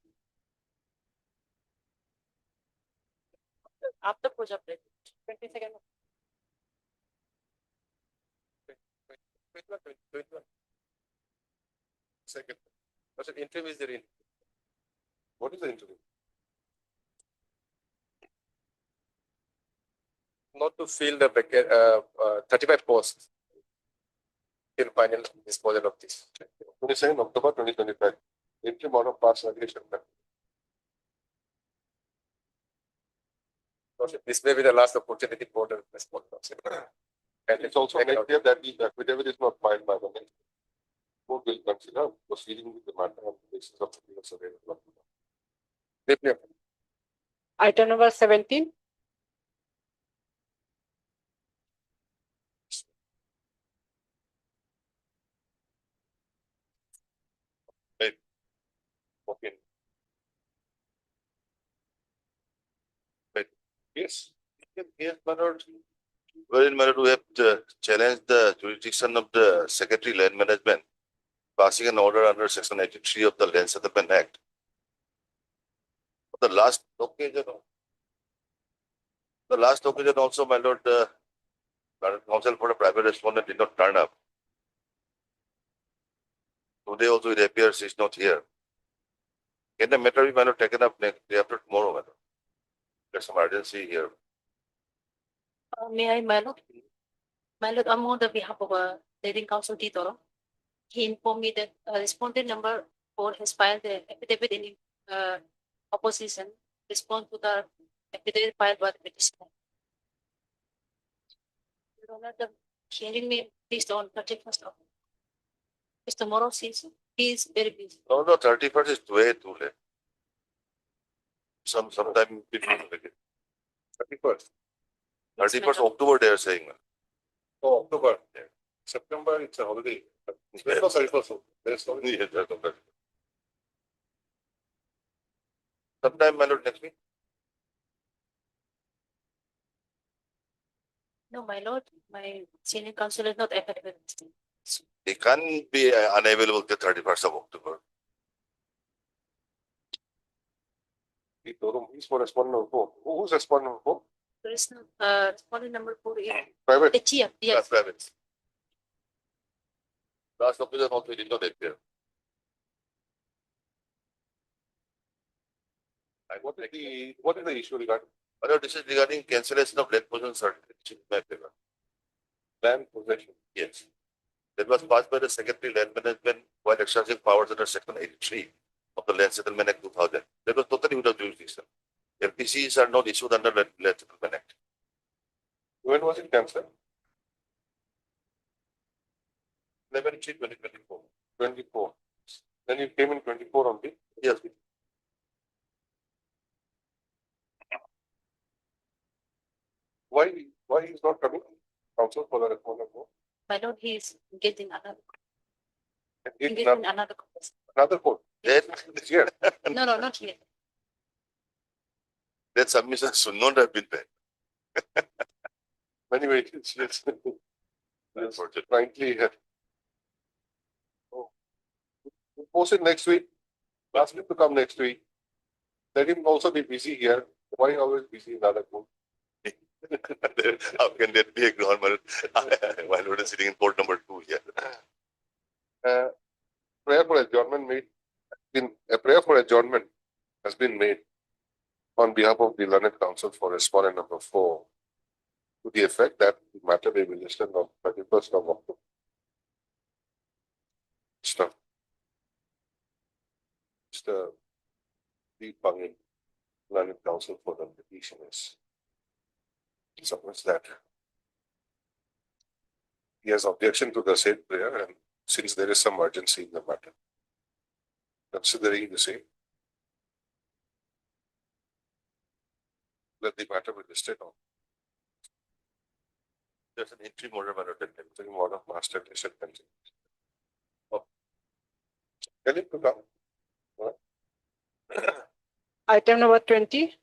[SPEAKER 10] After project break.
[SPEAKER 7] 22nd.
[SPEAKER 3] 21. Second. What's the interim is there in?
[SPEAKER 2] What is the interim?
[SPEAKER 3] Not to fill the 35 posts. Till final disposal of this.
[SPEAKER 2] 22nd October 2025. Interim order passed regulation.
[SPEAKER 3] This may be the last opportunity for the respondent.
[SPEAKER 2] And it's also made clear that the affidavit is not filed by the next. Court will consider proceeding with the matter on the basis of the available.
[SPEAKER 3] Deeply.
[SPEAKER 7] Item number 17.
[SPEAKER 2] Okay. But yes,
[SPEAKER 12] Yes, my lord. Wherein, my lord, we have challenged the jurisdiction of the Secretary Land Management, passing an order under Section 83 of the Land Settlement Act. The last occasion also, my lord, counsel for the private respondent did not turn up. Today also it appears he is not here. Can the matter be, my lord, taken up next day after tomorrow, my lord? There's some urgency here.
[SPEAKER 8] May I, my lord? My lord, I'm on the behalf of leading counsel Titoro. He informed me that respondent number 4 has filed the affidavit in opposition response to the affidavit filed by the petitioner. Your Honor, the hearing may based on 31st of it's tomorrow since he is very busy.
[SPEAKER 12] No, 31st is way too late. Sometime between
[SPEAKER 3] 31st.
[SPEAKER 12] 31st October they are saying.
[SPEAKER 3] Oh, October.
[SPEAKER 12] Yeah.
[SPEAKER 3] September, it's a holiday. There's no 31st. There's no.
[SPEAKER 12] Yeah, that's okay. Sometime, my lord, next week.
[SPEAKER 8] No, my lord, my senior counsel is not available.
[SPEAKER 12] He can't be unavailable till 31st of October.
[SPEAKER 2] he's for respondent number 4. Who's respondent number 4?
[SPEAKER 8] There is no respondent number 4 is
[SPEAKER 2] Private.
[SPEAKER 8] the chief. Yes.
[SPEAKER 12] Private. Last occasion also he did not appear.
[SPEAKER 2] What is the issue regarding
[SPEAKER 12] My lord, this is regarding cancellation of land possession certificate in my favor.
[SPEAKER 2] land possession?
[SPEAKER 12] Yes. That was passed by the Secretary Land Management while exercising powers under Section 83 of the Land Settlement Act 2000. That was totally without jurisdiction. LPCs are not issued under Land Settlement Act.
[SPEAKER 2] When was it cancelled?
[SPEAKER 12] 11/3/2024.
[SPEAKER 2] 24. Then you came in 24 only.
[SPEAKER 12] Yes.
[SPEAKER 2] Why he's not coming? Counsel for the respondent number 4.
[SPEAKER 8] My lord, he is engaged in another
[SPEAKER 2] In
[SPEAKER 8] engaged in another case.
[SPEAKER 2] another court.
[SPEAKER 12] That,
[SPEAKER 2] This year.
[SPEAKER 8] No, not here.
[SPEAKER 12] that submission should not have been made.
[SPEAKER 2] Anyway, it's frankly, post it next week. Ask him to come next week. Let him also be busy here. Why always busy in other room?
[SPEAKER 9] How can there be a ground while we're sitting in port number 2 here?
[SPEAKER 2] Prayer for adjournment a prayer for adjournment has been made on behalf of the learned counsel for respondent number 4 to the effect that the matter may be listed on 31st of October. Mr. D. Pangin, learned counsel for the petitioners, submits that he has objection to the said prayer, and since there is some urgency in the matter, considering the same, let the matter be listed on
[SPEAKER 9] There's an entry order
[SPEAKER 2] the order of master listed continue. Tell him to come.
[SPEAKER 7] Item number 20.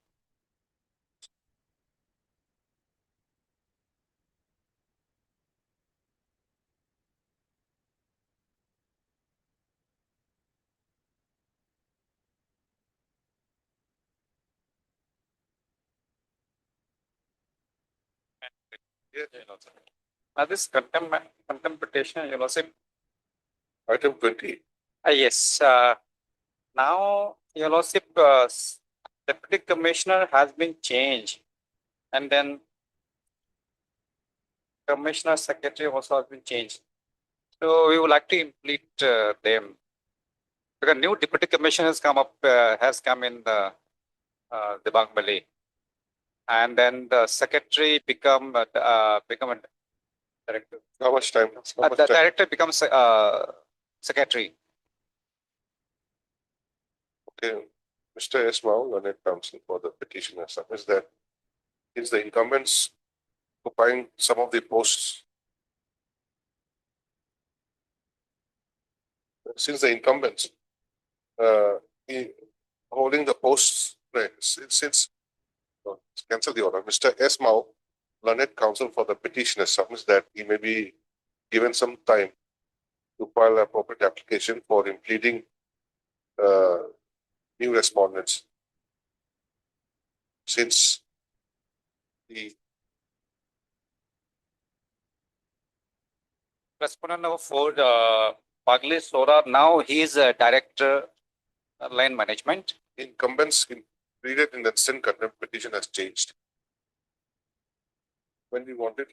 [SPEAKER 3] This contempt petition, Your Lordship.
[SPEAKER 2] Item 20.
[SPEAKER 3] Yes, now, Your Lordship, Deputy Commissioner has been changed. And then Commissioner Secretary also has been changed. So we would like to implement them. Because new Deputy Commissioner has come in the Bangmali. And then the Secretary become a director.
[SPEAKER 2] How much time?
[SPEAKER 3] The director becomes Secretary.
[SPEAKER 2] Okay. Mr. S. Mao, learned counsel for the petitioner, submits that it's the incumbents occupying some of the posts. Since the incumbents holding the posts, right, since cancel the order. Mr. S. Mao, learned counsel for the petitioner, submits that he may be given some time to file appropriate application for impleading new respondents. Since the
[SPEAKER 3] Respondent number 4, Pagli Sora, now he is a director line management.
[SPEAKER 2] incumbents included in the instant contempt petition has changed. When we wanted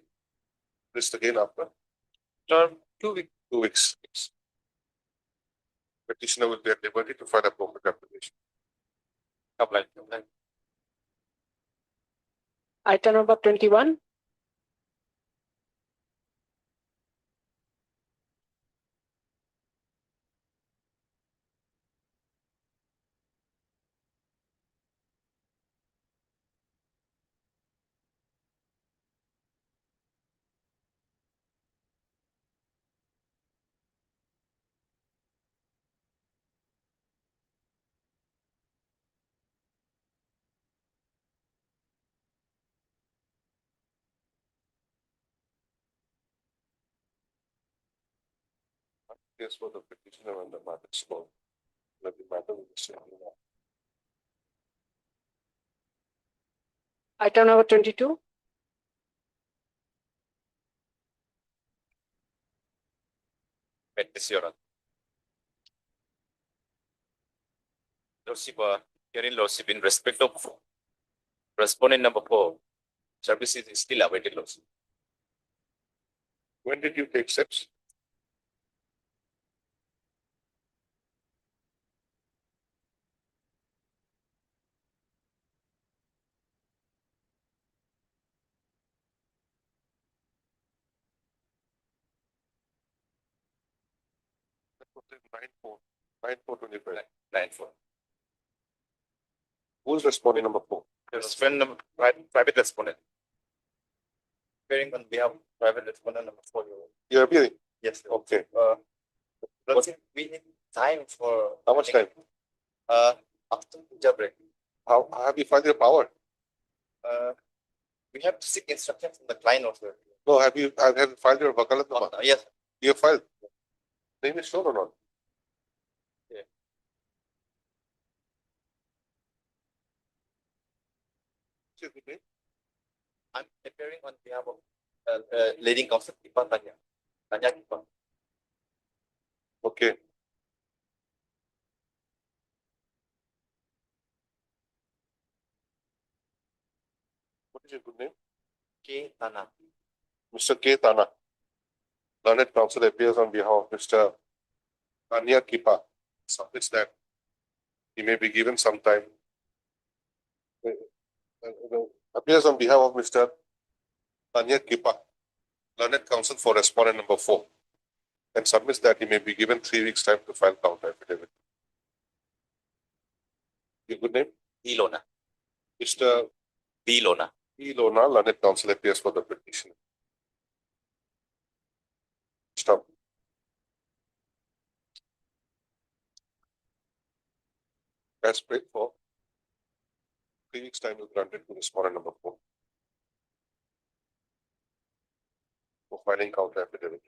[SPEAKER 2] this again after
[SPEAKER 3] After 2 weeks.
[SPEAKER 2] 2 weeks. Petitioner will be at liberty to file appropriate application.
[SPEAKER 3] Apply.
[SPEAKER 7] Item number 21.
[SPEAKER 2] Yes, for the petitioner and the matter small. Let the matter be decided.
[SPEAKER 7] Item number 22.
[SPEAKER 9] Petition. Lordship, hearing Lordship, in respect of respondent number 4, services is still awaited, Lordship.
[SPEAKER 2] When did you take steps? Nine four 25.
[SPEAKER 9] 9-4.
[SPEAKER 2] Who's responding number 4?
[SPEAKER 9] Respondent number, private respondent. Appearing on behalf of private respondent number 4.
[SPEAKER 2] You're appearing?
[SPEAKER 9] Yes.
[SPEAKER 2] Okay.
[SPEAKER 9] Lordship, we need time for.
[SPEAKER 2] How much time?
[SPEAKER 9] After the break.
[SPEAKER 2] How have you filed your power?
[SPEAKER 9] We have to seek instructions from the client also.
[SPEAKER 2] No, have you filed your vakalat?
[SPEAKER 9] Yes.
[SPEAKER 2] You have filed. Name is shown or not? your good name?
[SPEAKER 3] I'm appearing on behalf of leading counsel Ipan Tanya. Tanya Ipan.
[SPEAKER 2] Okay. What is your good name?
[SPEAKER 3] K. Tana.
[SPEAKER 2] Mr. K. Tana. Learned counsel appears on behalf of Mr. Anya Kipa. Submits that he may be given some time. Appears on behalf of Mr. Anya Kipa, learned counsel for respondent number 4, and submits that he may be given 3 weeks time to file counter affidavit. Your good name?
[SPEAKER 3] Ilona.
[SPEAKER 2] Mr.
[SPEAKER 3] Ilona.
[SPEAKER 2] Ilona, learned counsel appears for the petition. Stop. As paid for 3 weeks time is granted to respondent number 4 for filing counter affidavit.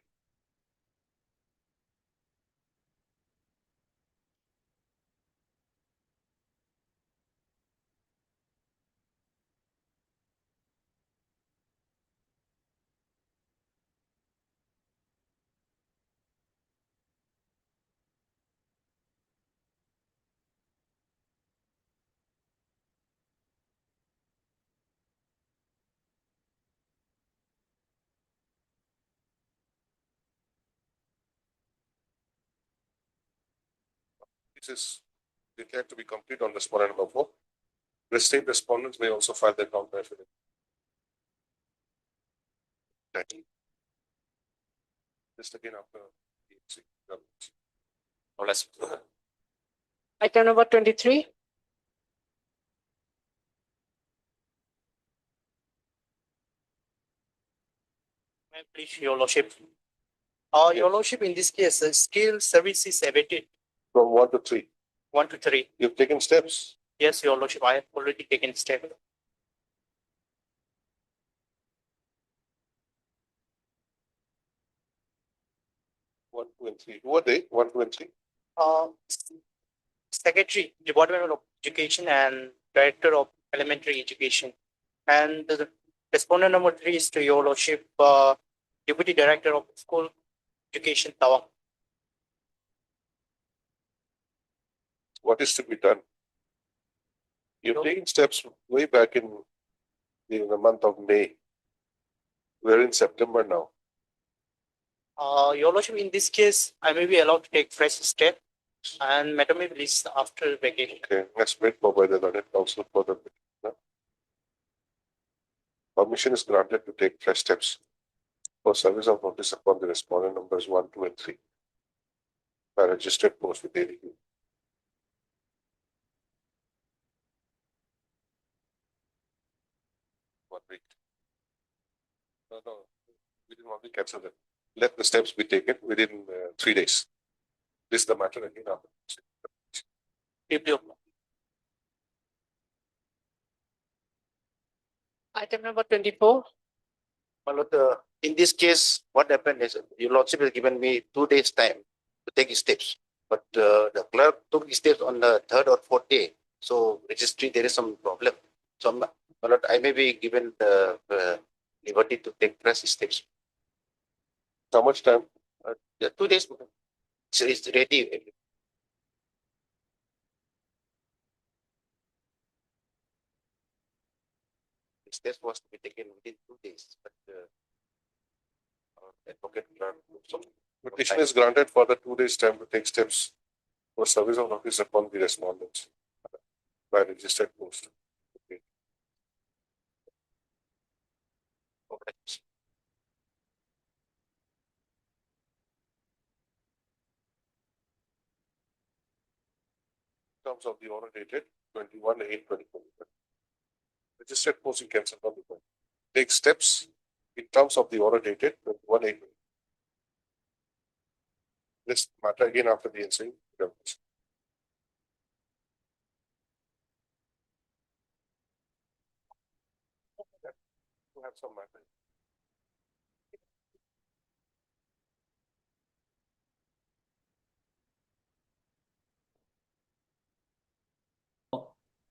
[SPEAKER 2] This is declared to be complete on respondent number 4. The state respondents may also file their counter affidavit. Just again after the
[SPEAKER 3] No less.
[SPEAKER 7] Item number 23.
[SPEAKER 1] Please, Your Lordship. Your Lordship, in this case, skill service is abated
[SPEAKER 2] from 1 to 3.
[SPEAKER 1] 1 to 3.
[SPEAKER 2] You've taken steps.
[SPEAKER 1] Yes, Your Lordship, I have already taken step.
[SPEAKER 2] 1, 2, and 3. Who are they? 1, 2, and 3.
[SPEAKER 1] Secretary, Department of Education and Director of Elementary Education. And the respondent number 3 is to Your Lordship, Deputy Director of School Education, Tawang.
[SPEAKER 2] What is to be done? You've taken steps way back in the month of May. We're in September now.
[SPEAKER 1] Your Lordship, in this case, I may be allowed to take fresh step and matter may be released after vacation.
[SPEAKER 2] Okay, let's wait for by the learned counsel for the petitioner. Permission is granted to take fresh steps for service of notice upon the respondent numbers 1, 2, and 3 by registered post with ADQ. 1 week. No, we didn't want to cancel that. Let the steps be taken within 3 days. This is the matter again after.
[SPEAKER 7] Item number 24.
[SPEAKER 3] My lord, in this case, what happened is your lordship has given me 2 days time to take steps. But the clerk took steps on the 3rd or 4th day. So registry, there is some problem. So my lord, I may be given the liberty to take fresh steps.
[SPEAKER 2] How much time?
[SPEAKER 3] 2 days. So it's ready. Steps was to be taken within 2 days, but advocate grant some.
[SPEAKER 2] Petition is granted for the 2 days time to take steps for service of notice upon the respondents by registered post. Okay.
[SPEAKER 3] Okay.
[SPEAKER 2] Terms of the order dated 21/8/2024. Registered post in cancel on the point. Take steps in terms of the order dated 21/8. This matter again after the ensuing. You have some matter.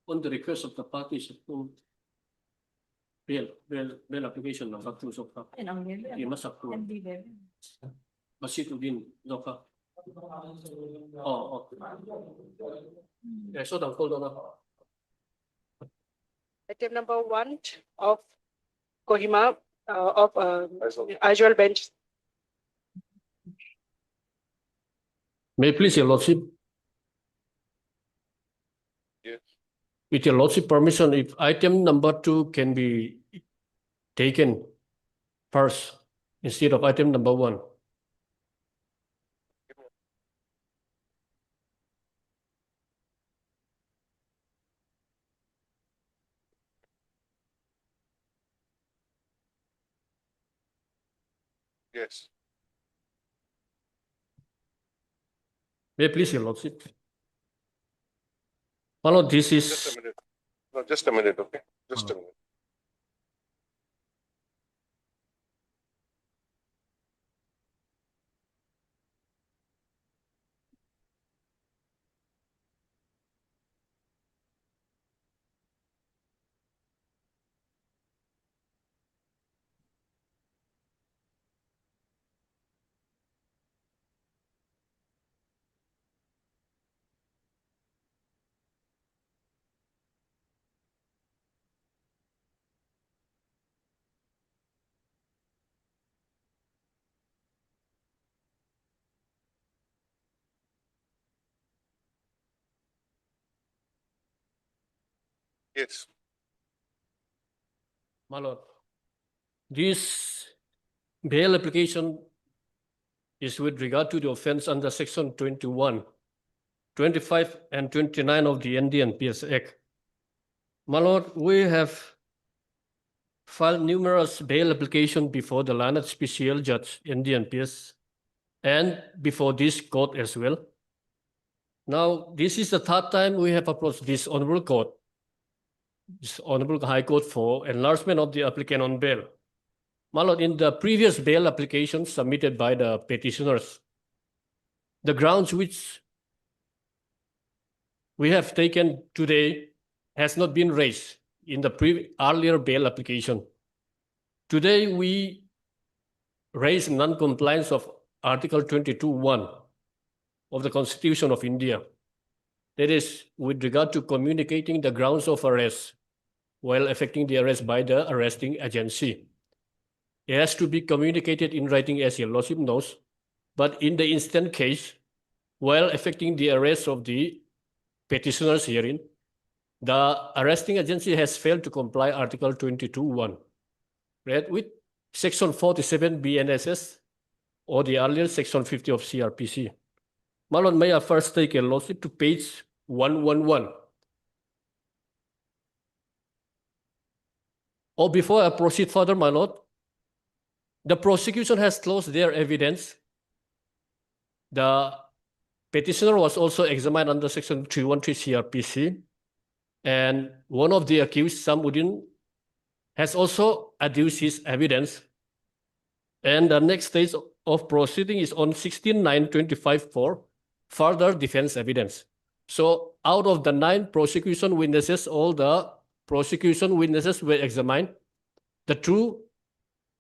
[SPEAKER 13] On the request of the parties approved bail application number 2 so far. You must approve. Masih Udin so far. Oh, okay. So the hold on.
[SPEAKER 7] Item number 1 of Kohima, of Ajwal bench.
[SPEAKER 13] May I please your lordship?
[SPEAKER 2] Yes.
[SPEAKER 13] With your lordship permission, if item number 2 can be taken first instead of item number 1.
[SPEAKER 2] Yes.
[SPEAKER 13] May I please your lordship? My lord, this
[SPEAKER 2] Just
[SPEAKER 13] is
[SPEAKER 2] a minute. No, just a minute, okay? Just a minute. Yes.
[SPEAKER 13] my lord. This bail application is with regard to the offense under section 21, 25 and 29 of the NDPS Act. My lord, we have filed numerous bail applications before the Learned Special Judge NDPS and before this court as well. Now, this is the third time we have approached this honorable court, this honorable High Court, for enlargement of the applicant on bail. My lord, in the previous bail application submitted by the petitioners, the grounds which we have taken today has not been raised in the earlier bail application. Today, we raise non-compliance of Article 22(1) of the Constitution of India. That is, with regard to communicating the grounds of arrest while effecting the arrest by the arresting agency. It has to be communicated in writing, as your lordship knows, but in the instant case, while effecting the arrest of the petitioners herein, the arresting agency has failed to comply Article 22(1), right, with Section 47 BNSS or the earlier Section 50 of CRPC. My lord, may I first take a lordship to page 111. Or before I proceed further, my lord, the prosecution has closed their evidence. The petitioner was also examined under Section 313 CRPC, and one of the accused, Samudin, has also adduced his evidence. And the next stage of proceeding is on 16/9/25 for further defense evidence. So out of the 9 prosecution witnesses, all the prosecution witnesses were examined. The 2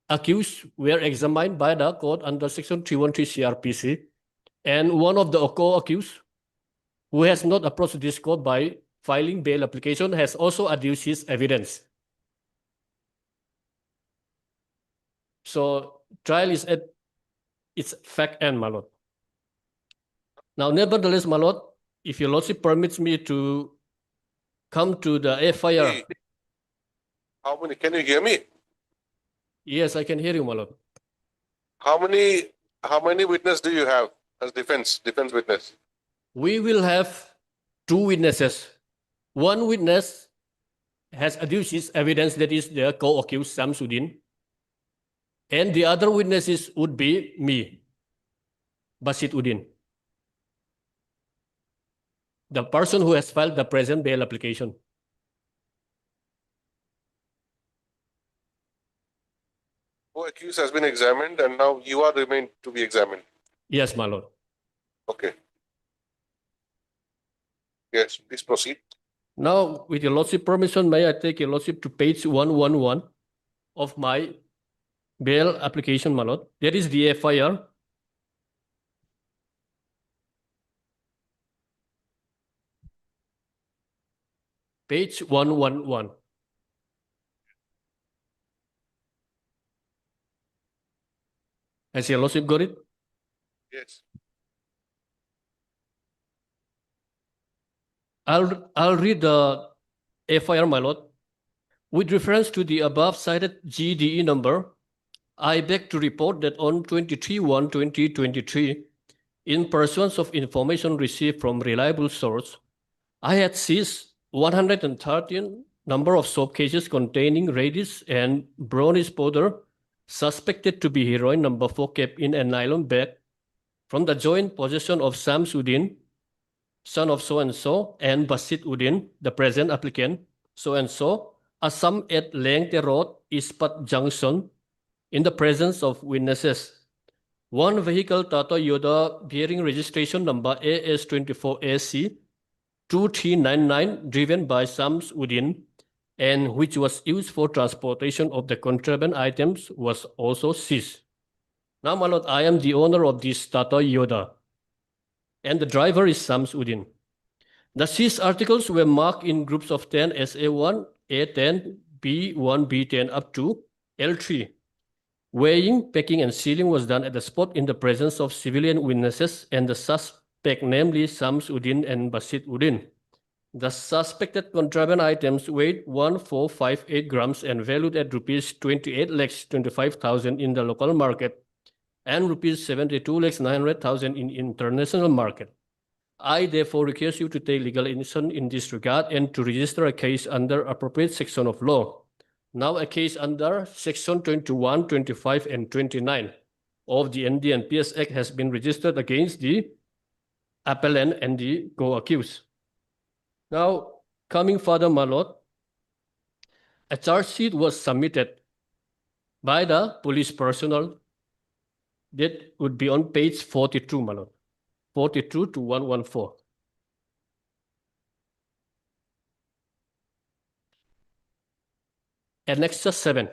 [SPEAKER 13] accused were examined by the court under Section 313 CRPC. And one of the co-accused, who has not approached this court by filing bail application, has also adduced his evidence. So trial is at its fact end, my lord. Now, nevertheless, my lord, if your lordship permits me to come to the FIR.
[SPEAKER 2] Hey, how many? Can you hear me?
[SPEAKER 13] Yes, I can hear you, my lord.
[SPEAKER 2] How many witnesses do you have as defense witness?
[SPEAKER 13] We will have 2 witnesses. One witness has adduced his evidence, that is the co-accused Samsudin. And the other witnesses would be me, Basit Udin, the person who has filed the present bail application.
[SPEAKER 2] Co-accused has been examined and now you are remain to be examined.
[SPEAKER 13] Yes, my lord.
[SPEAKER 2] Okay. Yes, please proceed.
[SPEAKER 13] Now, with your lordship permission, may I take your lordship to page 111? of my bail application, my lord. That is the FIR. Page 111. Has your lordship got it?
[SPEAKER 2] Yes.
[SPEAKER 13] I'll read the FIR, my lord. With reference to the above cited GDE number, I beg to report that on 23/1/2023, in pursuance of information received from reliable source, I had seized 113 number of soap cases containing reddish and brownish powder suspected to be heroin number 4 kept in a nylon bag from the joint possession of Samsudin, son of so-and-so, and Basit Udin, the present applicant, so-and-so, Assam at Lengte Road, Ispat Junction, in the presence of witnesses. One vehicle Tata Yoda bearing registration number AS24AC 2399 driven by Sams Udin and which was used for transportation of the contraband items was also seized. Now, my lord, I am the owner of this Tata Yoda and the driver is Sams Udin. The seized articles were marked in groups of 10 as A1, A10, B1, B10 up to L3. Weighing, packing, and sealing was done at the spot in the presence of civilian witnesses and the suspect, namely Sams Udin and Basit Udin. The suspected contraband items weighed 1458 grams and valued at rupees 28,25,000 in the local market and rupees 72,900,000 in international market. I therefore request you to take legal action in this regard and to register a case under appropriate section of law. Now a case under section 21, 25, and 29 of the NDPS Act has been registered against the appellant and the co-accused. Now, coming further, my lord, a charge sheet was submitted by the police personnel that would be on page 42, my lord, 42 to 114. Annexure 7.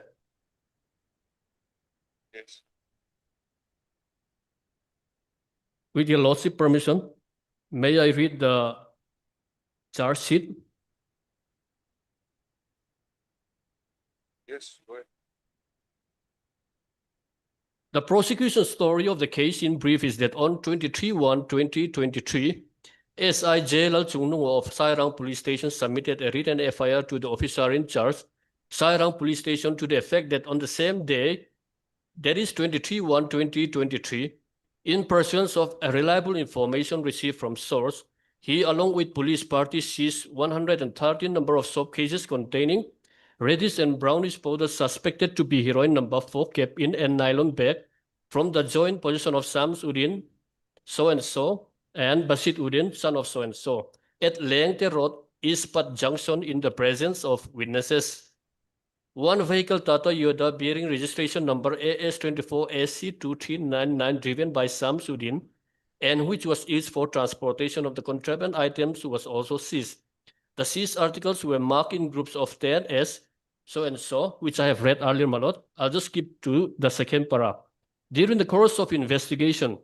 [SPEAKER 2] Yes.
[SPEAKER 13] With your lordship permission, may I read the charge sheet?
[SPEAKER 2] Yes, go ahead.
[SPEAKER 13] The prosecution story of the case in brief is that on 23/1/2023, SI JLL Chungnung of Sairang Police Station submitted a written FIR to the officer in charge, Sairang Police Station, to the effect that on the same day, that is 23/1/2023, in pursuance of a reliable information received from source, he, along with police parties, seized 113 number of soap cases containing reddish and brownish powder suspected to be heroin number 4 kept in a nylon bag from the joint possession of Sams Udin, so-and-so, and Basit Udin, son of so-and-so, at Lengte Road, Ispat Junction, in the presence of witnesses. One vehicle Tata Yoda bearing registration number AS24AC2399 driven by Sams Udin and which was used for transportation of the contraband items was also seized. The seized articles were marked in groups of 10 as so-and-so, which I have read earlier, my lord. I'll just skip to the second para. During the course of investigation,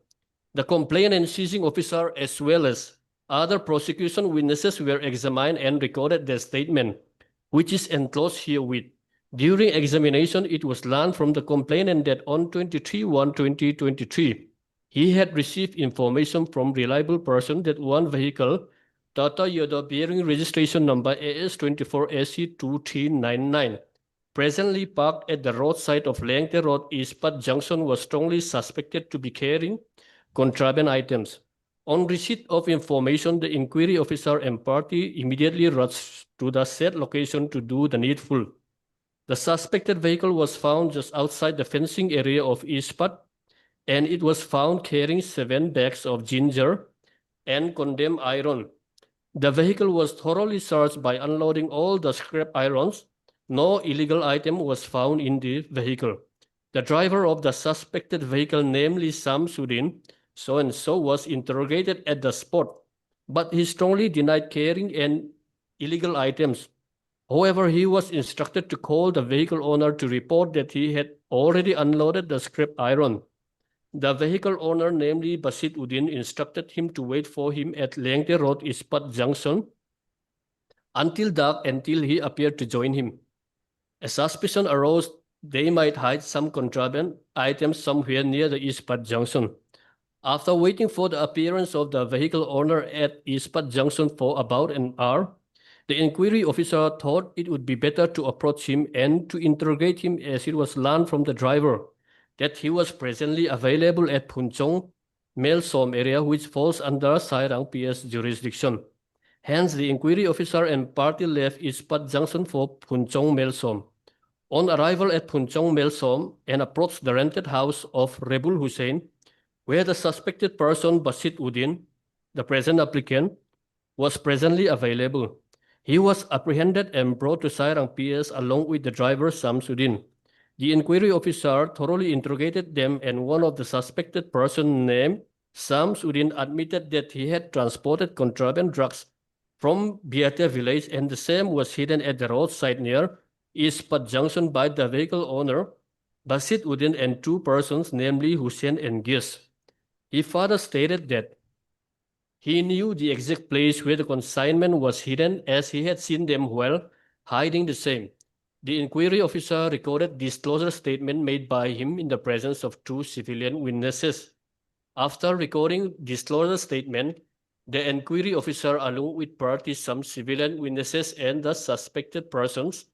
[SPEAKER 13] the complainant and seizing officer as well as other prosecution witnesses were examined and recorded their statement, which is enclosed herewith. During examination, it was learned from the complainant that on 23/1/2023, he had received information from reliable person that one vehicle, Tata Yoda bearing registration number AS24AC2399, presently parked at the roadside of Lengte Road, Ispat Junction, was strongly suspected to be carrying contraband items. On receipt of information, the inquiry officer and party immediately rushed to the said location to do the needful. The suspected vehicle was found just outside the fencing area of Ispat, and it was found carrying 7 bags of ginger and condemned iron. The vehicle was thoroughly searched by unloading all the scrap irons. No illegal item was found in the vehicle. The driver of the suspected vehicle, namely Samsudin, so-and-so, was interrogated at the spot, but he strongly denied carrying any illegal items. However, he was instructed to call the vehicle owner to report that he had already unloaded the scrap iron. The vehicle owner, namely Basit Udin, instructed him to wait for him at Lengte Road, Ispat Junction, until dark until he appeared to join him. A suspicion arose they might hide some contraband items somewhere near the Ispat Junction. After waiting for the appearance of the vehicle owner at Ispat Junction for about an hour, the inquiry officer thought it would be better to approach him and to interrogate him, as it was learned from the driver that he was presently available at Punchong, Melsom area, which falls under Sairang PS jurisdiction. Hence, the inquiry officer and party left Ispat Junction for Punchong, Melsom. On arrival at Punchong, Melsom, and approached the rented house of Rebul Hussein, where the suspected person Basit Udin, the present applicant, was presently available. He was apprehended and brought to Sairang PS along with the driver Samsudin. The inquiry officer thoroughly interrogated them, and one of the suspected person named Samsudin admitted that he had transported contraband drugs from Biate village, and the same was hidden at the roadside near Ispat Junction by the vehicle owner, Basit Udin, and two persons, namely Hussein and Gis. He further stated that he knew the exact place where the consignment was hidden, as he had seen them while hiding the same. The inquiry officer recorded disclosure statement made by him in the presence of two civilian witnesses. After recording disclosure statement, the inquiry officer, along with parties, some civilian witnesses, and the suspected persons,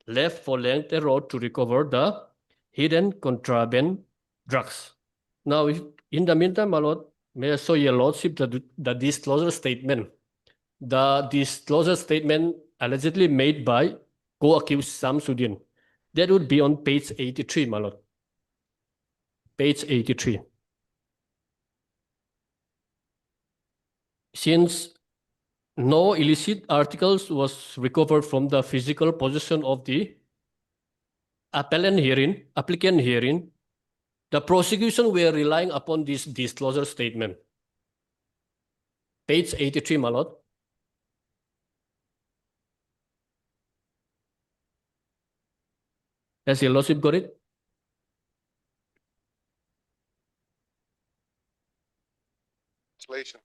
[SPEAKER 13] left for Lengte Road to recover the hidden contraband drugs. Now, in the meantime, my lord, may I show your lordship the disclosure statement. The disclosure statement allegedly made by co-accused Samsudin. That would be on page 83, my lord. Page 83. Since no illicit articles was recovered from the physical possession of the applicant herein, the prosecution were relying upon this disclosure statement. Page 83, my lord. Has your lordship got it?
[SPEAKER 2] Translation.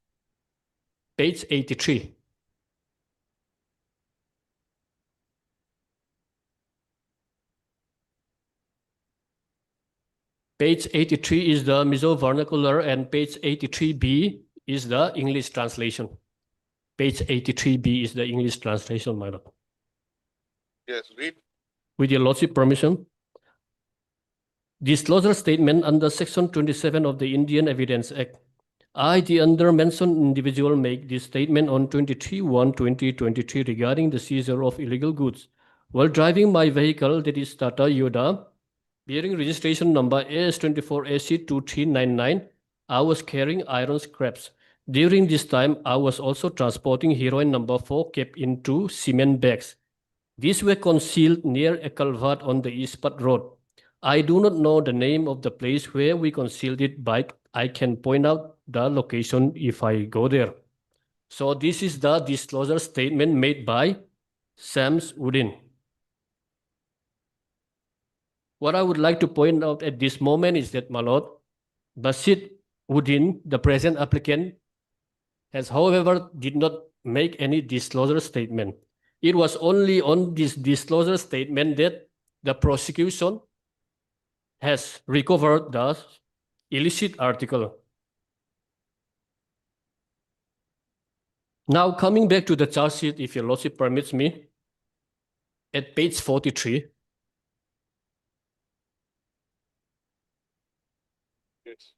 [SPEAKER 13] Page 83. Page 83 is the Mizo vernacular, and page 83B is the English translation. Page 83B is the English translation, my lord.
[SPEAKER 2] Yes, read.
[SPEAKER 13] With your lordship permission. Disclosure statement under Section 27 of the Indian Evidence Act. I, the under-mentioned individual, make this statement on 23/1/2023 regarding the seizure of illegal goods. While driving my vehicle, that is Tata Yoda, bearing registration number AS24AC2399, I was carrying iron scraps. During this time, I was also transporting heroin number 4 kept into cement bags. These were concealed near a culvert on the Ispat Road. I do not know the name of the place where we concealed it, but I can point out the location if I go there. So this is the disclosure statement made by Sams Udin. What I would like to point out at this moment is that, my lord, Basit Udin, the present applicant, has, however, did not make any disclosure statement. It was only on this disclosure statement that the prosecution has recovered the illicit article. Now, coming back to the charge sheet, if your lordship permits me, at page 43,
[SPEAKER 2] Yes.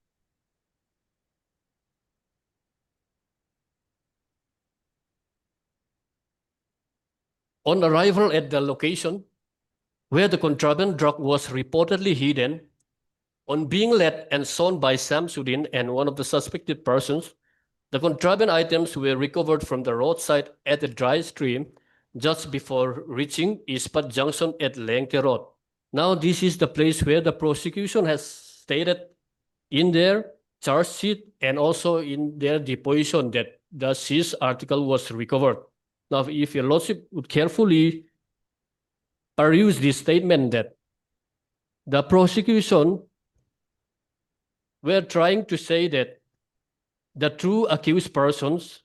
[SPEAKER 13] on arrival at the location where the contraband drug was reportedly hidden, on being led and shown by Samsudin and one of the suspected persons, the contraband items were recovered from the roadside at a dry stream just before reaching Ispat Junction at Lengte Road. Now, this is the place where the prosecution has stated in their charge sheet and also in their deposition that the seized article was recovered. Now, if your lordship would carefully peruse this statement that the prosecution were trying to say that the true accused persons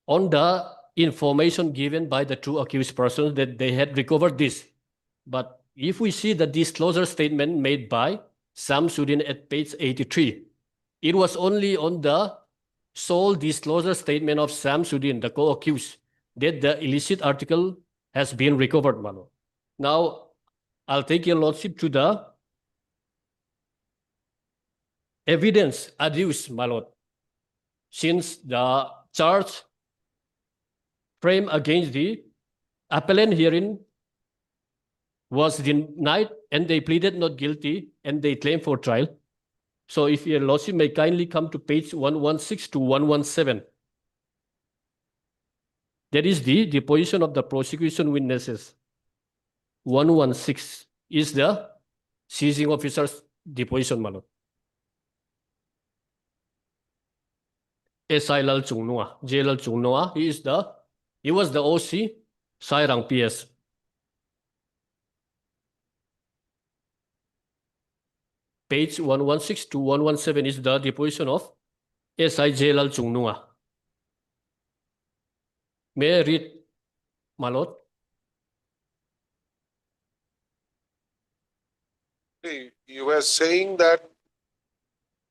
[SPEAKER 13] on the information given by the true accused persons that they had recovered this. But if we see the disclosure statement made by Samsudin at page 83, it was only on the sole disclosure statement of Samsudin, the co-accused, that the illicit article has been recovered, Mano. Now, I'll take your lordship to the evidence adduced, my lord, since the charge framed against the appellant herein was denied and they pleaded not guilty and they claimed for trial. So if your lordship may kindly come to page 116 to 117. That is the deposition of the prosecution witnesses. 116 is the seizing officer's deposition, my lord. SI Lal Chung Noa, J Lal Chung Noa, he was the OC, Sairang PS. Page 116 to 117 is the deposition of SI J Lal Chung Noa. May I read, my lord?
[SPEAKER 2] You were saying that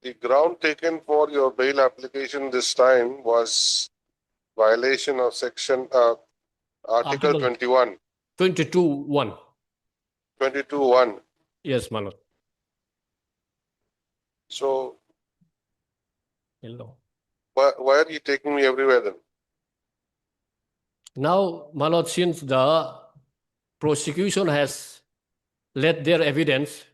[SPEAKER 2] the ground taken for your bail application this time was violation of section, Article 21,
[SPEAKER 13] 22(1).
[SPEAKER 2] 22(1).
[SPEAKER 13] Yes, my lord.
[SPEAKER 2] So
[SPEAKER 13] Hello.
[SPEAKER 2] why are you taking me everywhere then?
[SPEAKER 13] Now, my lord, since the prosecution has led their evidence,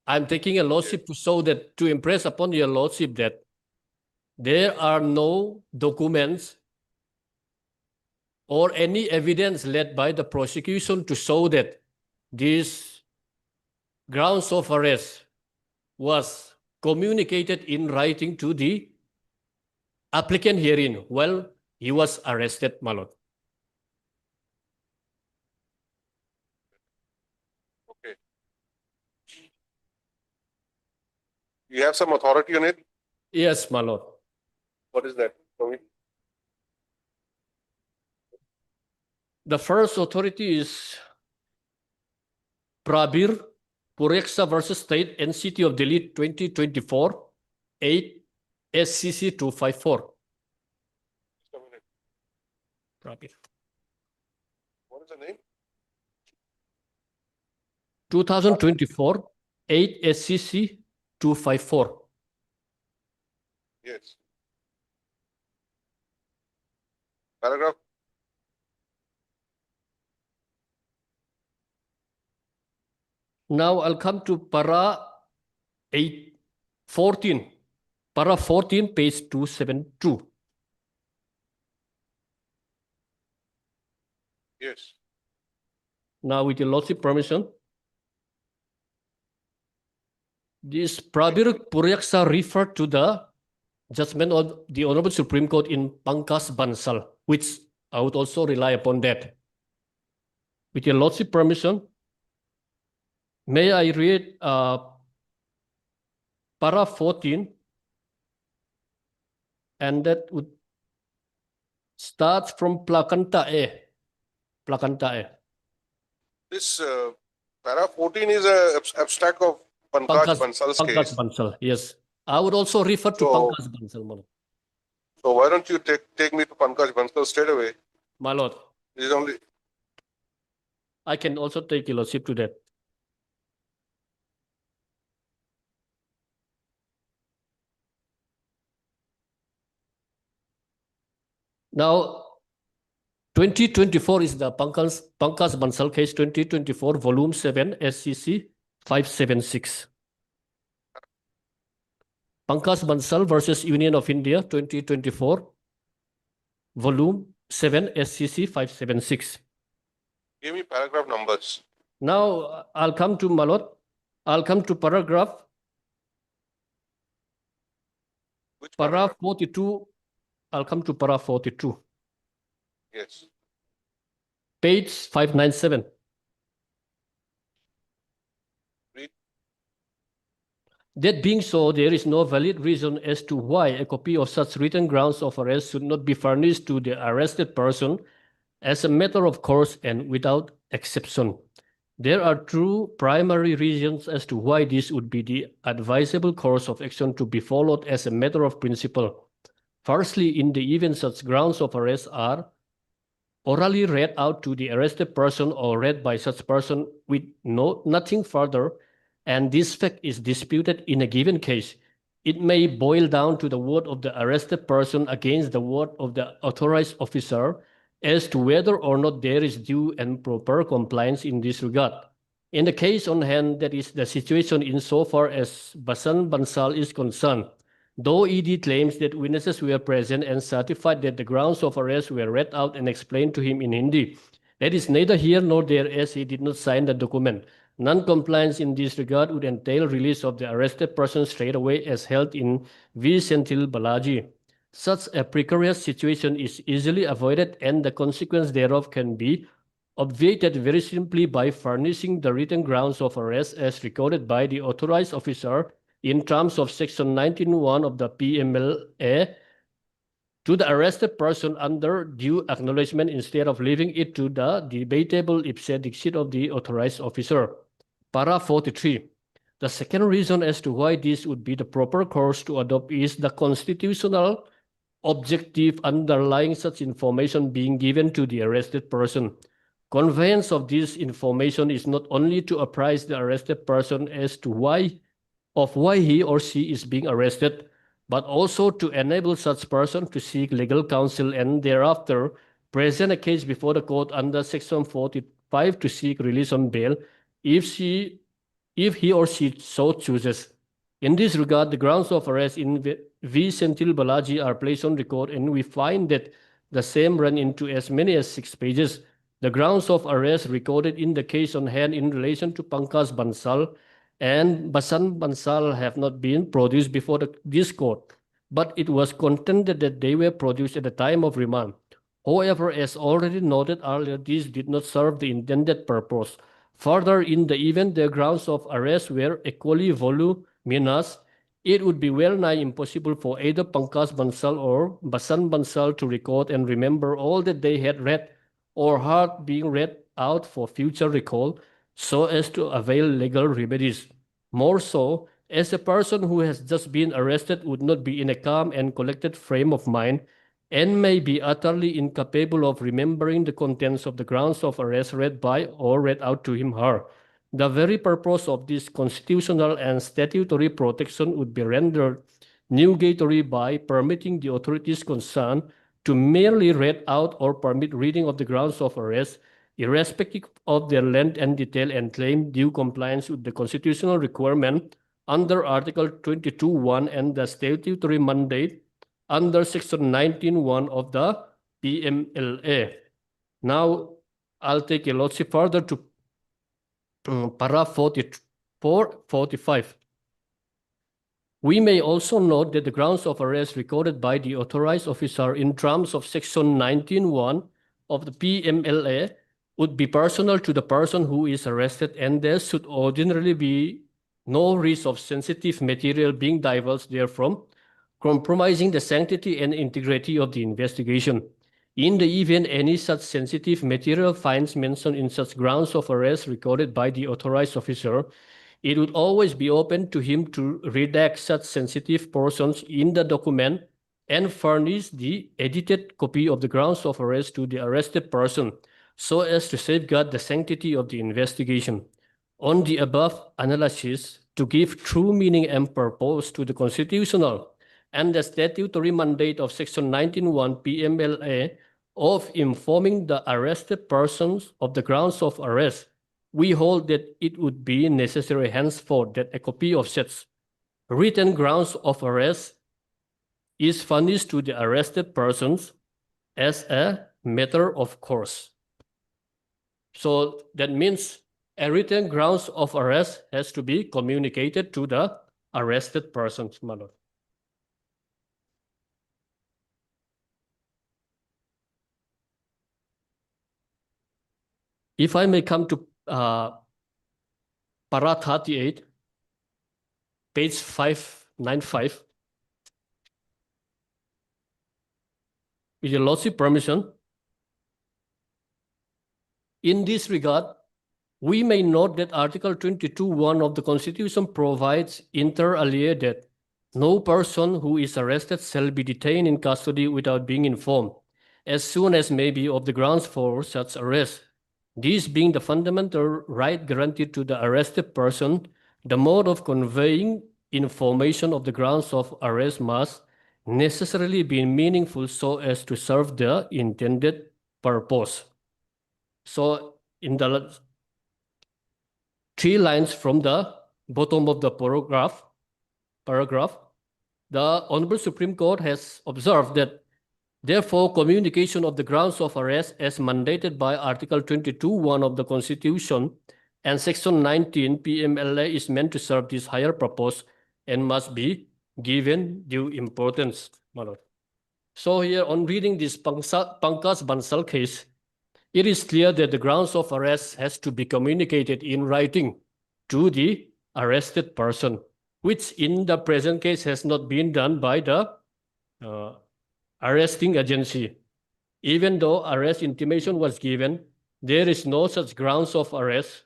[SPEAKER 13] I'm taking a lordship to show that, to impress upon your lordship that there are no documents or any evidence led by the prosecution to show that this grounds of arrest was communicated in writing to the applicant herein while he was arrested, my lord.
[SPEAKER 2] Okay. You have some authority on it?
[SPEAKER 13] Yes, my lord.
[SPEAKER 2] What is that? Tell me.
[SPEAKER 13] The first authority is Prabir Pureksa versus State and City of Delhi 2024, 8 SCC 254.
[SPEAKER 2] Just a minute.
[SPEAKER 13] Prabir.
[SPEAKER 2] What is the name?
[SPEAKER 13] 2024, 8 SCC 254.
[SPEAKER 2] Yes. Paragraph.
[SPEAKER 13] Now I'll come to para 14. Para 14, page 272.
[SPEAKER 2] Yes.
[SPEAKER 13] Now with your lordship permission, this Prabir Pureksa referred to the judgment of the Honorable Supreme Court in Pankaj Bansal, which I would also rely upon that. With your lordship permission, may I read para 14, and that would start from Placanta A. Placanta A.
[SPEAKER 2] This para 14 is a abstract of Pankaj Bansal's
[SPEAKER 13] Pankaj
[SPEAKER 2] case.
[SPEAKER 13] Bansal, yes. I would also refer to
[SPEAKER 2] So-
[SPEAKER 13] Pankaj Bansal, my lord.
[SPEAKER 2] So why don't you take me to Pankaj Bansal straight away?
[SPEAKER 13] My lord,
[SPEAKER 2] This is only
[SPEAKER 13] I can also take your lordship to that. Now, 2024 is the Pankaj Bansal case, 2024, volume 7, SCC 576. Pankaj Bansal versus Union of India, 2024, volume 7, SCC 576.
[SPEAKER 2] give me paragraph numbers.
[SPEAKER 13] Now, I'll come to, my lord, I'll come to paragraph,
[SPEAKER 2] Which
[SPEAKER 13] paragraph 42. I'll come to paragraph 42.
[SPEAKER 2] Yes.
[SPEAKER 13] Page 597.
[SPEAKER 2] Read.
[SPEAKER 13] That being so, there is no valid reason as to why a copy of such written grounds of arrest should not be furnished to the arrested person as a matter of course and without exception. There are two primary reasons as to why this would be the advisable course of action to be followed as a matter of principle. Firstly, in the event such grounds of arrest are orally read out to the arrested person or read by such person with nothing further, and this fact is disputed in a given case, it may boil down to the word of the arrested person against the word of the authorized officer as to whether or not there is due and proper compliance in this regard. In the case on hand, that is the situation insofar as Basan Bansal is concerned. Though ED claims that witnesses were present and certified that the grounds of arrest were read out and explained to him in Hindi, that is neither here nor there, as he did not sign the document. Non-compliance in this regard would entail release of the arrested person straight away as held in V. Senthil Balaji. Such a precarious situation is easily avoided, and the consequence thereof can be obviated very simply by furnishing the written grounds of arrest as recorded by the authorized officer in terms of section 19(1) of the PMLA to the arrested person under due acknowledgement instead of leaving it to the debatable ipse dixit of the authorized officer. Para 43. The second reason as to why this would be the proper course to adopt is the constitutional objective underlying such information being given to the arrested person. Conveyance of this information is not only to apprise the arrested person as to why he or she is being arrested, but also to enable such person to seek legal counsel and thereafter present a case before the court under section 45 to seek release on bail if he or she so chooses. In this regard, the grounds of arrest in V. Senthil Balaji are placed on record, and we find that the same run into as many as 6 pages. The grounds of arrest recorded in the case on hand in relation to Pankaj Bansal and Basan Bansal have not been produced before this court, but it was contended that they were produced at the time of remand. However, as already noted earlier, this did not serve the intended purpose. Further, in the event the grounds of arrest were equally voluminous, it would be well nigh impossible for either Pankaj Bansal or Basan Bansal to record and remember all that they had read or heard being read out for future recall, so as to avail legal remedies. More so, as a person who has just been arrested would not be in a calm and collected frame of mind and may be utterly incapable of remembering the contents of the grounds of arrest read by or read out to him her. The very purpose of this constitutional and statutory protection would be rendered nugatory by permitting the authorities concerned to merely read out or permit reading of the grounds of arrest, irrespective of their length and detail, and claim due compliance with the constitutional requirement under Article 22(1) and the statutory mandate under Section 19(1) of the PMLA. Now, I'll take a lordship further to paragraph 45. We may also note that the grounds of arrest recorded by the authorized officer in terms of Section 19(1) of the PMLA would be personal to the person who is arrested, and there should ordinarily be no risk of sensitive material being divulged therefrom, compromising the sanctity and integrity of the investigation. In the event any such sensitive material finds mentioned in such grounds of arrest recorded by the authorized officer, it would always be open to him to redact such sensitive portions in the document and furnish the edited copy of the grounds of arrest to the arrested person, so as to safeguard the sanctity of the investigation. On the above analysis, to give true meaning and purpose to the constitutional and the statutory mandate of Section 19(1) PMLA of informing the arrested persons of the grounds of arrest, we hold that it would be necessary henceforth that a copy of such written grounds of arrest is furnished to the arrested persons as a matter of course. So that means a written grounds of arrest has to be communicated to the arrested persons, my lord. If I may come to para 38, page 595. With your lordship permission, in this regard, we may note that Article 22(1) of the Constitution provides inter alia that no person who is arrested shall be detained in custody without being informed, as soon as may be of the grounds for such arrest. This being the fundamental right guaranteed to the arrested person, the mode of conveying information of the grounds of arrest must necessarily be meaningful so as to serve the intended purpose. So in the 3 lines from the bottom of the paragraph, the Honorable Supreme Court has observed that therefore communication of the grounds of arrest as mandated by Article 22(1) of the Constitution and Section 19 PMLA is meant to serve this higher purpose and must be given due importance, my lord. So here on reading this Pankaj Bansal case, it is clear that the grounds of arrest has to be communicated in writing to the arrested person, which in the present case has not been done by the arresting agency. Even though arrest intimation was given, there is no such grounds of arrest,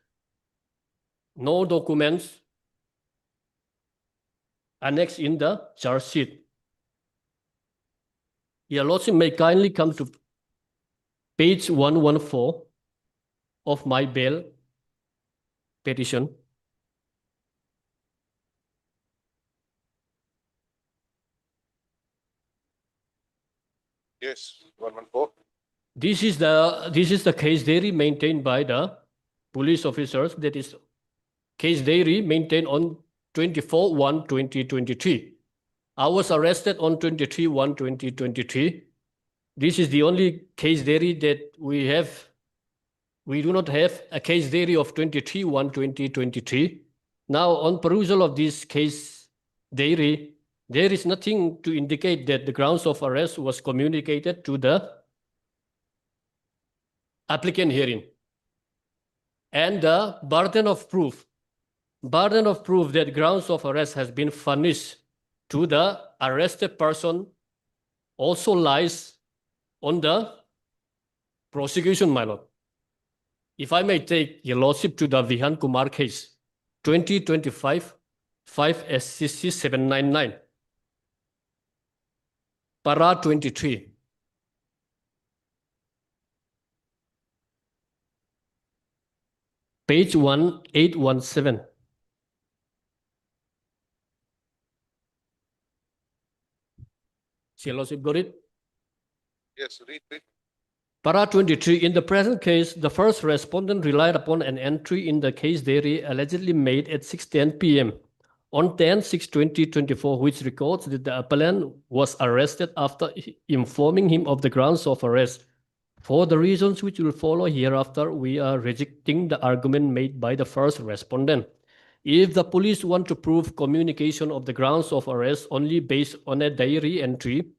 [SPEAKER 13] no documents annexed in the charge sheet. Your lordship may kindly come to page 114 of my bail petition.
[SPEAKER 2] Yes, 114.
[SPEAKER 13] This is the case diary maintained by the police officers. That is case diary maintained on 24/1/2023. I was arrested on 23/1/2023. This is the only case diary that we have. We do not have a case diary of 23/1/2023. Now, on perusal of this case diary, there is nothing to indicate that the grounds of arrest was communicated to the applicant herein. And the burden of proof that grounds of arrest has been furnished to the arrested person also lies on the prosecution, my lord. If I may take your lordship to the Vihan Kumar case, 2025 5 SCC 799, para 23. Page 1817. Your lordship got it?
[SPEAKER 2] Yes, read.
[SPEAKER 13] Para 23, in the present case, the first respondent relied upon an entry in the case diary allegedly made at 6:10 p.m. on 10/6/2024, which records that the appellant was arrested after informing him of the grounds of arrest. For the reasons which will follow hereafter, we are rejecting the argument made by the first respondent. If the police want to prove communication of the grounds of arrest only based on a diary entry,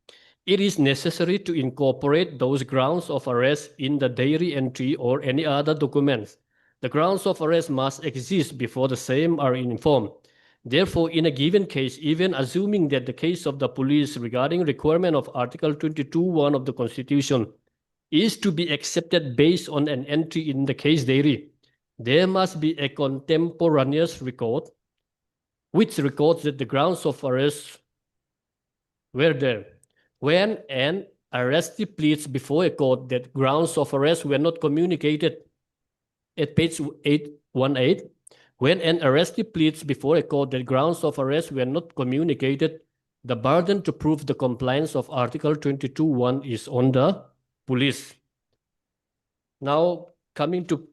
[SPEAKER 13] it is necessary to incorporate those grounds of arrest in the diary entry or any other documents. The grounds of arrest must exist before the same are informed. Therefore, in a given case, even assuming that the case of the police regarding requirement of Article 22(1) of the Constitution is to be accepted based on an entry in the case diary, there must be a contemporaneous record which records that the grounds of arrest were there. When an arrestee pleads before a court that grounds of arrest were not communicated, at page 818, when an arrestee pleads before a court that grounds of arrest were not communicated, the burden to prove the compliance of Article 22(1) is on the police. Now, coming to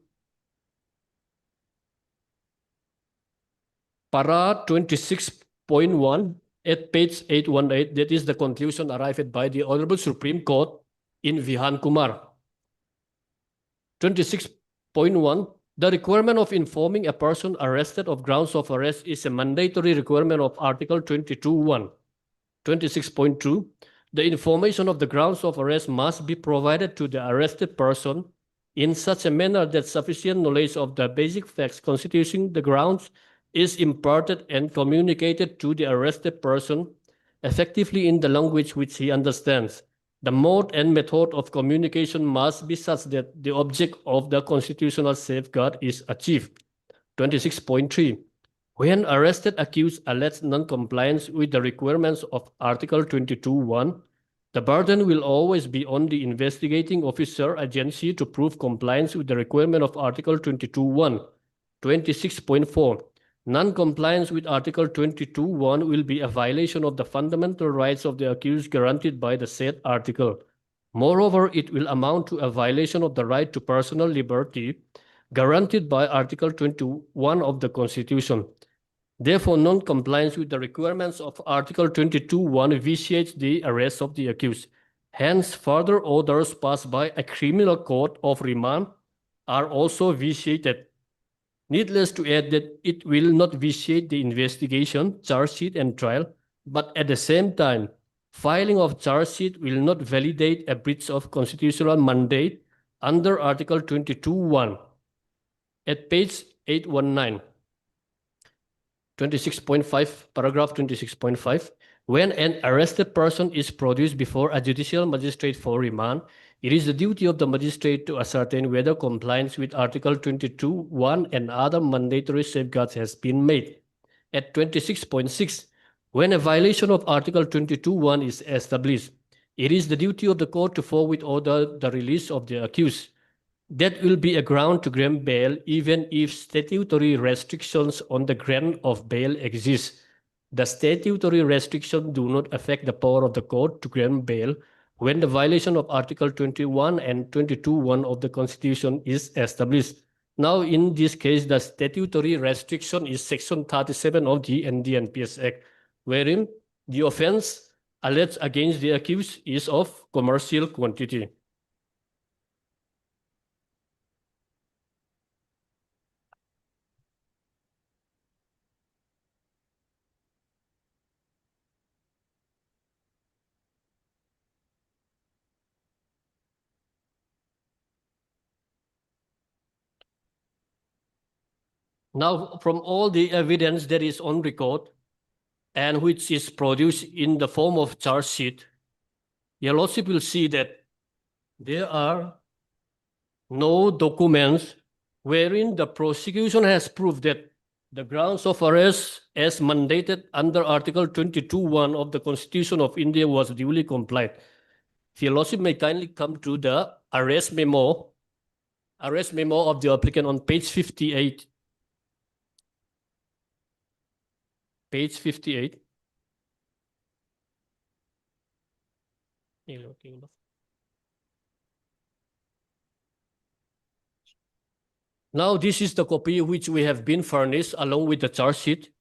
[SPEAKER 13] para 26.1 at page 818, that is the conclusion arrived at by the Honorable Supreme Court in Vihan Kumar. 26.1, the requirement of informing a person arrested of grounds of arrest is a mandatory requirement of Article 22(1). 26.2, the information of the grounds of arrest must be provided to the arrested person in such a manner that sufficient knowledge of the basic facts constituting the grounds is imparted and communicated to the arrested person effectively in the language which he understands. The mode and method of communication must be such that the object of the constitutional safeguard is achieved. 26.3. When arrested accused alleged non-compliance with the requirements of Article 22(1), the burden will always be on the investigating officer agency to prove compliance with the requirement of Article 22(1). 26.4. Non-compliance with Article 22(1) will be a violation of the fundamental rights of the accused guaranteed by the said article. Moreover, it will amount to a violation of the right to personal liberty guaranteed by Article 21 of the Constitution. Therefore, non-compliance with the requirements of Article 22(1) vitiates the arrest of the accused. Hence, further orders passed by a criminal court of remand are also vitiated. Needless to add that it will not vitiate the investigation, charge sheet, and trial, but at the same time, filing of charge sheet will not validate a breach of constitutional mandate under Article 22(1). At page 819. 26.5, paragraph 26.5, when an arrested person is produced before a judicial magistrate for remand, it is the duty of the magistrate to ascertain whether compliance with Article 22(1) and other mandatory safeguards has been made. At 26.6, when a violation of Article 22(1) is established, it is the duty of the court to forthwith order the release of the accused. That will be a ground to grant bail even if statutory restrictions on the grant of bail exist. The statutory restrictions do not affect the power of the court to grant bail when the violation of Article 21 and 22(1) of the Constitution is established. Now, in this case, the statutory restriction is Section 37 of the NDPS Act, wherein the offense alleged against the accused is of commercial quantity. Now, from all the evidence that is on record and which is produced in the form of charge sheet, your lordship will see that there are no documents wherein the prosecution has proved that the grounds of arrest as mandated under Article 22(1) of the Constitution of India was duly complied. If your lordship may kindly come to the arrest memo of the applicant on page 58. Page 58. Now, this is the copy which we have been furnished along with the charge sheet.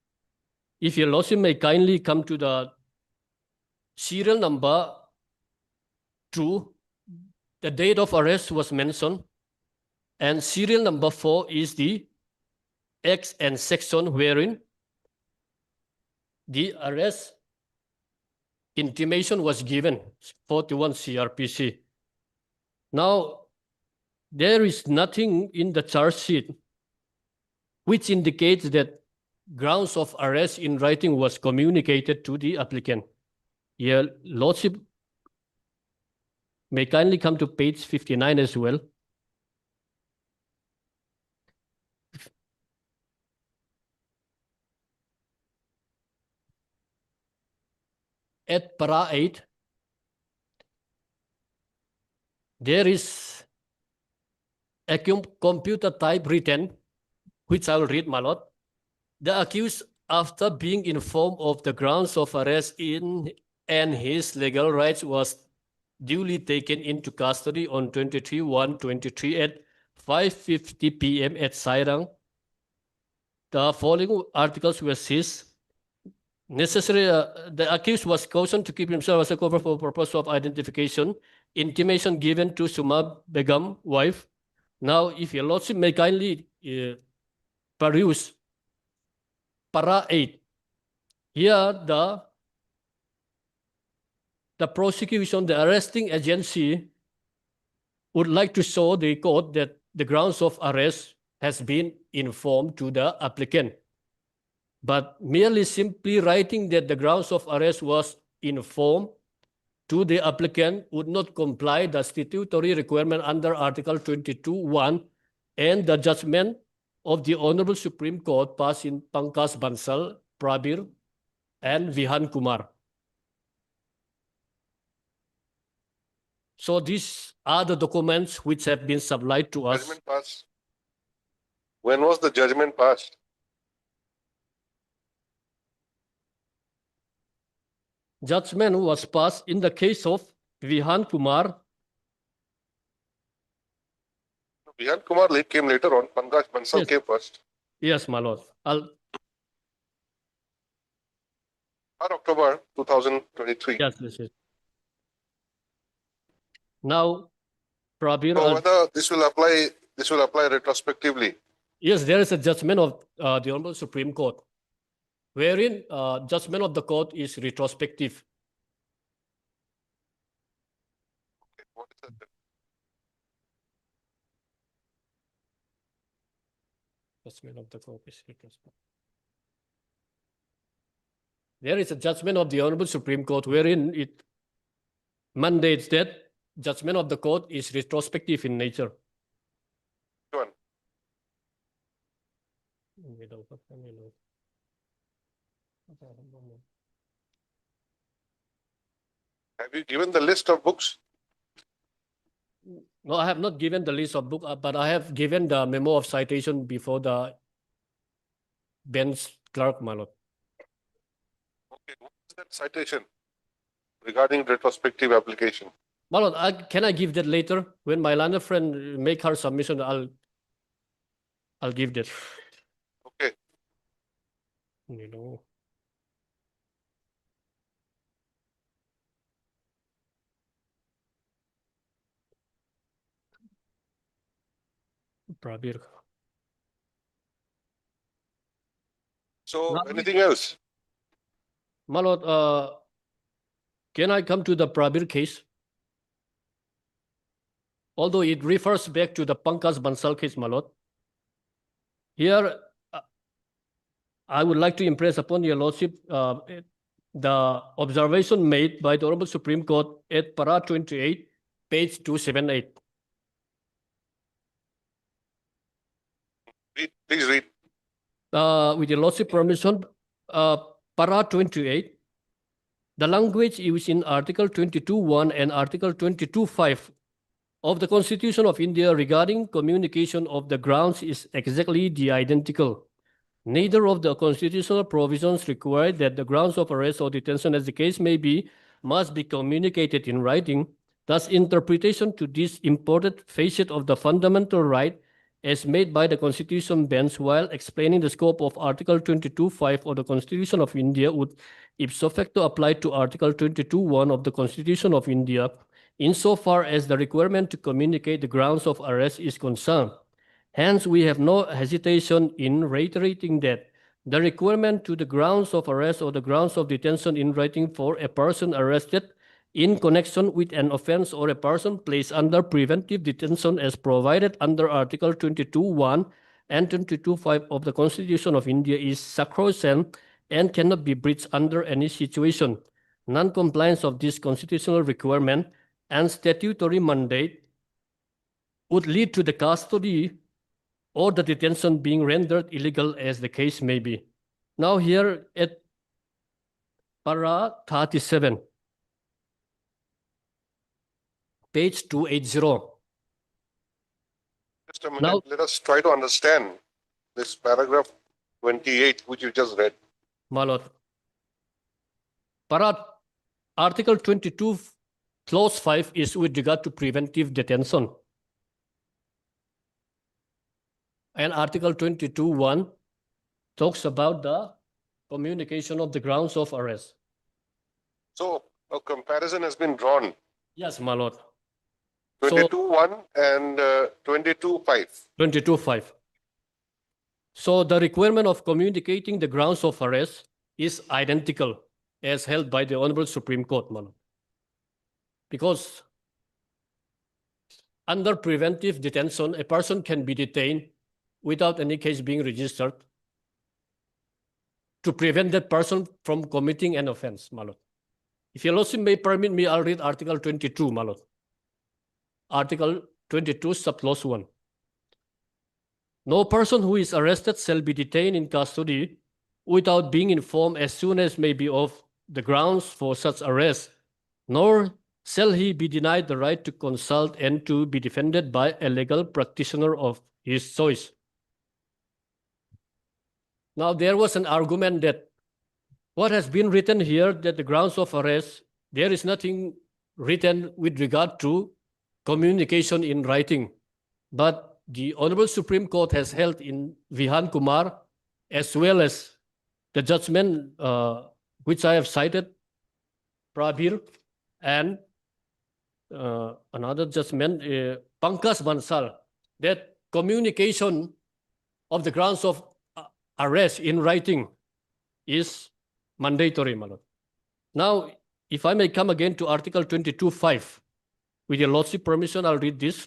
[SPEAKER 13] If your lordship may kindly come to the serial number 2, the date of arrest was mentioned, and serial number 4 is the X and section wherein the arrest intimation was given, 41 CRPC. Now, there is nothing in the charge sheet which indicates that grounds of arrest in writing was communicated to the applicant. Your lordship may kindly come to page 59 as well. At para 8, there is a computer type written, which I will read, my lord. The accused, after being informed of the grounds of arrest and his legal rights, was duly taken into custody on 23/1/23 at 5:50 p.m. at Sairang. The following articles were seized. The accused was cautioned to keep himself as a cover for purpose of identification. Intimation given to Suma Begum, wife. Now, if your lordship may kindly peruse para 8. Here, the prosecution, the arresting agency, would like to show the court that the grounds of arrest has been informed to the applicant. But merely simply writing that the grounds of arrest was informed to the applicant would not comply the statutory requirement under Article 22(1) and the judgment of the Honorable Supreme Court passed in Pankaj Bansal, Prabir, and Vihan Kumar. So these are the documents which have been supplied to us.
[SPEAKER 2] Judgment passed. When was the judgment passed?
[SPEAKER 13] Judgment was passed in the case of Vihan Kumar.
[SPEAKER 2] Vihan Kumar came later on. Pankaj Bansal
[SPEAKER 13] Yes.
[SPEAKER 2] came first.
[SPEAKER 13] Yes, my lord.
[SPEAKER 2] October 2023.
[SPEAKER 13] Yes, yes. Now, Prabir,
[SPEAKER 2] So whether this will apply retrospectively.
[SPEAKER 13] yes, there is a judgment of the Honorable Supreme Court, wherein judgment of the court is retrospective.
[SPEAKER 2] What is that?
[SPEAKER 13] Judgment of the court is retrospective. There is a judgment of the Honorable Supreme Court wherein it mandates that judgment of the court is retrospective in nature.
[SPEAKER 2] Which one? Have you given the list of books?
[SPEAKER 13] No, I have not given the list of books, but I have given the memo of citation before the bench clerk, my lord.
[SPEAKER 2] Okay, what is that citation regarding retrospective application?
[SPEAKER 13] My lord, can I give that later? When my learned friend make her submission, I'll give that.
[SPEAKER 2] Okay.
[SPEAKER 13] You know. Prabir.
[SPEAKER 2] So
[SPEAKER 13] Now,
[SPEAKER 2] anything else?
[SPEAKER 13] my lord, can I come to the Prabir case? Although it refers back to the Pankaj Bansal case, my lord. Here, I would like to impress upon your lordship the observation made by the Honorable Supreme Court at para 28, page 278.
[SPEAKER 2] Please read.
[SPEAKER 13] With your lordship permission, para 28, the language used in Article 22(1) and Article 22(5) of the Constitution of India regarding communication of the grounds is exactly the identical. Neither of the constitutional provisions require that the grounds of arrest or detention, as the case may be, must be communicated in writing. Thus, interpretation to this important facet of the fundamental right as made by the Constitution bench while explaining the scope of Article 22(5) of the Constitution of India would ipso facto apply to Article 22(1) of the Constitution of India insofar as the requirement to communicate the grounds of arrest is concerned. Hence, we have no hesitation in reiterating that the requirement to the grounds of arrest or the grounds of detention in writing for a person arrested in connection with an offense or a person placed under preventive detention as provided under Article 22(1) and 22(5) of the Constitution of India is sacrosanct and cannot be breached under any situation. Non-compliance of this constitutional requirement and statutory mandate would lead to the custody or the detention being rendered illegal as the case may be. Now here at para 37, page 280.
[SPEAKER 2] Just a minute.
[SPEAKER 13] Now-
[SPEAKER 2] Let us try to understand this paragraph 28, which you just read.
[SPEAKER 13] My lord. Para Article 22, Clause 5 is with regard to preventive detention. And Article 22(1) talks about the communication of the grounds of arrest.
[SPEAKER 2] So a comparison has been drawn.
[SPEAKER 13] Yes, my lord. So
[SPEAKER 2] 22(1) and 22(5).
[SPEAKER 13] 22(5). So the requirement of communicating the grounds of arrest is identical as held by the Honorable Supreme Court, my lord. Because under preventive detention, a person can be detained without any case being registered to prevent that person from committing an offense, my lord. If your lordship may permit me, I'll read Article 22, my lord. Article 22, subclause 1. No person who is arrested shall be detained in custody without being informed as soon as may be of the grounds for such arrest, nor shall he be denied the right to consult and to be defended by a legal practitioner of his choice. Now, there was an argument that what has been written here, that the grounds of arrest, there is nothing written with regard to communication in writing. But the Honorable Supreme Court has held in Vihan Kumar, as well as the judgment which I have cited, Prabir, and another judgment, Pankaj Bansal, that communication of the grounds of arrest in writing is mandatory, my lord. Now, if I may come again to Article 22.5, with your lordship permission, I'll read this.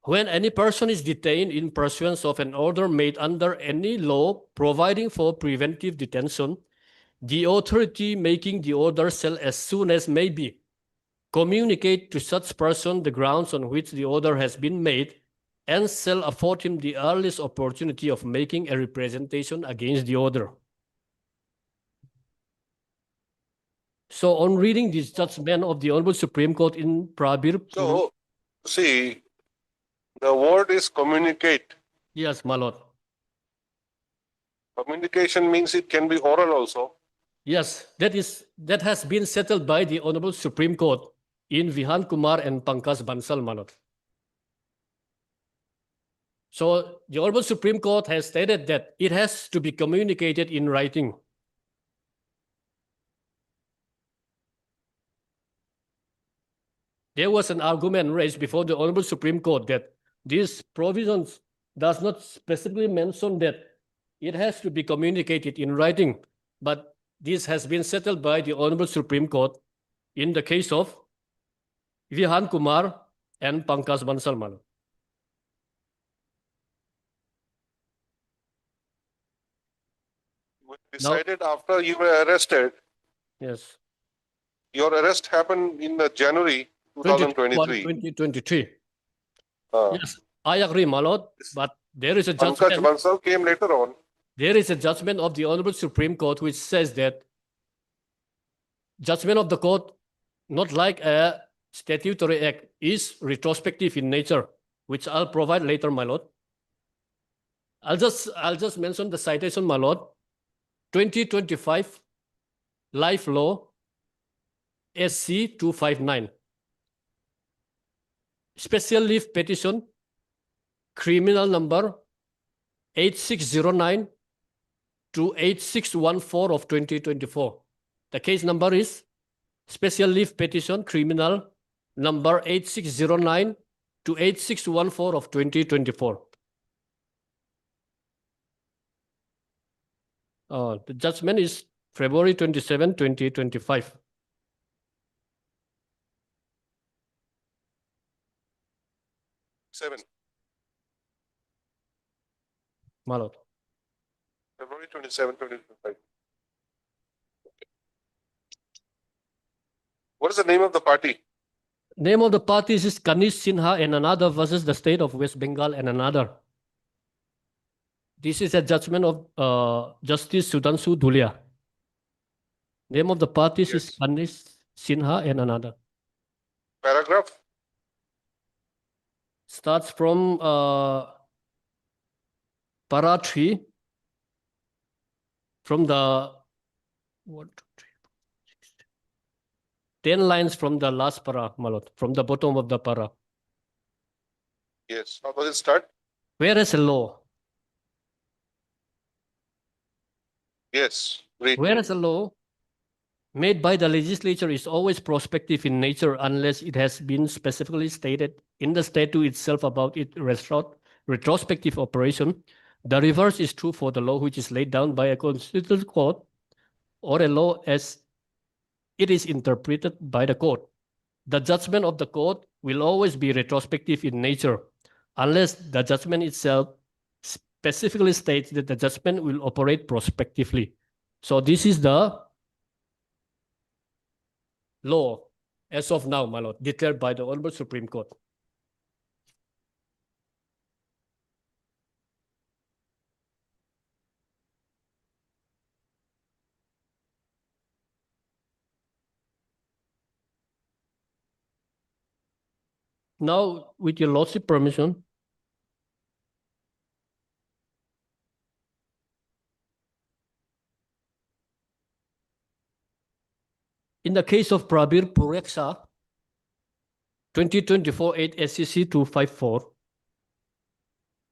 [SPEAKER 13] When any person is detained in pursuance of an order made under any law providing for preventive detention, the authority making the order shall, as soon as may be, communicate to such person the grounds on which the order has been made, and shall afford him the earliest opportunity of making a representation against the order. So on reading this judgment of the Honorable Supreme Court in Prabir.
[SPEAKER 2] So, see, the word is communicate.
[SPEAKER 13] Yes, my lord.
[SPEAKER 2] Communication means it can be oral also.
[SPEAKER 13] Yes, that has been settled by the Honorable Supreme Court in Vihan Kumar and Pankaj Bansal, my lord. So the Honorable Supreme Court has stated that it has to be communicated in writing. There was an argument raised before the Honorable Supreme Court that these provisions does not specifically mention that it has to be communicated in writing, but this has been settled by the Honorable Supreme Court in the case of Vihan Kumar and Pankaj Bansal, my lord.
[SPEAKER 2] Decided after you were arrested.
[SPEAKER 13] Yes.
[SPEAKER 2] Your arrest happened in January 2023.
[SPEAKER 13] 2023. Yes, I agree, my lord, but there is a
[SPEAKER 2] Pankaj
[SPEAKER 13] judgment.
[SPEAKER 2] Bansal came later on.
[SPEAKER 13] There is a judgment of the Honorable Supreme Court which says that judgment of the court, not like a statutory act, is retrospective in nature, which I'll provide later, my lord. I'll just mention the citation, my lord. 2025 Life Law SC 259. Special leave petition, criminal number 8609 to 8614 of 2024. The case number is special leave petition, criminal number 8609 to 8614 of 2024. The judgment is February 27, 2025. My lord.
[SPEAKER 2] February 27, 2025. What is the name of the party?
[SPEAKER 13] Name of the parties is Kanish Sinha and another versus the state of West Bengal and another. This is a judgment of Justice Sudhanshu Dhulia. Name of the parties is Kanish Sinha and another.
[SPEAKER 2] Paragraph?
[SPEAKER 13] Starts from para 3, from the 1, 2, 3, 4, 6, 10 lines from the last para, my lord, from the bottom of the para.
[SPEAKER 2] Yes. How does it start?
[SPEAKER 13] Whereas a law,
[SPEAKER 2] Yes. Read.
[SPEAKER 13] whereas a law made by the legislature is always prospective in nature unless it has been specifically stated in the statute itself about its retrospective operation, the reverse is true for the law which is laid down by a constitutional court or a law as it is interpreted by the court. the judgment of the court will always be retrospective in nature, unless the judgment itself specifically states that the judgment will operate prospectively. So this is the law as of now, my lord, declared by the Honorable Supreme Court. Now, with your lordship permission, in the case of Prabir Pureksa, 2024-8 SCC 254,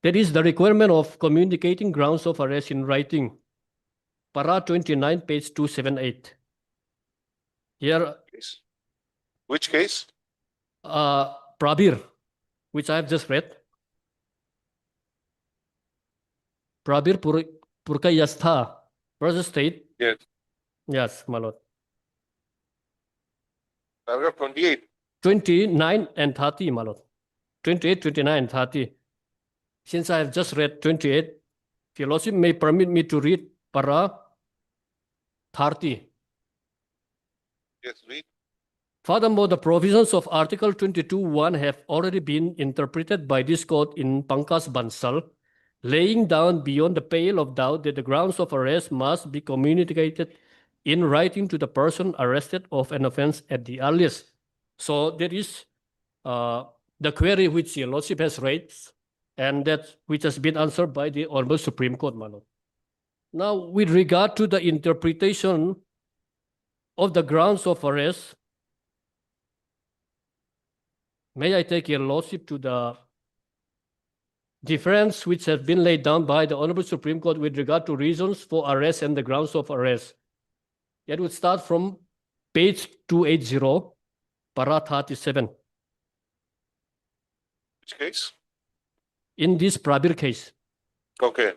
[SPEAKER 13] there is the requirement of communicating grounds of arrest in writing. Para 29, page 278. Here,
[SPEAKER 2] Case. Which case?
[SPEAKER 13] Prabir, which I have just read. Prabir Purkayastha versus State.
[SPEAKER 2] Yes.
[SPEAKER 13] Yes, my lord.
[SPEAKER 2] Paragraph 28.
[SPEAKER 13] 29 and 30, my lord. 28, 29, and 30. Since I have just read 28, if your lordship may permit me to read para 30.
[SPEAKER 2] Yes, read.
[SPEAKER 13] Furthermore, the provisions of Article 22(1) have already been interpreted by this court in Pangkas Bansal, laying down beyond the pale of doubt that the grounds of arrest must be communicated in writing to the person arrested of an offense at the earliest. So there is the query which your lordship has raised, and that which has been answered by the Honorable Supreme Court, my lord. Now, with regard to the interpretation of the grounds of arrest, may I take your lordship to the difference which has been laid down by the Honorable Supreme Court with regard to reasons for arrest and the grounds of arrest. That would start from page 280, para 37.
[SPEAKER 2] Which case?
[SPEAKER 13] In this Prabir case.
[SPEAKER 2] Okay.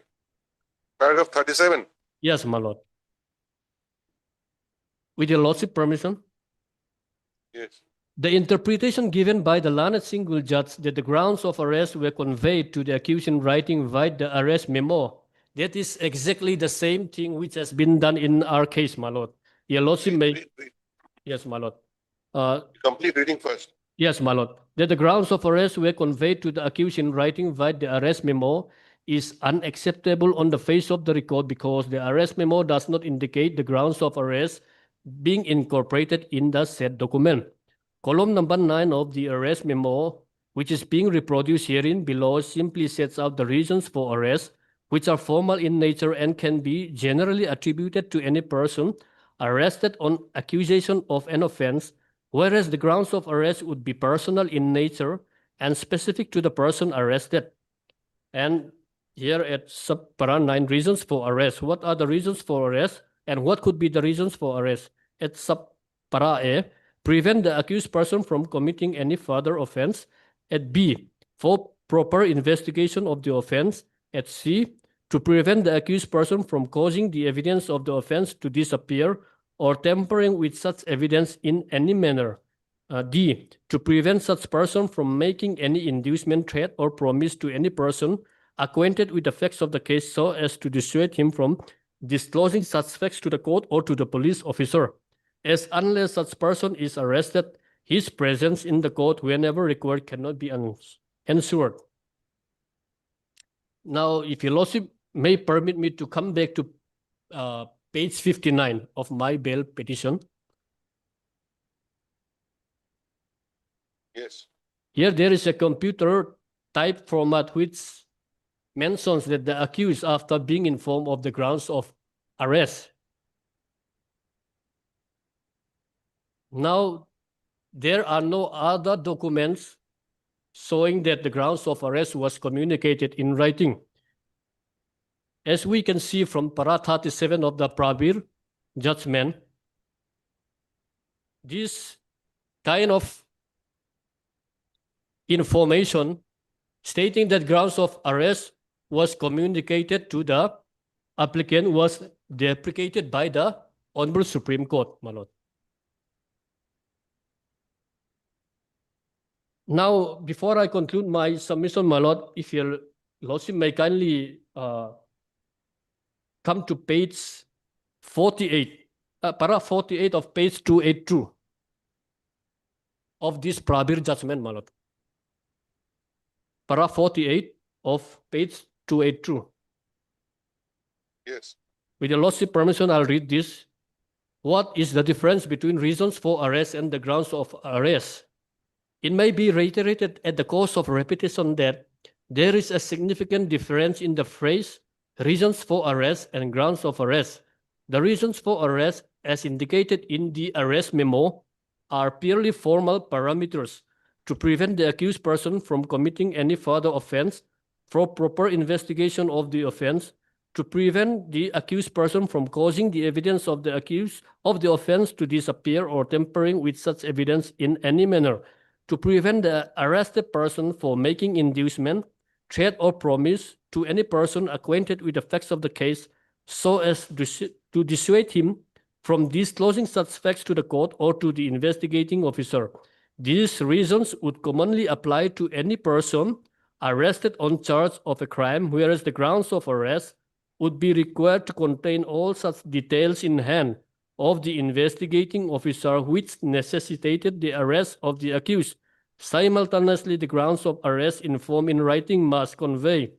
[SPEAKER 2] Paragraph 37.
[SPEAKER 13] Yes, my lord. With your lordship permission.
[SPEAKER 2] Yes.
[SPEAKER 13] The interpretation given by the learned single judge that the grounds of arrest were conveyed to the accused in writing via the arrest memo. That is exactly the same thing which has been done in our case, my lord. Your lordship may.
[SPEAKER 2] Read.
[SPEAKER 13] Yes, my lord.
[SPEAKER 2] Complete reading first.
[SPEAKER 13] Yes, my lord. That the grounds of arrest were conveyed to the accused in writing via the arrest memo is unacceptable on the face of the record because the arrest memo does not indicate the grounds of arrest being incorporated in the said document. Column number 9 of the arrest memo, which is being reproduced herein below, simply sets out the reasons for arrest, which are formal in nature and can be generally attributed to any person arrested on accusation of an offense, whereas the grounds of arrest would be personal in nature and specific to the person arrested. And here at sub-para 9, reasons for arrest. What are the reasons for arrest and what could be the reasons for arrest? At sub-para A, prevent the accused person from committing any further offense. At B, for proper investigation of the offense. At C, to prevent the accused person from causing the evidence of the offense to disappear or tampering with such evidence in any manner. D, to prevent such person from making any inducement, threat, or promise to any person acquainted with the facts of the case so as to dissuade him from disclosing such facts to the court or to the police officer, as unless such person is arrested, his presence in the court whenever required cannot be ensured. Now, if your lordship may permit me to come back to page 59 of my bail petition.
[SPEAKER 2] Yes.
[SPEAKER 13] Here there is a computer type format which mentions that the accused, after being informed of the grounds of arrest, now there are no other documents showing that the grounds of arrest was communicated in writing. As we can see from para 37 of the Prabir judgment, this kind of information stating that grounds of arrest was communicated to the applicant was deprecated by the Honorable Supreme Court, my lord. Now, before I conclude my submission, my lord, if your lordship may kindly come to page 48, paragraph 48 of page 282 of this Prabir judgment, my lord. Paragraph 48 of page 282.
[SPEAKER 2] Yes.
[SPEAKER 13] With your lordship permission, I'll read this. What is the difference between reasons for arrest and the grounds of arrest? It may be reiterated at the cost of repetition that there is a significant difference in the phrase reasons for arrest and grounds of arrest. The reasons for arrest, as indicated in the arrest memo, are purely formal parameters to prevent the accused person from committing any further offense, for proper investigation of the offense, to prevent the accused person from causing the evidence of the accused of the offense to disappear or tampering with such evidence in any manner, to prevent the arrested person from making inducement, threat, or promise to any person acquainted with the facts of the case so as to dissuade him from disclosing such facts to the court or to the investigating officer. These reasons would commonly apply to any person arrested on charge of a crime, whereas the grounds of arrest would be required to contain all such details in hand of the investigating officer which necessitated the arrest of the accused. Simultaneously, the grounds of arrest in form in writing must convey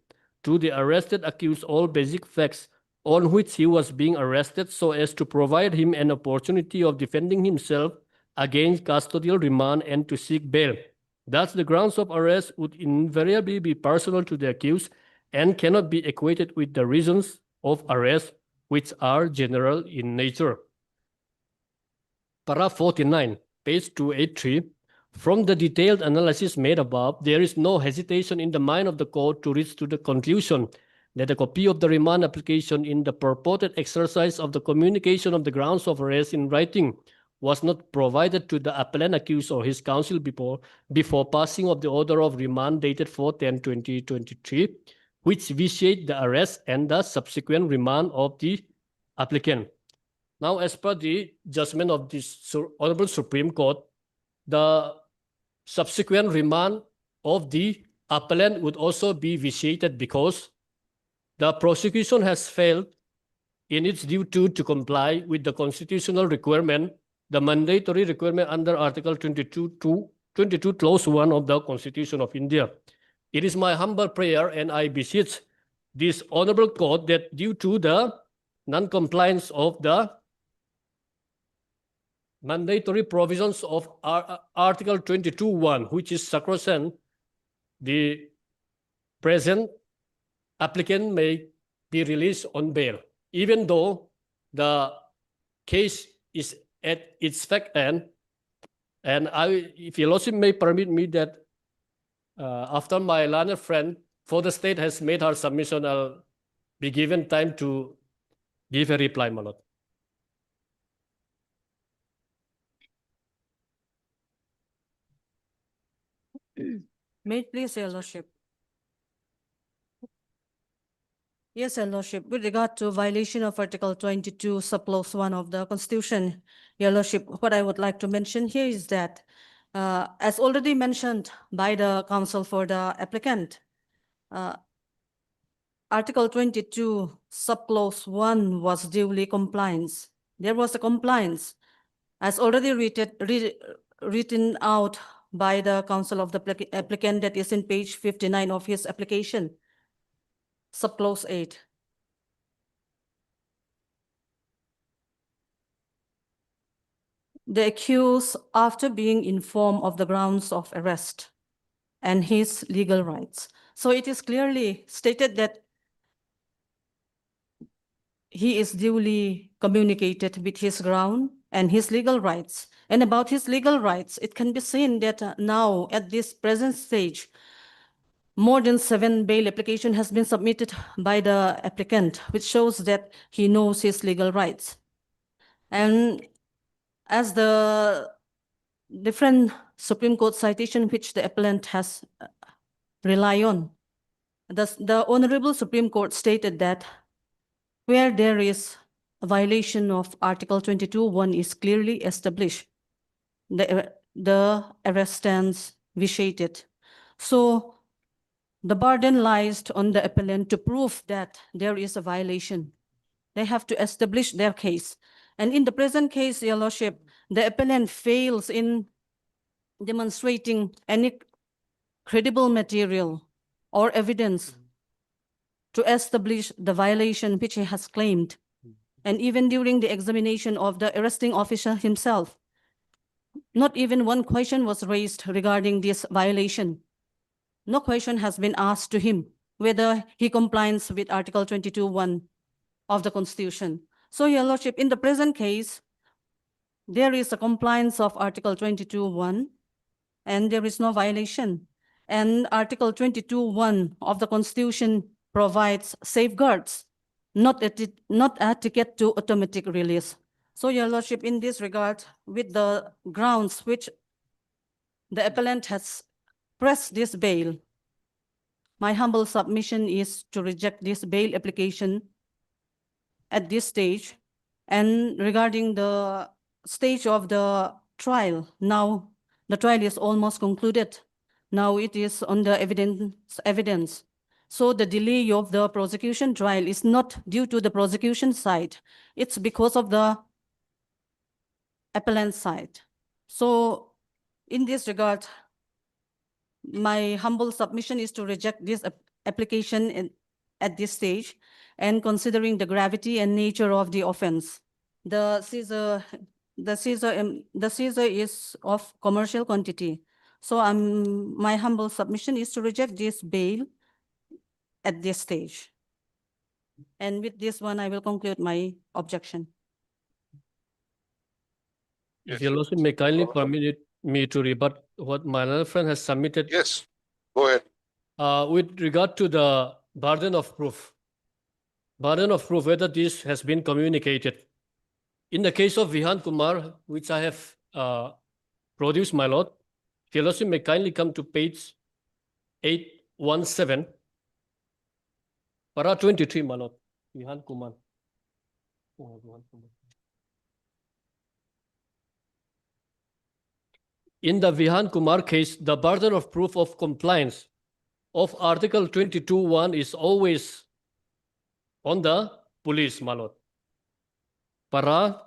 [SPEAKER 13] to the arrested accused all basic facts on which he was being arrested so as to provide him an opportunity of defending himself against custodial remand and to seek bail. Thus, the grounds of arrest would invariably be personal to the accused and cannot be equated with the reasons of arrest, which are general in nature. Paragraph 49, page 283. From the detailed analysis made above, there is no hesitation in the mind of the court to reach to the conclusion that a copy of the remand application in the purported exercise of the communication of the grounds of arrest in writing was not provided to the appellant accused or his counsel before passing of the order of remand dated 4/10/2023, which vitiate the arrest and the subsequent remand of the applicant. Now, as per the judgment of this Honorable Supreme Court, the subsequent remand of the appellant would also be vitiated because the prosecution has failed in its duty to comply with the constitutional requirement, the mandatory requirement under Article 22 Clause 1 of the Constitution of India. It is my humble prayer, and I beseech this honorable court, that due to the non-compliance of the mandatory provisions of Article 22(1), which is sacrosanct, the present applicant may be released on bail, even though the case is at its fact end. And if your lordship may permit me that after my learned friend for the state has made her submission, I'll be given time to give a reply, my lord.
[SPEAKER 14] May it please, Your Lordship. Yes, Your Lordship. With regard to violation of Article 22, subclause 1 of the Constitution, Your Lordship, what I would like to mention here is that, as already mentioned by the counsel for the applicant, Article 22, subclause 1 was duly compliance. There was a compliance, as already written out by the counsel of the applicant, that is in page 59 of his application, subclause 8. The accused, after being informed of the grounds of arrest and his legal rights. So it is clearly stated that he is duly communicated with his ground and his legal rights. And about his legal rights, it can be seen that now at this present stage, more than 7 bail application has been submitted by the applicant, which shows that he knows his legal rights. And as the different Supreme Court citation which the appellant has relied on, the Honorable Supreme Court stated that where there is a violation of Article 22, 1 is clearly established, the arrestant's vitiated. So the burden lies on the appellant to prove that there is a violation. They have to establish their case. And in the present case, Your Lordship, the appellant fails in demonstrating any credible material or evidence to establish the violation which he has claimed. And even during the examination of the arresting officer himself, not even one question was raised regarding this violation. No question has been asked to him whether he complies with Article 22(1) of the Constitution. So, Your Lordship, in the present case, there is a compliance of Article 22(1) and there is no violation. And Article 22(1) of the Constitution provides safeguards, not a ticket to automatic release. So, Your Lordship, in this regard, with the grounds which the appellant has pressed this bail, my humble submission is to reject this bail application at this stage. And regarding the stage of the trial, now the trial is almost concluded. Now it is on the evidence. So the delay of the prosecution trial is not due to the prosecution side. It's because of the appellant side. So in this regard, my humble submission is to reject this application at this stage, and considering the gravity and nature of the offense. The seizure is of commercial quantity. So my humble submission is to reject this bail at this stage. And with this one, I will conclude my objection.
[SPEAKER 13] If Your Lordship may kindly permit me to rebut what my other friend has submitted.
[SPEAKER 2] Yes, go ahead.
[SPEAKER 13] With regard to the burden of proof, whether this has been communicated. In the case of Vihan Kumar, which I have produced, my lord, if Your Lordship may kindly come to page 817, para 23, my lord, Vihan Kumar. In the Vihan Kumar case, the burden of proof of compliance of Article 22(1) is always on the police, my lord. Para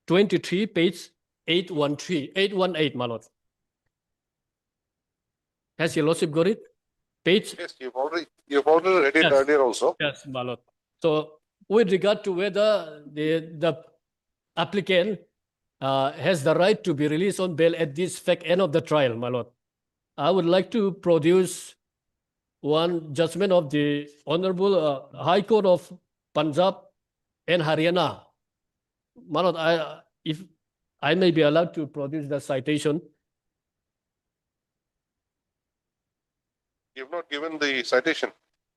[SPEAKER 13] 23, page 818, my lord. Has Your Lordship got it? Page?
[SPEAKER 2] Yes, you've already read it
[SPEAKER 13] Yes.
[SPEAKER 2] earlier also.
[SPEAKER 13] Yes, my lord. So with regard to whether the applicant has the right to be released on bail at this fact end of the trial, my lord, I would like to produce one judgment of the Honorable High Court of Punjab and Haryana. My lord, if I may be allowed to produce the citation.
[SPEAKER 2] You've not given the citation.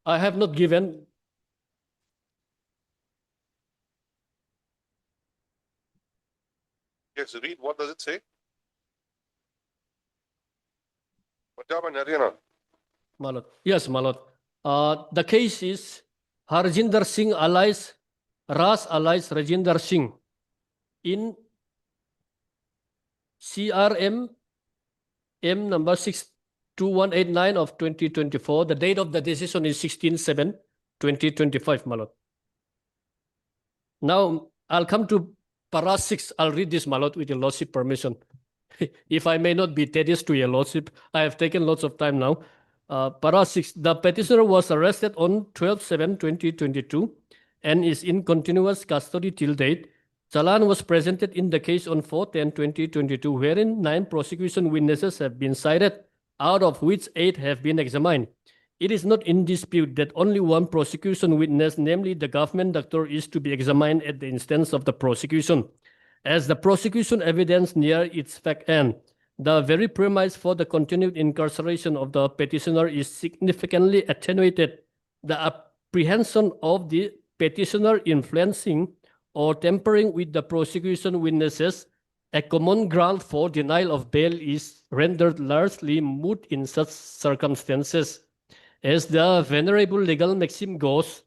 [SPEAKER 13] I have not given.
[SPEAKER 2] Yes, read. What does it say? Punjab and Haryana.
[SPEAKER 13] My lord. Yes, my lord. The case is Harjinder Singh alias Ras alias Rajinder Singh in CRM M number 62189 of 2024. The date of the decision is 16/7/2025, my lord. Now I'll come to para 6. I'll read this, my lord, with your lordship permission. If I may not be tedious to your lordship, I have taken lots of time now. Para 6, the petitioner was arrested on 12/7/2022 and is in continuous custody till date. Challan was presented in the case on 4/10/2022, wherein 9 prosecution witnesses have been cited, out of which 8 have been examined. It is not in dispute that only one prosecution witness, namely the government doctor, is to be examined at the instance of the prosecution. As the prosecution evidence near its fact end, the very premise for the continued incarceration of the petitioner is significantly attenuated. The apprehension of the petitioner influencing or tampering with the prosecution witnesses, a common ground for denial of bail, is rendered largely moot in such circumstances. As the venerable legal maxim goes,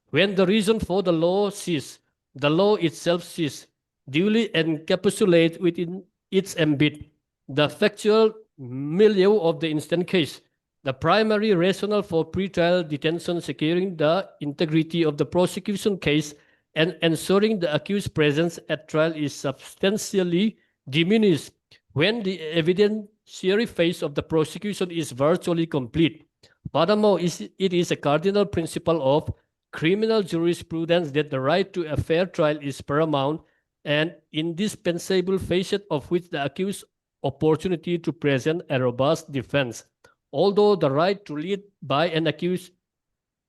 [SPEAKER 13] when the reason for the law ceases, the law itself ceases, duly encapsulated within its ambit. the factual milieu of the instant case. The primary rationale for pretrial detention securing the integrity of the prosecution case and ensuring the accused's presence at trial is substantially diminished when the evidentiary phase of the prosecution is virtually complete. Furthermore, it is a cardinal principle of criminal jurisprudence that the right to a fair trial is paramount and indispensable facet of which the accused opportunity to present a robust defense. Although the right to lead by an accused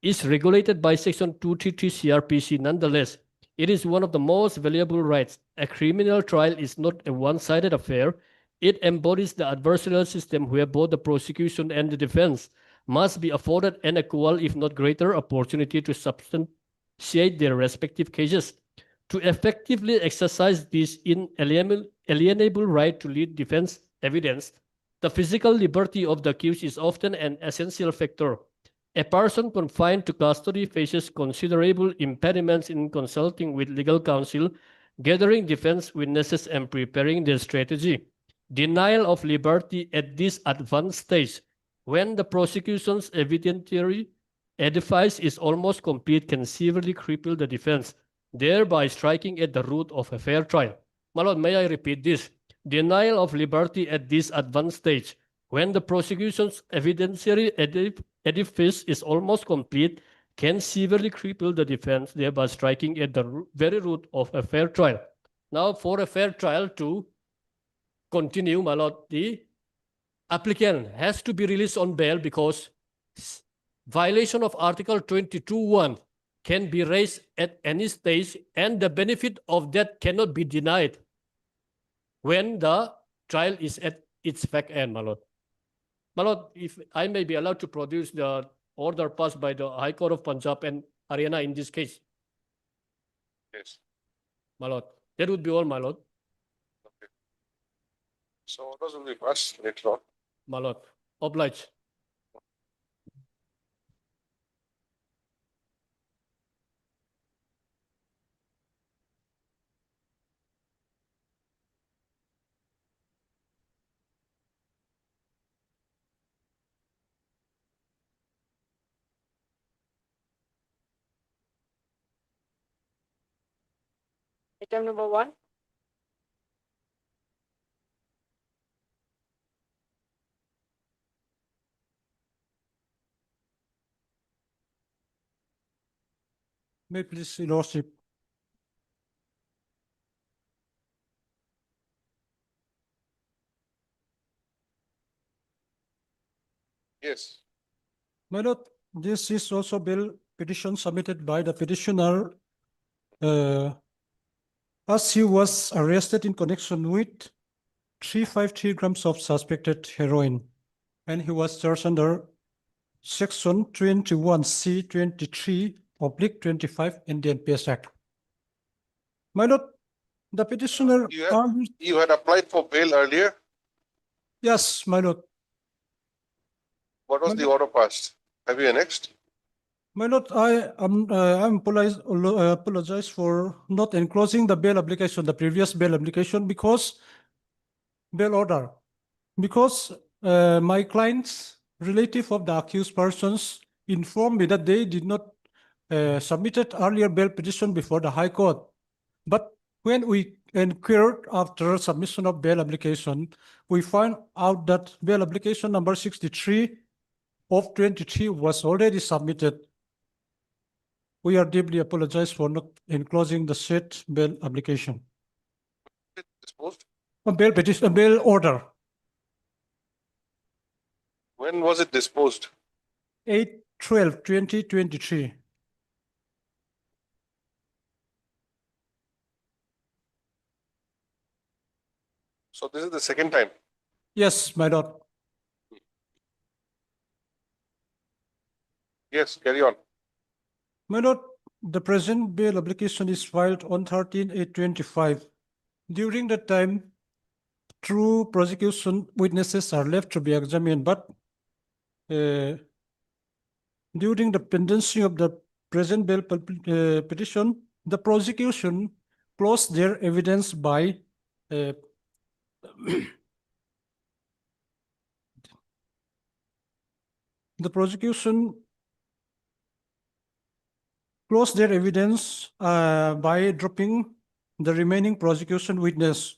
[SPEAKER 13] is regulated by Section 233 CRPC, nonetheless, it is one of the most valuable rights. A criminal trial is not a one-sided affair. It embodies the adversarial system where both the prosecution and the defense must be afforded an equal, if not greater, opportunity to substantiate their respective cases. To effectively exercise this inalienable right to lead defense evidence, the physical liberty of the accused is often an essential factor. A person confined to custody faces considerable impediments in consulting with legal counsel, gathering defense witnesses, and preparing their strategy. Denial of liberty at this advanced stage, when the prosecution's evidentiary edifice is almost complete, can severely cripple the defense, thereby striking at the root of a fair trial. My lord, may I repeat this? Denial of liberty at this advanced stage, when the prosecution's evidentiary edifice is almost complete, can severely cripple the defense, thereby striking at the very root of a fair trial. Now, for a fair trial to continue, my lord, the applicant has to be released on bail because violation of Article 22(1) can be raised at any stage, and the benefit of that cannot be denied when the trial is at its fact end, my lord. My lord, if I may be allowed to produce the order passed by the High Court of Punjab and Haryana in this case.
[SPEAKER 2] Yes.
[SPEAKER 13] My lord, that would be all, my lord.
[SPEAKER 2] Okay. So orders will be passed later on.
[SPEAKER 13] My lord, obliged.
[SPEAKER 7] Item number 1.
[SPEAKER 15] May please, Your Lordship.
[SPEAKER 2] Yes.
[SPEAKER 15] My lord, this is also bill petition submitted by the petitioner as he was arrested in connection with 353 grams of suspected heroin, and he was charged under Section 21C23/25 NDPS Act. My lord, the petitioner argues,
[SPEAKER 2] You had applied for bail earlier.
[SPEAKER 15] yes, my lord.
[SPEAKER 2] What was
[SPEAKER 15] My
[SPEAKER 2] the order passed? Have you annexed?
[SPEAKER 15] My lord, I apologize for not enclosing the bail application, the previous bail application, because bail order, because my clients, relative of the accused persons, informed me that they did not submitted earlier bail petition before the High Court. But when we inquired after submission of bail application, we found out that bail application number 63 of 23 was already submitted. We are deeply apologize for not enclosing the said bail application.
[SPEAKER 2] Disposed?
[SPEAKER 15] A bail petition, a bail order,
[SPEAKER 2] When was it disposed?
[SPEAKER 15] 8/12/2023.
[SPEAKER 2] So this is the second time.
[SPEAKER 15] Yes, my lord.
[SPEAKER 2] Yes, carry on.
[SPEAKER 15] My lord, the present bail application is filed on 13/8/25. During that time, true prosecution witnesses are left to be examined, but during the pendency of the present bail petition, the prosecution closed their evidence by the prosecution closed their evidence by dropping the remaining prosecution witness,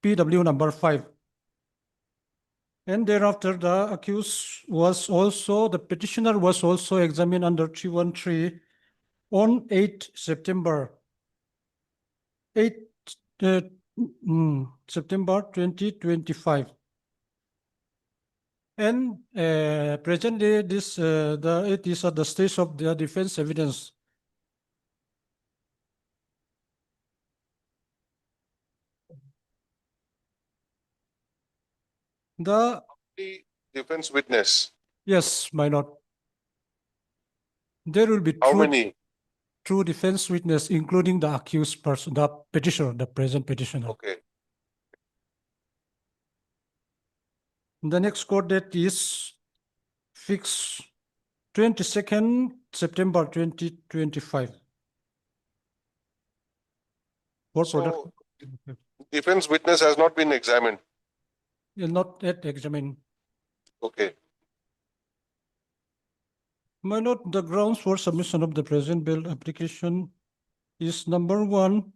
[SPEAKER 15] PW number 5. And thereafter, the accused was also, the petitioner was also examined under 313 on 8 September. 8 September 2025. And presently, it is at the stage of the defense evidence. The
[SPEAKER 2] Defense witness,
[SPEAKER 15] yes, my lord. There will be
[SPEAKER 2] how many?
[SPEAKER 15] true defense witness, including the accused person, the petitioner, the present petitioner.
[SPEAKER 2] Okay.
[SPEAKER 15] The next court date is fixed 22nd September 2025. For product,
[SPEAKER 2] So defense witness has not been examined.
[SPEAKER 15] not yet examined.
[SPEAKER 2] Okay.
[SPEAKER 15] My lord, the grounds for submission of the present bill application is number 1,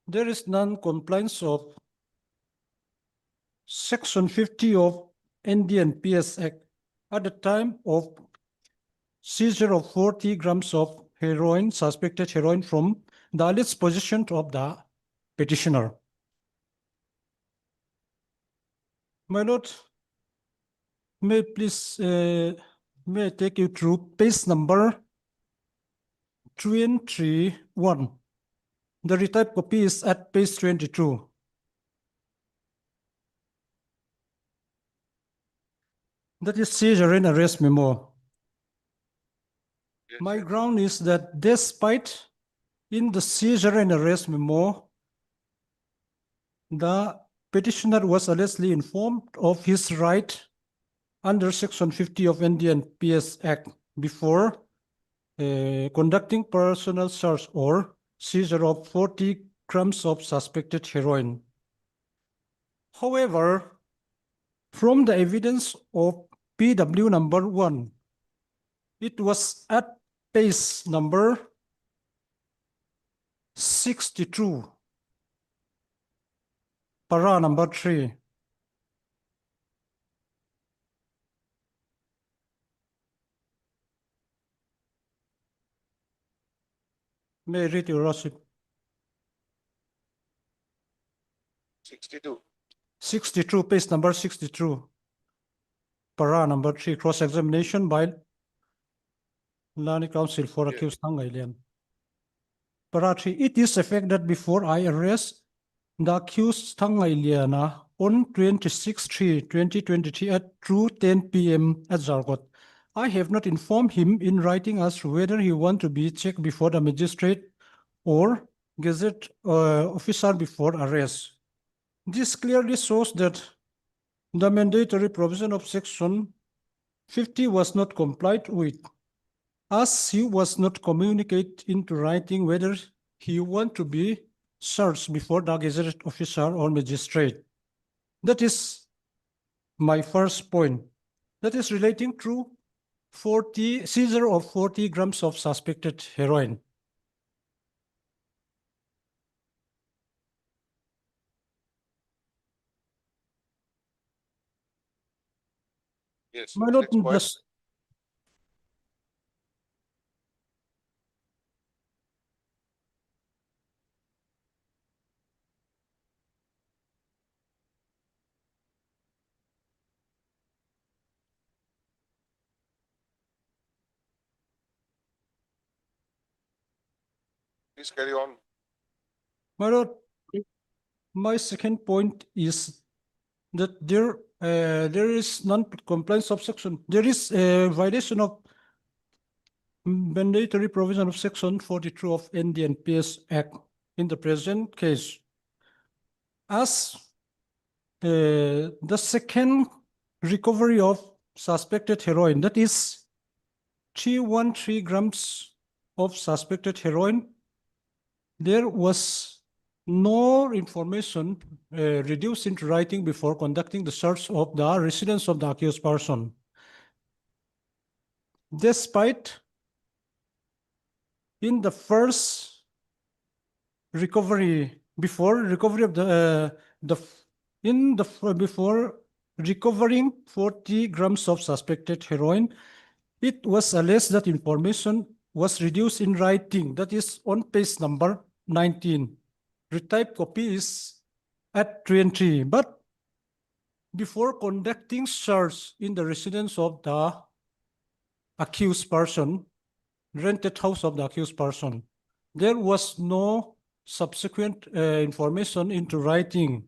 [SPEAKER 15] there is non-compliance of Section 50 of NDPS Act at the time of seizure of 40 grams of heroin, suspected heroin from the alleged possession of the petitioner. My lord, may please may I take you through page number 231. The retyped copy is at page 22. That is seizure and arrest memo. My ground is that despite in the seizure and arrest memo, the petitioner was allegedly informed of his right under Section 50 of NDPS Act before conducting personal search or seizure of 40 grams of suspected heroin. However, from the evidence of PW number 1, it was at page number 62, para number 3. May I read your worship?
[SPEAKER 2] 62.
[SPEAKER 15] 62, page number 62. Para number 3, cross-examination by Lani Council for accused Hang Alien. Para 3, it is a fact that before I arrest the accused Hang Aliana on 26/3/2023 at 2:10 p.m. at Zargot, I have not informed him in writing as to whether he want to be checked before the magistrate or gazette officer before arrest. This clearly shows that the mandatory provision of Section 50 was not complied with, as he was not communicate into writing whether he want to be searched before the gazette officer or magistrate. That is my first point. That is relating to seizure of 40 grams of suspected heroin.
[SPEAKER 2] Yes.
[SPEAKER 15] My lord,
[SPEAKER 2] next point.
[SPEAKER 15] just
[SPEAKER 2] Please carry on.
[SPEAKER 15] my lord, my second point is that there is non-compliance of section. There is a violation of mandatory provision of Section 42 of NDPS Act in the present case. As the second recovery of suspected heroin, that is 313 grams of suspected heroin, there was no information reduced into writing before conducting the search of the residence of the accused person. despite in the first recovery, before recovery of before recovering 40 grams of suspected heroin, it was alleged that information was reduced in writing, that is on page number 19. Retyped copy is at 3 and 3, but before conducting search in the residence of the accused person, rented house of the accused person, there was no subsequent information into writing.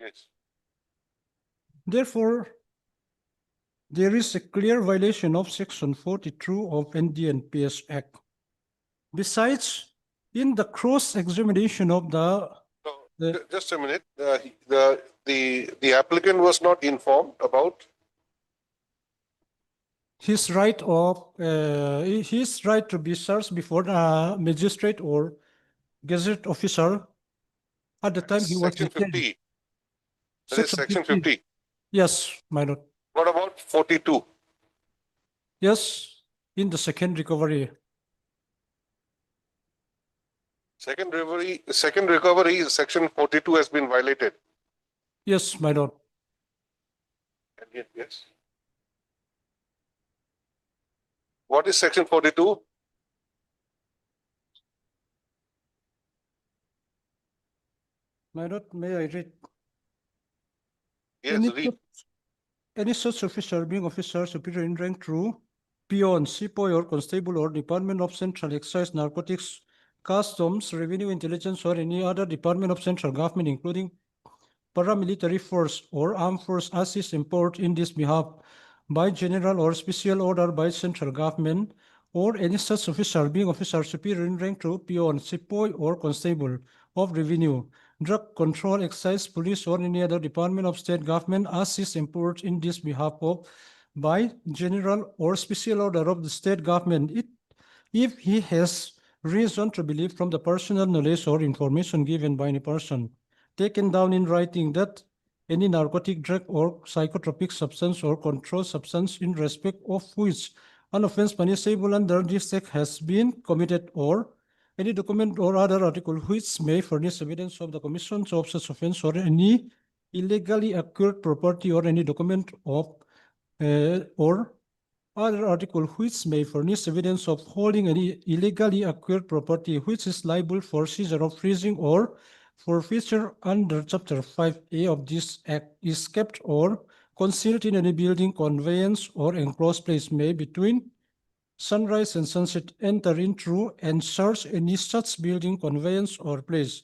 [SPEAKER 2] Yes.
[SPEAKER 15] Therefore, there is a clear violation of Section 42 of NDPS Act. Besides, in the cross-examination of
[SPEAKER 2] Just a minute. The applicant was not informed about
[SPEAKER 15] his right to be searched before the magistrate or gazette officer at the time he was
[SPEAKER 2] Section
[SPEAKER 15] detained.
[SPEAKER 2] 50. That is Section 50.
[SPEAKER 15] Yes, my lord.
[SPEAKER 2] What about 42?
[SPEAKER 15] Yes, in the second recovery.
[SPEAKER 2] Second recovery, Section 42 has been violated.
[SPEAKER 15] Yes, my lord.
[SPEAKER 2] Yes. What is Section 42?
[SPEAKER 15] My lord, may I read?
[SPEAKER 2] Yes,
[SPEAKER 15] Any
[SPEAKER 2] read.
[SPEAKER 15] Any such officer being officer superior in rank through peon, sepoy, or constable, or Department of Central Excise, Narcotics, Customs, Revenue, Intelligence, or any other department of central government, including paramilitary force or armed force, as is employed in this behalf by general or special order by central government, or any such officer being officer superior in rank to peon, sepoy, or constable of revenue, drug control, excise, police, or any other department of state government, as is employed in this behalf of by general or special order of the state government, if he has reason to believe from the personal knowledge or information given by any person taken down in writing that any narcotic drug or psychotropic substance or controlled substance in respect of which an offense punishable under this act has been committed, or any document or other article which may furnish evidence of the commission of such offense, or any illegally acquired property, or any document of or other article which may furnish evidence of holding any illegally acquired property which is liable for seizure of freezing or forfeiture under Chapter 5A of this Act is kept or concealed in any building, conveyance, or enclosed place may between sunrise and sunset enter into and search any such building, conveyance, or place.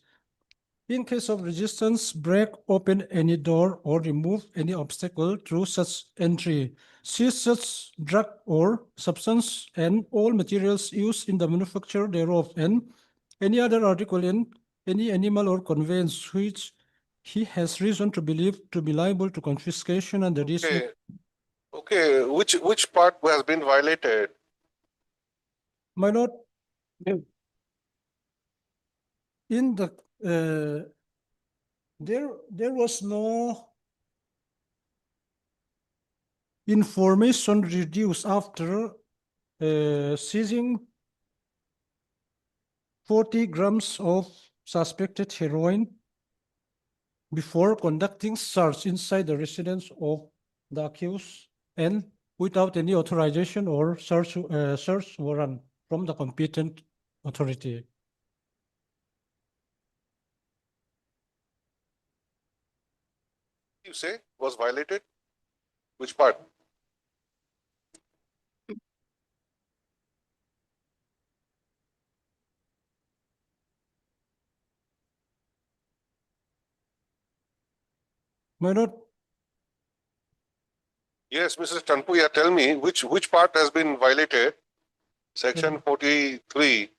[SPEAKER 15] In case of resistance, break open any door or remove any obstacle through such entry. Seize such drug or substance and all materials used in the manufacture thereof, and any other article in any animal or conveyance which he has reason to believe to be liable to confiscation under this.
[SPEAKER 2] Okay, which part has been violated?
[SPEAKER 15] My lord, in the there was no information reduced after seizing 40 grams of suspected heroin before conducting search inside the residence of the accused and without any authorization or search warrant from the competent authority.
[SPEAKER 2] You say was violated? Which part?
[SPEAKER 15] My lord,
[SPEAKER 2] Yes, Mrs. Tanpuya, tell me which part has been violated? Section 43.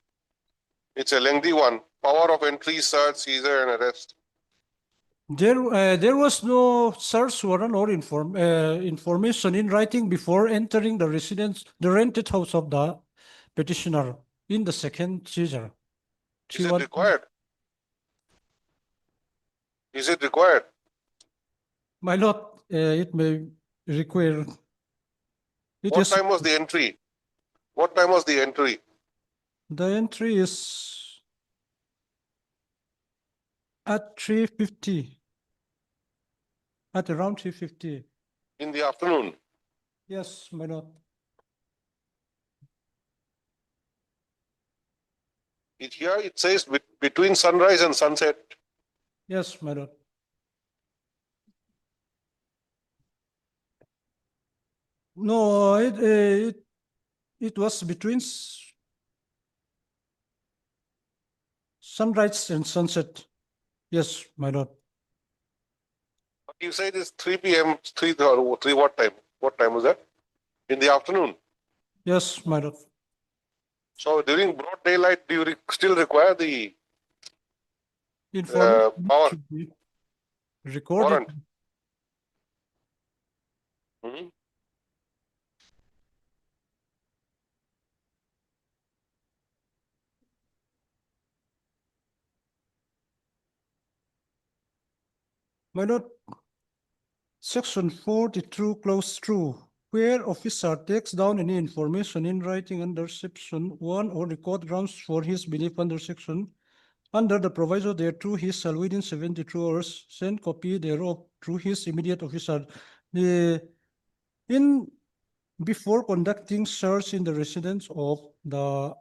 [SPEAKER 2] It's a lengthy one. Power of entry, search, seizure, and arrest.
[SPEAKER 15] there was no search warrant or information in writing before entering the residence, the rented house of the petitioner in the second seizure.
[SPEAKER 2] Is it required? Is it required?
[SPEAKER 15] My lord, it may require. It
[SPEAKER 2] What
[SPEAKER 15] is,
[SPEAKER 2] time was the entry? What time was the entry?
[SPEAKER 15] the entry is at 3:50. At around 3:50.
[SPEAKER 2] In the afternoon?
[SPEAKER 15] Yes, my lord.
[SPEAKER 2] Here it says between sunrise and sunset.
[SPEAKER 15] Yes, my lord. No, it was between sunrise and sunset. Yes, my lord.
[SPEAKER 2] But you said it's 3 p.m. 3 what time? What time was that? In the afternoon.
[SPEAKER 15] Yes, my lord.
[SPEAKER 2] So during broad daylight, do you still require the
[SPEAKER 15] Information
[SPEAKER 2] power?
[SPEAKER 15] should be recorded.
[SPEAKER 2] Warrant? Hmm?
[SPEAKER 15] My lord, section 42 clause 2, where officer takes down any information in writing under section 1 or record grounds for his belief under section, under the proviso thereto, he shall within 72 hours send copy thereof through his immediate officer. Before conducting search in the residence of the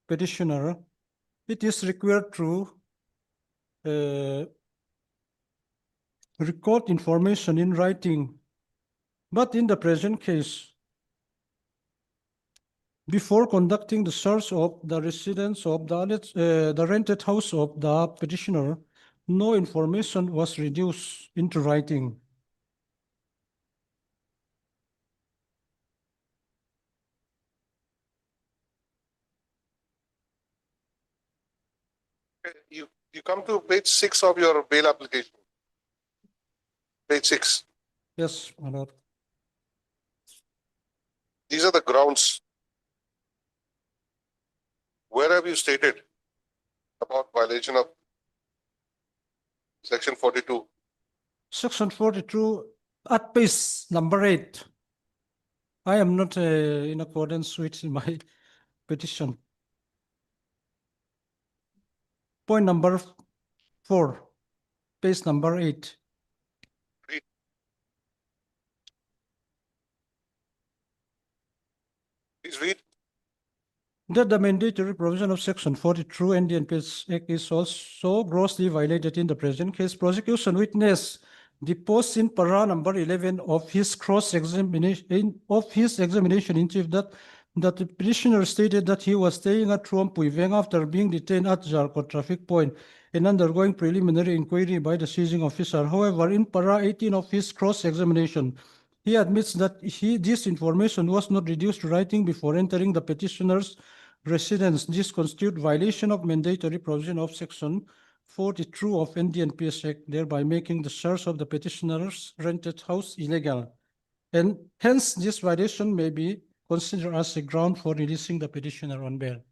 [SPEAKER 15] petitioner, it is required to record information in writing. But in the present case, before conducting the search of the residence of the rented house of the petitioner, no information was reduced into writing.
[SPEAKER 2] You come to page 6 of your bail application. Page 6.
[SPEAKER 15] Yes, my lord.
[SPEAKER 2] These are the grounds. Where have you stated about violation of section 42?
[SPEAKER 15] Section 42 at page number 8. I am not in accordance with my petition. Point number 4, page number 8.
[SPEAKER 2] Read. Please read.
[SPEAKER 15] That the mandatory provision of section 42 NDPS Act is also grossly violated in the present case. Prosecution witness deposed in para number 11 of his examination in chief that the petitioner stated that he was staying at Ruang Puiveng after being detained at Jarko traffic point and undergoing preliminary inquiry by the seizing officer. However, in para 18 of his cross-examination, he admits that this information was not reduced to writing before entering the petitioner's residence. This constitutes violation of mandatory provision of section 42 of NDPS Act, thereby making the search of the petitioner's rented house illegal. And hence, this violation may be considered as a ground for releasing the petitioner on bail.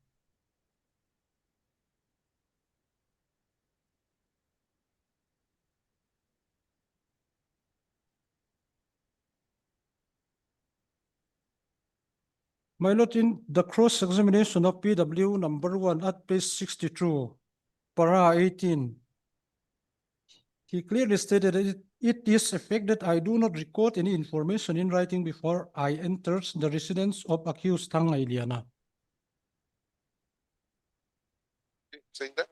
[SPEAKER 15] My lord, in the cross-examination of PW number 1 at page 62, para 18, he clearly stated that it is a fact that I do not record any information in writing before I enter the residence of accused Tang Iliana.
[SPEAKER 2] Saying that?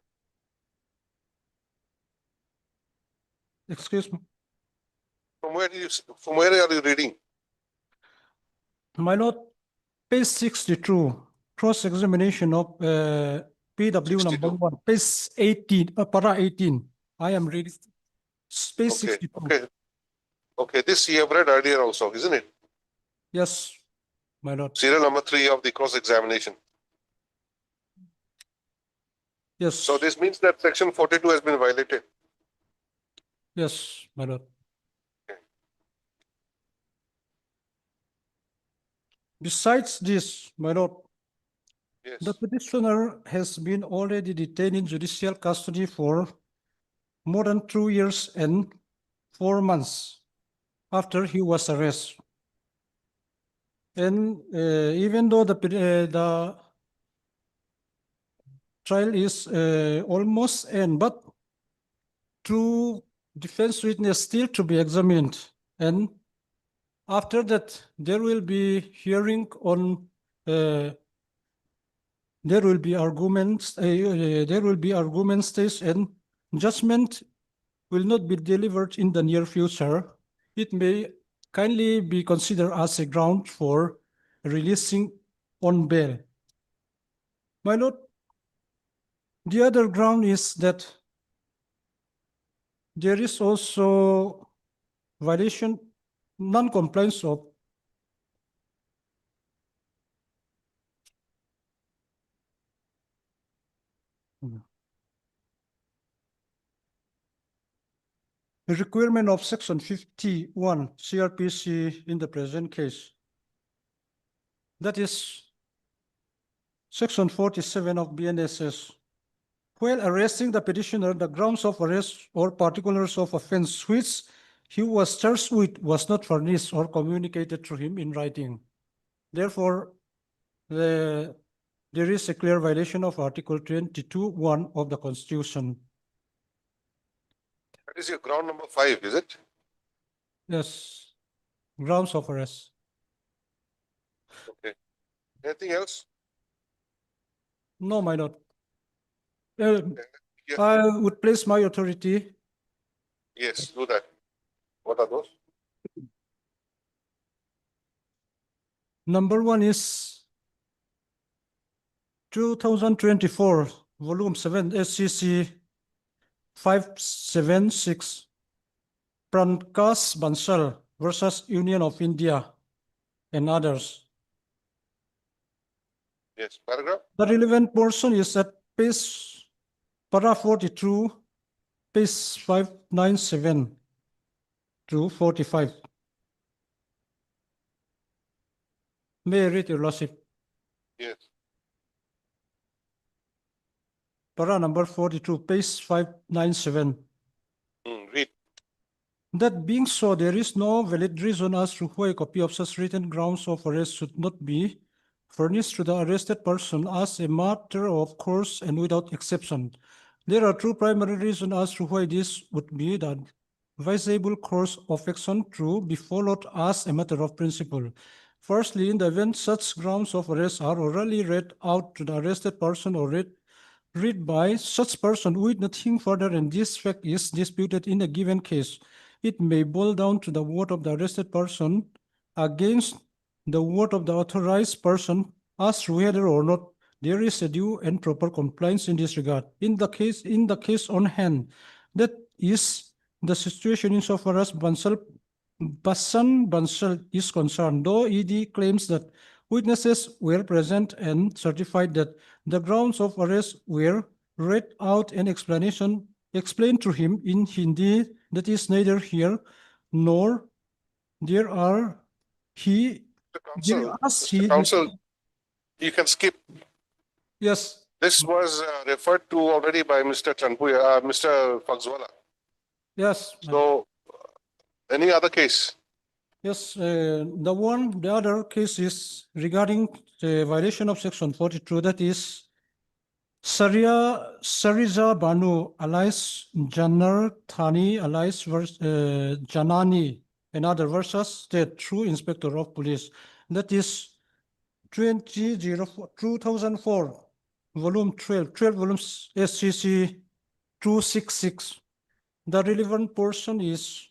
[SPEAKER 15] Excuse me.
[SPEAKER 2] From where are you reading?
[SPEAKER 15] My lord, page 62, cross-examination of PW
[SPEAKER 2] 62.
[SPEAKER 15] number 1, page 18, para 18. I am reading page
[SPEAKER 2] Okay,
[SPEAKER 15] 62.
[SPEAKER 2] okay. Okay, this you have read earlier also, isn't it?
[SPEAKER 15] Yes, my lord.
[SPEAKER 2] Serial number 3 of the cross-examination.
[SPEAKER 15] Yes.
[SPEAKER 2] So this means that section 42 has been violated.
[SPEAKER 15] Yes, my lord. Besides this, my lord,
[SPEAKER 2] Yes.
[SPEAKER 15] The petitioner has been already detained in judicial custody for more than 2 years and 4 months after he was arrested. And even though the trial is almost end, but two defense witness still to be examined. And after that, there will be hearing on there will be arguments stage, and judgment will not be delivered in the near future. It may kindly be considered as a ground for releasing on bail. My lord, the other ground is that there is also violation, non-compliance of the requirement of section 51 CRPC in the present case. That is section 47 of BNSS. While arresting the petitioner, the grounds of arrest or particulars of offense which he was charged with was not furnished or communicated to him in writing. Therefore, there is a clear violation of Article 22(1) of the Constitution.
[SPEAKER 2] That is your ground number 5, is it?
[SPEAKER 15] Yes, grounds of arrest.
[SPEAKER 2] Okay. Anything else?
[SPEAKER 15] No, my lord.
[SPEAKER 2] Yeah.
[SPEAKER 15] I would place my authority.
[SPEAKER 2] Yes, do that. What are those?
[SPEAKER 15] Number 1 is 2024, volume 7, SCC 576, Prankas Bansal versus Union of India and others.
[SPEAKER 2] Yes, paragraph?
[SPEAKER 15] The relevant portion is at page para 42, page 597 to 45. May I read, Your Lordship?
[SPEAKER 2] Yes.
[SPEAKER 15] Para number 42, page 597.
[SPEAKER 2] Read.
[SPEAKER 15] That being so, there is no valid reason as to why a copy of such written grounds of arrest should not be furnished to the arrested person as a matter of course and without exception. There are two primary reasons as to why this would be the advisable course of action to be followed as a matter of principle. Firstly, in the event such grounds of arrest are orally read out to the arrested person or read by such person with nothing further, and this fact is disputed in a given case, it may boil down to the word of the arrested person against the word of the authorized person as to whether or not there is a due and proper compliance in this regard. In the case on hand, that is the situation insofar as Bansal is concerned, though ED claims that witnesses were present and certified that the grounds of arrest were read out and explained to him in Hindi. That is neither here nor there are he.
[SPEAKER 2] Mr. Counsel, you can skip.
[SPEAKER 15] Yes.
[SPEAKER 2] This was referred to already by Mr. Chanpuya, Mr. Fagswala.
[SPEAKER 15] Yes.
[SPEAKER 2] So, any other case?
[SPEAKER 15] Yes, the other case is regarding the violation of section 42, that is Sariza Banu alias Janar Thani alias Janani, another versus State True Inspector of Police. That is 2004, volume 12 volumes SCC 266. The relevant portion is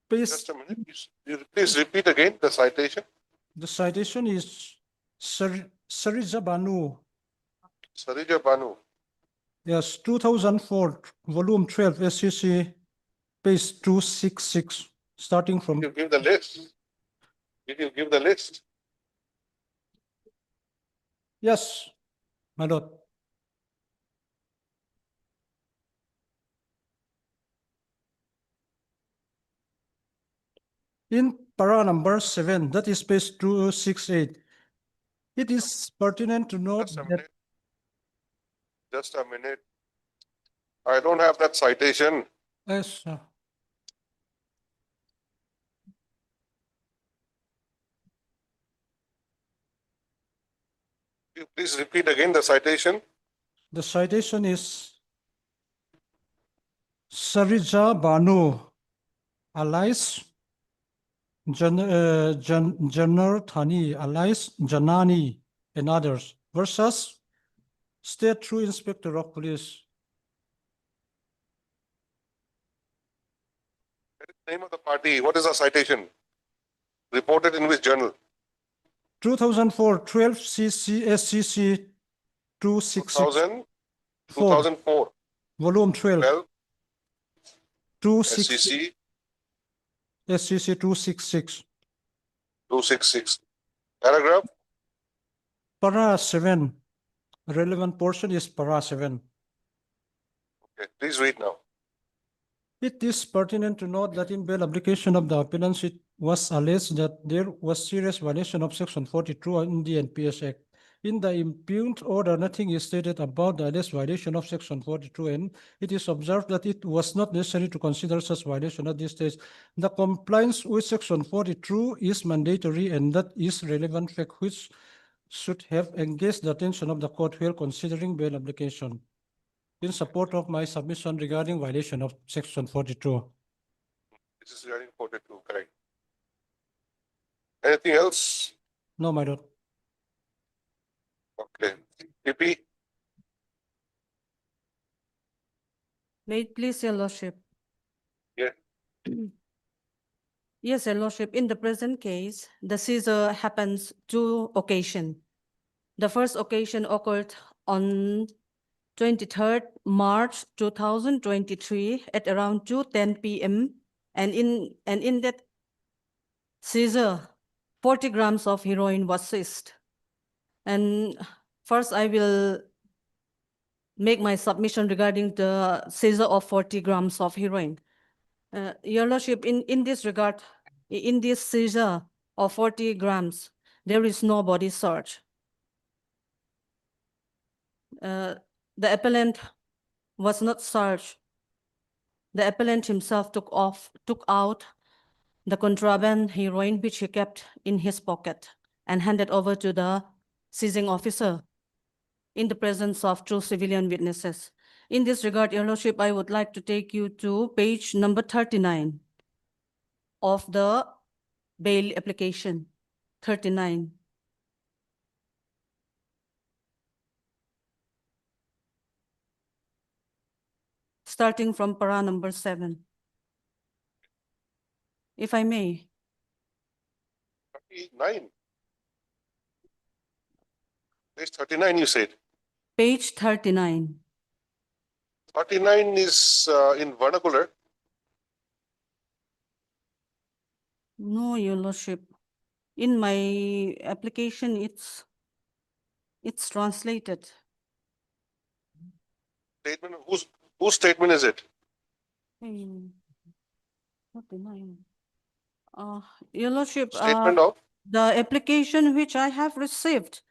[SPEAKER 2] Just a minute. Please repeat again the citation.
[SPEAKER 15] The citation is Sarija Banu.
[SPEAKER 2] Sarija Banu.
[SPEAKER 15] Yes, 2004, volume 12, SCC, page 266, starting from.
[SPEAKER 2] Did you give the list? Did you give the list?
[SPEAKER 15] Yes, my lord. In para number 7, that is page 268, it is pertinent to note
[SPEAKER 2] Just a
[SPEAKER 15] that
[SPEAKER 2] minute. Just a minute. I don't have that citation.
[SPEAKER 15] yes,
[SPEAKER 2] You please repeat again the citation.
[SPEAKER 15] the citation is Sarija Banu alias Janar Thani alias Janani and others versus State True Inspector of Police.
[SPEAKER 2] Name of the party. What is the citation? Reported in which journal?
[SPEAKER 15] 2004 12 CC SCC 266
[SPEAKER 2] 2004.
[SPEAKER 15] volume 12
[SPEAKER 2] 12
[SPEAKER 15] 26
[SPEAKER 2] SCC
[SPEAKER 15] SCC 266
[SPEAKER 2] 266. Paragraph.
[SPEAKER 15] para 7 relevant portion is para 7.
[SPEAKER 2] Okay, please read now.
[SPEAKER 15] It is pertinent to note that in bail application of the appellants, it was alleged that there was serious violation of Section 42 in the NPS Act. In the impugned order, nothing is stated about the alleged violation of Section 42, and it is observed that it was not necessary to consider such violation at this stage. The compliance with Section 42 is mandatory, and that is relevant fact which should have engaged the attention of the court while considering bail application. In support of my submission regarding violation of Section 42.
[SPEAKER 2] This is regarding 42, correct. Anything else?
[SPEAKER 15] No, my lord.
[SPEAKER 2] Okay. PP.
[SPEAKER 14] May it please, Your Lordship.
[SPEAKER 2] Yeah.
[SPEAKER 14] Yes, Your Lordship. In the present case, the seizure happens two occasions. The first occasion occurred on 23rd March 2023 at around 2:10 p.m. And in that seizure, 40 grams of heroin was seized. And first, I will make my submission regarding the seizure of 40 grams of heroin. Your Lordship, in this regard, in this seizure of 40 grams, there is no body search. The appellant was not searched. The appellant himself took out the contraband heroin which he kept in his pocket and handed over to the seizing officer in the presence of two civilian witnesses. In this regard, Your Lordship, I would like to take you to page number 39 of the bail application, 39. Starting from para number 7. If I may.
[SPEAKER 2] 39. Page 39 you said.
[SPEAKER 14] Page 39.
[SPEAKER 2] 39 is in vernacular.
[SPEAKER 14] No, Your Lordship. In my application, it's translated.
[SPEAKER 2] Statement. Whose statement is it?
[SPEAKER 14] 49. Your Lordship,
[SPEAKER 2] Statement of?
[SPEAKER 14] the application which I have received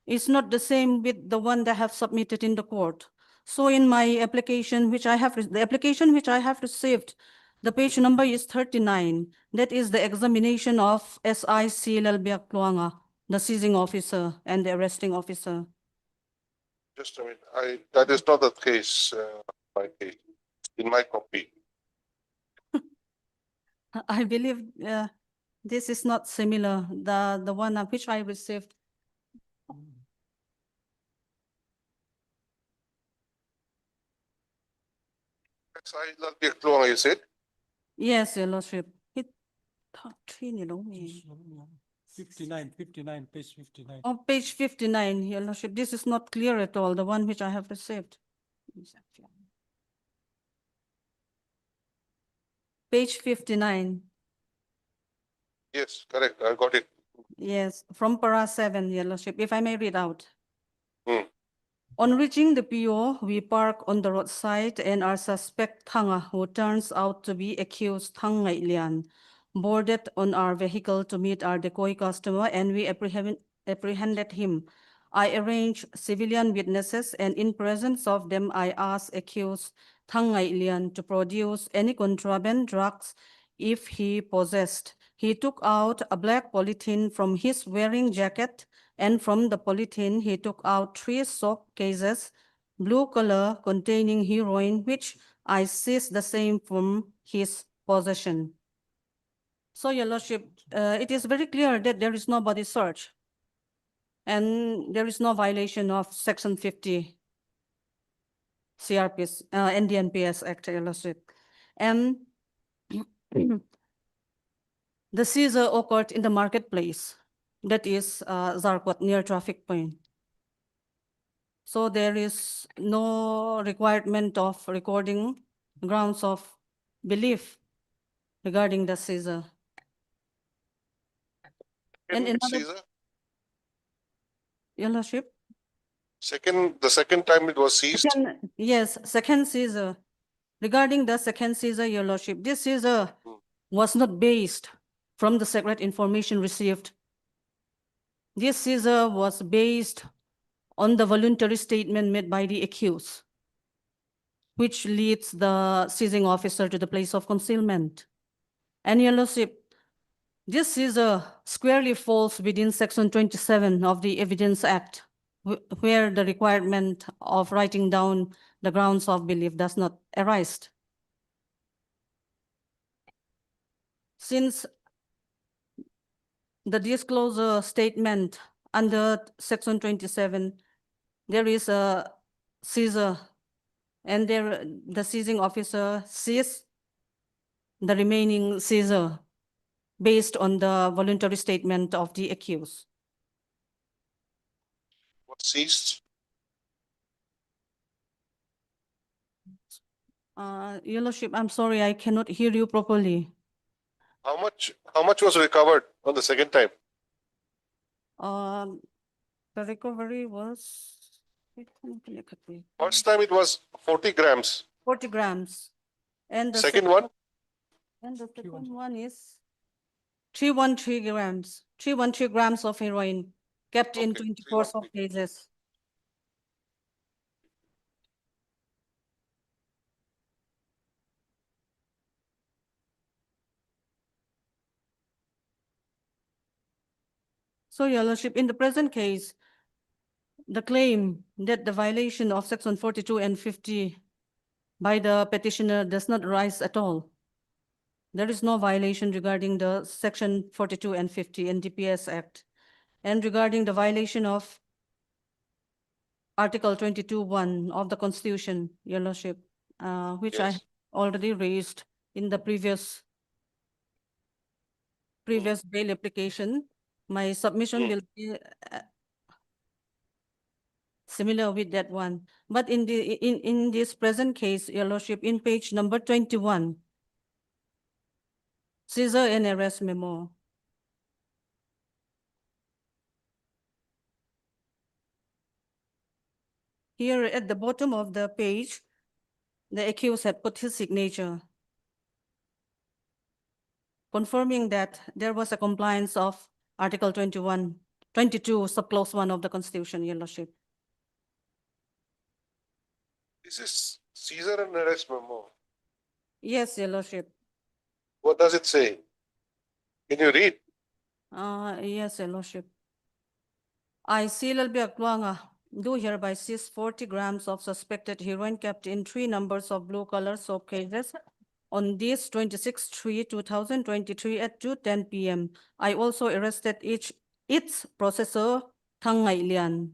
[SPEAKER 14] is not the same with the one that I have submitted in the court. So in my application, the application which I have received, the page number is 39. That is the examination of SIC Lalbiak Luanga, the seizing officer and the arresting officer.
[SPEAKER 2] Just a minute. That is not the case. My case. In my copy.
[SPEAKER 14] I believe this is not similar. The one which I received.
[SPEAKER 2] You said?
[SPEAKER 14] Yes, Your Lordship.
[SPEAKER 15] 59, page 59.
[SPEAKER 14] On page 59, Your Lordship, this is not clear at all, the one which I have received. Page 59.
[SPEAKER 2] Yes, correct. I got it.
[SPEAKER 14] Yes, from para 7, Your Lordship, if I may read out.
[SPEAKER 2] Hmm.
[SPEAKER 14] On reaching the PO, we park on the roadside and our suspect Thanga, who turns out to be accused Thang Ngai Lian, boarded on our vehicle to meet our decoy customer, and we apprehended him. I arranged civilian witnesses, and in presence of them, I asked accused Thang Ngai Lian to produce any contraband drugs if he possessed. He took out a black polythene from his wearing jacket, and from the polythene, he took out 3 soap cases, blue color, containing heroin, which I seized the same from his possession. So, Your Lordship, it is very clear that there is no body search, and there is no violation of Section 50 CRPS, NDPS Act, Your Lordship. And the seizure occurred in the marketplace, that is Zarkot, near traffic point. So there is no requirement of recording grounds of belief regarding the seizure. And
[SPEAKER 2] Second
[SPEAKER 14] another,
[SPEAKER 2] Caesar,
[SPEAKER 14] Your Lordship?
[SPEAKER 2] the second time it was seized.
[SPEAKER 14] Yes, second seizure. Regarding the second seizure, Your Lordship, this seizure was not based from the secret information received. This seizure was based on the voluntary statement made by the accused, which leads the seizing officer to the place of concealment. And Your Lordship, this seizure squarely falls within Section 27 of the Evidence Act, where the requirement of writing down the grounds of belief does not arise. Since the disclosure statement under Section 27, there is a seizure, and the seizing officer seized the remaining seizure based on the voluntary statement of the accused.
[SPEAKER 2] What seized?
[SPEAKER 14] Your Lordship, I'm sorry, I cannot hear you properly.
[SPEAKER 2] How much was recovered on the second time?
[SPEAKER 14] The recovery was,
[SPEAKER 2] First time it was 40 grams.
[SPEAKER 14] 40 grams. And the
[SPEAKER 2] Second one?
[SPEAKER 14] And the second one is 313 grams, 313 grams of heroin kept in
[SPEAKER 2] Okay,
[SPEAKER 14] 24
[SPEAKER 2] 313.
[SPEAKER 14] soft cases. So, Your Lordship, in the present case, the claim that the violation of Section 42 and 50 by the petitioner does not rise at all. There is no violation regarding the Section 42 and 50 NDPS Act. And regarding the violation of Article 22(1) of the Constitution, Your Lordship, which I
[SPEAKER 2] Yes.
[SPEAKER 14] already raised in the previous bail application, my submission will be similar with that one. But in this present case, Your Lordship, in page number 21, seizure and arrest memo. Here at the bottom of the page, the accused had put his signature, confirming that there was a compliance of Article 22, subclause 1 of the Constitution, Your Lordship.
[SPEAKER 2] This is Caesar and arrest memo.
[SPEAKER 14] Yes, Your Lordship.
[SPEAKER 2] What does it say? Can you read?
[SPEAKER 14] Yes, Your Lordship. I, Silal Biagwanga, do hereby seize 40 grams of suspected heroin kept in 3 numbers of blue color soap cases on this 26/3/2023 at 2:10 p.m. I also arrested its processor, Thang Ngai Lian,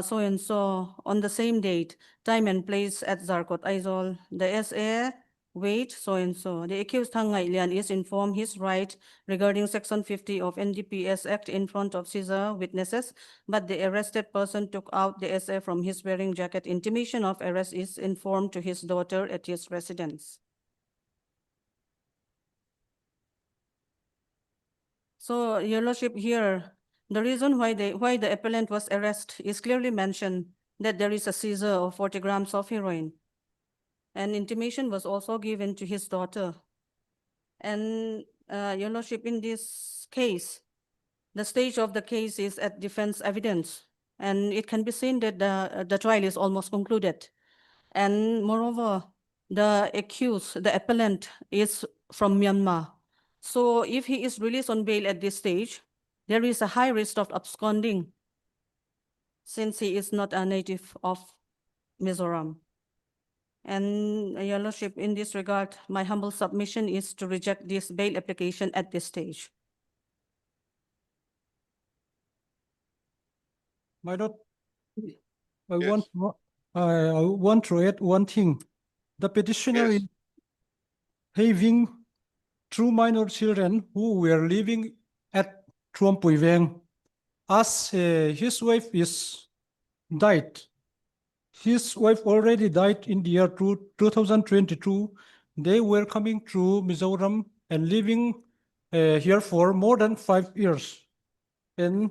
[SPEAKER 14] so and so on the same date, time and place at Zarkot Aizol. The SA weight so and so. The accused Thang Ngai Lian is informed his right regarding Section 50 of NDPS Act in front of seizure witnesses, but the arrested person took out the SA from his wearing jacket. Intimation of arrest is informed to his daughter at his residence. So, Your Lordship, here, the reason why the appellant was arrested is clearly mentioned that there is a seizure of 40 grams of heroin. And intimation was also given to his daughter. And Your Lordship, in this case, the stage of the case is at defense evidence, and it can be seen that the trial is almost concluded. And moreover, the accused, the appellant, is from Myanmar. So if he is released on bail at this stage, there is a high risk of absconding since he is not a native of Mizoram. And Your Lordship, in this regard, my humble submission is to reject this bail application at this stage.
[SPEAKER 15] My lord, I
[SPEAKER 2] Yes.
[SPEAKER 15] want to add one thing. The petitioner
[SPEAKER 2] Yes.
[SPEAKER 15] is having two minor children who were living at Truong Pui Veng. As his wife is died, his wife already died in the year 2022. They were coming to Mizoram and living here for more than 5 years. And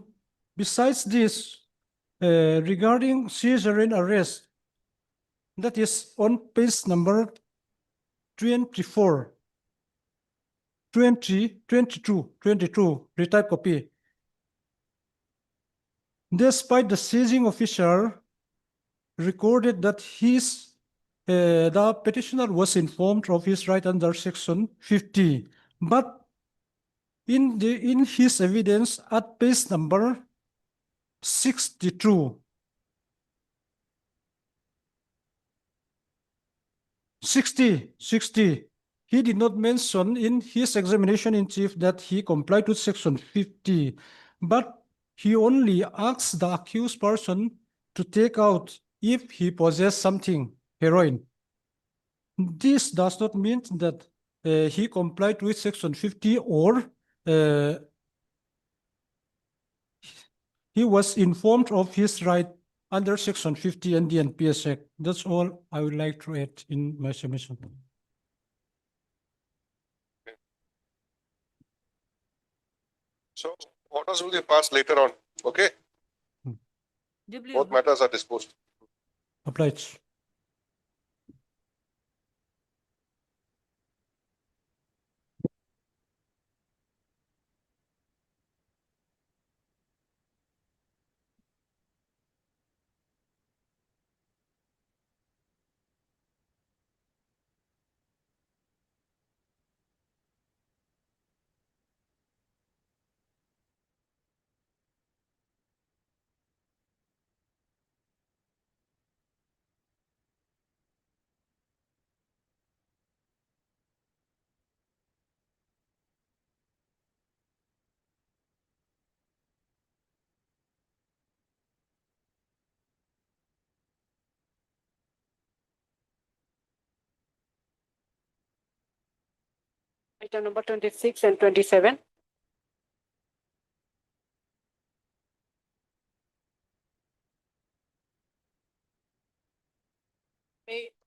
[SPEAKER 15] besides this, regarding seizure and arrest, that is on page number 24, 22, retype copy. Despite the seizing official recorded that the petitioner was informed of his right under section 50, but in his evidence at page number 62, 60, he did not mention in his examination in chief that he complied with section 50, but he only asked the accused person to take out if he possessed something, heroin. This does not mean that he complied with section 50 or he was informed of his right under section 50 and the NDPS Act. That's all I would like to add in my submission.
[SPEAKER 2] So orders will be passed later on. Okay. Both matters are disposed.
[SPEAKER 15] Obliged.
[SPEAKER 7] Item number 26 and 27.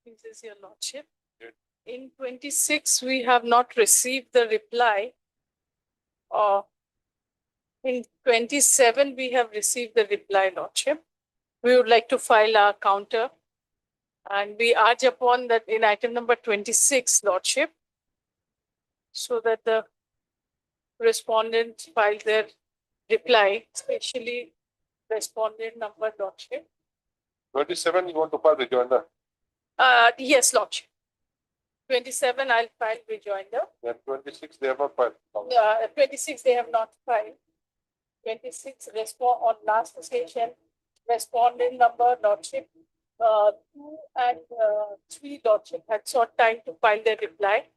[SPEAKER 7] This is Your Lordship. In 26, we have not received the reply. In 27, we have received the reply, Lordship. We would like to file our counter. And we urge upon that in item number 26, Lordship, so that the respondent file their reply, especially respondent number, Lordship.
[SPEAKER 2] 27, you want to file rejoinder?
[SPEAKER 7] Yes, Lordship. 27, I'll file rejoinder.
[SPEAKER 2] Then 26, they have not filed.
[SPEAKER 7] 26, they have not filed. 26, respond on last session, respondent number, Lordship. 2 and 3, Lordship, had sought time to file their reply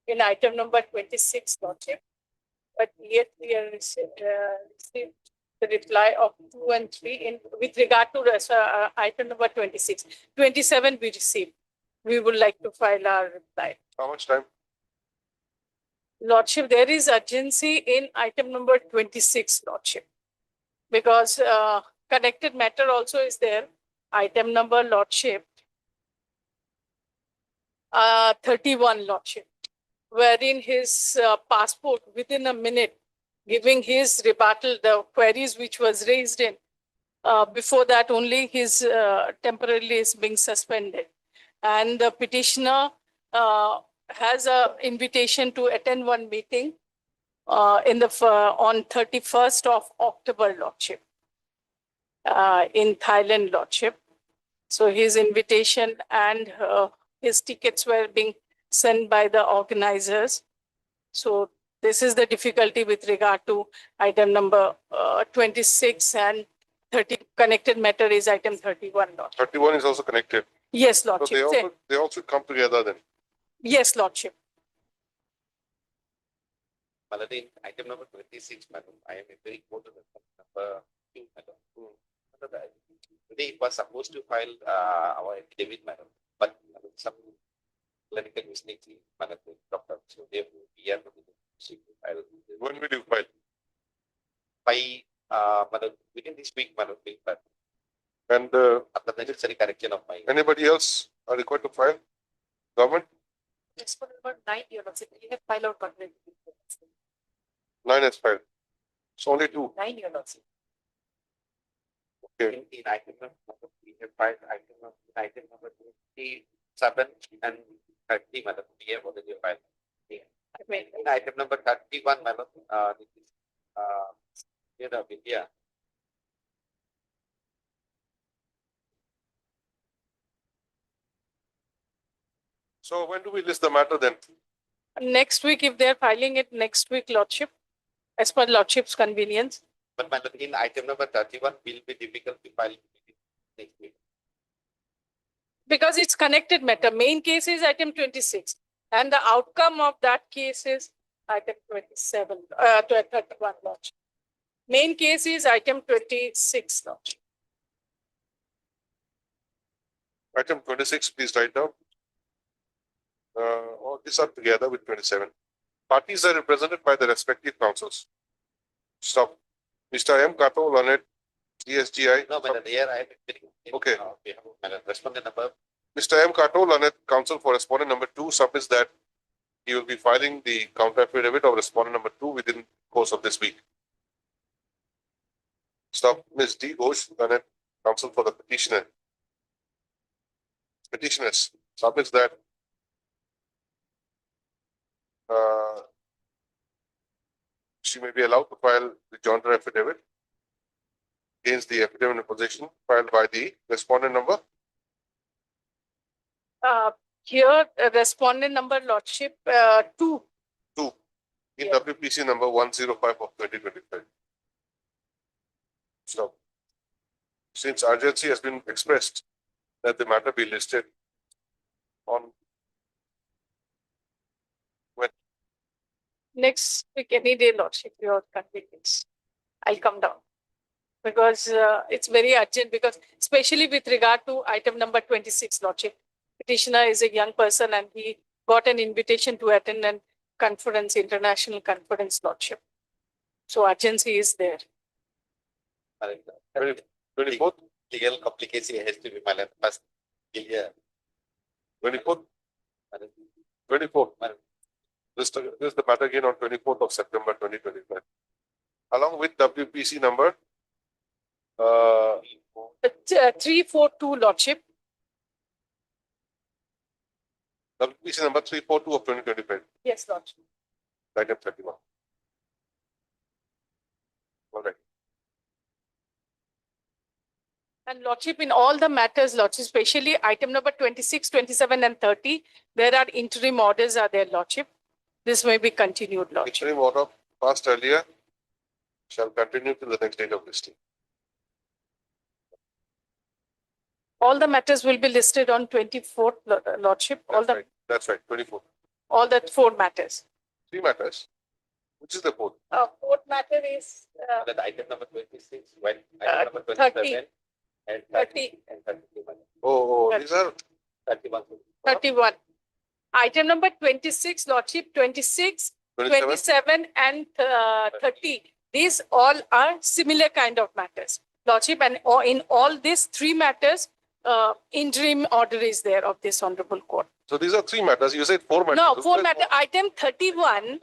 [SPEAKER 7] in item number 26, Lordship. But yet we have received the reply of 2 and 3 with regard to item number 26. 27 we received. We would like to file our reply.
[SPEAKER 2] How much time?
[SPEAKER 7] Lordship, there is urgency in item number 26, Lordship, because connected matter also is there. Item number, Lordship, 31, Lordship, wherein his passport within a minute giving his rebuttal, the queries which was raised in. Before that only his temporarily is being suspended. And the petitioner has a invitation to attend one meeting on 31st of October, Lordship, in Thailand, Lordship. So his invitation and his tickets were being sent by the organizers. So this is the difficulty with regard to item number 26 and 30. Connected matter is item 31, Lordship.
[SPEAKER 2] 31 is also connected.
[SPEAKER 7] Yes,
[SPEAKER 2] So
[SPEAKER 7] Lordship.
[SPEAKER 2] they also come together then.
[SPEAKER 7] Yes, Lordship.
[SPEAKER 9] Maladi, item number 26, madam, I am very important number 2, madam. Today it was supposed to file our affidavit, madam, but some clinical mistakes, madam, doctor, so therefore we are going to file.
[SPEAKER 2] When will you file?
[SPEAKER 9] By, madam, within this week, madam, but
[SPEAKER 2] And
[SPEAKER 9] after the necessary correction of my.
[SPEAKER 2] anybody else are required to file? Government?
[SPEAKER 10] Yes, for number 9, Your Lordship, we have filed out contract.
[SPEAKER 2] 9 has filed. So only 2.
[SPEAKER 10] 9, Your Lordship.
[SPEAKER 2] Okay.
[SPEAKER 9] In item number, we have filed item number 27 and 30, madam, we have already filed. In item number 31, madam, this is, Vidya.
[SPEAKER 2] So when do we list the matter then?
[SPEAKER 7] Next week, if they're filing it next week, Lordship, as per Lordship's convenience.
[SPEAKER 9] But madam, in item number 31 will be difficult to file next week.
[SPEAKER 7] Because it's connected matter. Main case is item 26. And the outcome of that case is item 27, 31, Lordship. Main case is item 26, Lordship.
[SPEAKER 2] Item 26, please write down. All these are together with 27. Parties are represented by the respective councils. Stop. Mr. M. Kato, Lanet, DSGI.
[SPEAKER 9] No, madam, here I am.
[SPEAKER 2] Okay.
[SPEAKER 9] We have, madam, respondent number.
[SPEAKER 2] Mr. M. Kato, Lanet, counsel for respondent number 2 submits that he will be filing the counter affidavit of respondent number 2 within course of this week. Stop. Ms. D. Ghosh, Lanet, counsel for the petitioner. Petitioners submits that she may be allowed to file the jointer affidavit against the affidavit in possession filed by the respondent number.
[SPEAKER 7] Here, respondent number, Lordship, 2.
[SPEAKER 2] 2 in
[SPEAKER 7] Yeah.
[SPEAKER 2] WPC number 105 of 2025. So, since urgency has been expressed that the matter be listed on
[SPEAKER 7] Next week, any day, Lordship, your convenience. I'll come down. Because it's very urgent, because especially with regard to item number 26, Lordship. Petitioner is a young person and he got an invitation to attend an conference, international conference, Lordship. So urgency is there.
[SPEAKER 2] 24th,
[SPEAKER 9] Legal complication has to be madam, first clear.
[SPEAKER 2] 24th,
[SPEAKER 9] Madam,
[SPEAKER 2] 24th.
[SPEAKER 9] madam.
[SPEAKER 2] This is the matter again on 24th of September 2025. Along with WPC number
[SPEAKER 7] 342, Lordship.
[SPEAKER 2] WPC number 342 of 2025,
[SPEAKER 7] Yes, Lordship.
[SPEAKER 2] item 31. All right.
[SPEAKER 7] And Lordship, in all the matters, Lordship, especially item number 26, 27, and 30, there are interim orders are there, Lordship. This may be continued, Lordship.
[SPEAKER 2] Interim order passed earlier shall continue till the next date of listing.
[SPEAKER 7] All the matters will be listed on 24th, Lordship.
[SPEAKER 2] That's right, 24.
[SPEAKER 7] All the 4 matters.
[SPEAKER 2] 3 matters. Which is the 4th?
[SPEAKER 7] 4th matter is
[SPEAKER 9] That item number 26, when
[SPEAKER 7] Uh,
[SPEAKER 9] item number 27 and 30 and 31.
[SPEAKER 2] Oh, these are
[SPEAKER 9] 31.
[SPEAKER 7] 31. Item number 26, Lordship, 26,
[SPEAKER 2] 27.
[SPEAKER 7] 27, and 30. These all are similar kind of matters, Lordship, and in all these 3 matters, interim order is there of this honorable court.
[SPEAKER 2] So these are 3 matters. You said 4 matters.
[SPEAKER 7] No,
[SPEAKER 2] So
[SPEAKER 7] 4
[SPEAKER 2] where's
[SPEAKER 7] matter. Item 31,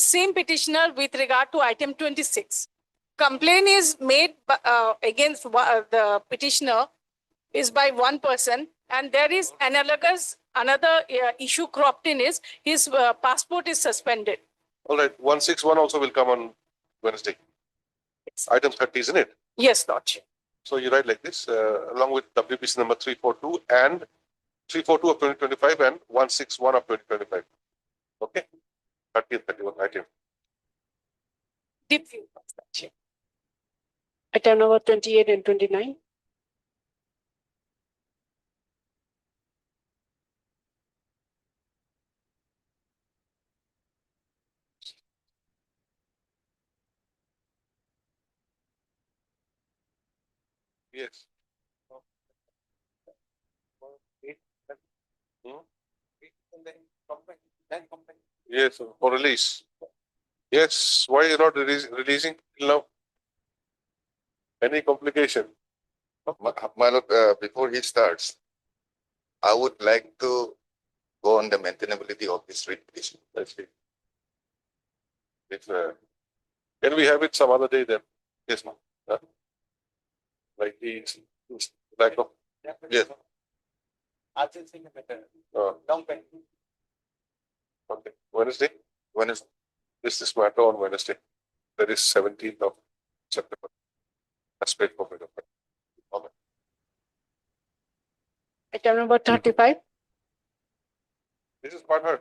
[SPEAKER 7] same petitioner with regard to item 26. Complaint is made against the petitioner is by one person, and there is analogous another issue cropped in is his passport is suspended.
[SPEAKER 2] All right, 161 also will come on Wednesday. Item 30, isn't it?
[SPEAKER 7] Yes, Lordship.
[SPEAKER 2] So you write like this, along with WPC number 342 and 342 of 2025 and 161 of 2025. Okay? 30 and 31 item.
[SPEAKER 7] Deep view, Lordship. Item number 28 and 29.
[SPEAKER 2] Yes. Yes, for release. Yes, why you not releasing till now? Any complication?
[SPEAKER 16] My lord, before he starts, I would like to go on the maintainability of this writ petition.
[SPEAKER 2] Let's see. It's, can we have it some other day then? Yes, ma'am. Like these, like of, yes. Okay, Wednesday?
[SPEAKER 16] Wednesday.
[SPEAKER 2] This is matter on Wednesday. That is 17th of September. That's paid for. Okay.
[SPEAKER 7] Item number 35.
[SPEAKER 2] This is part heard.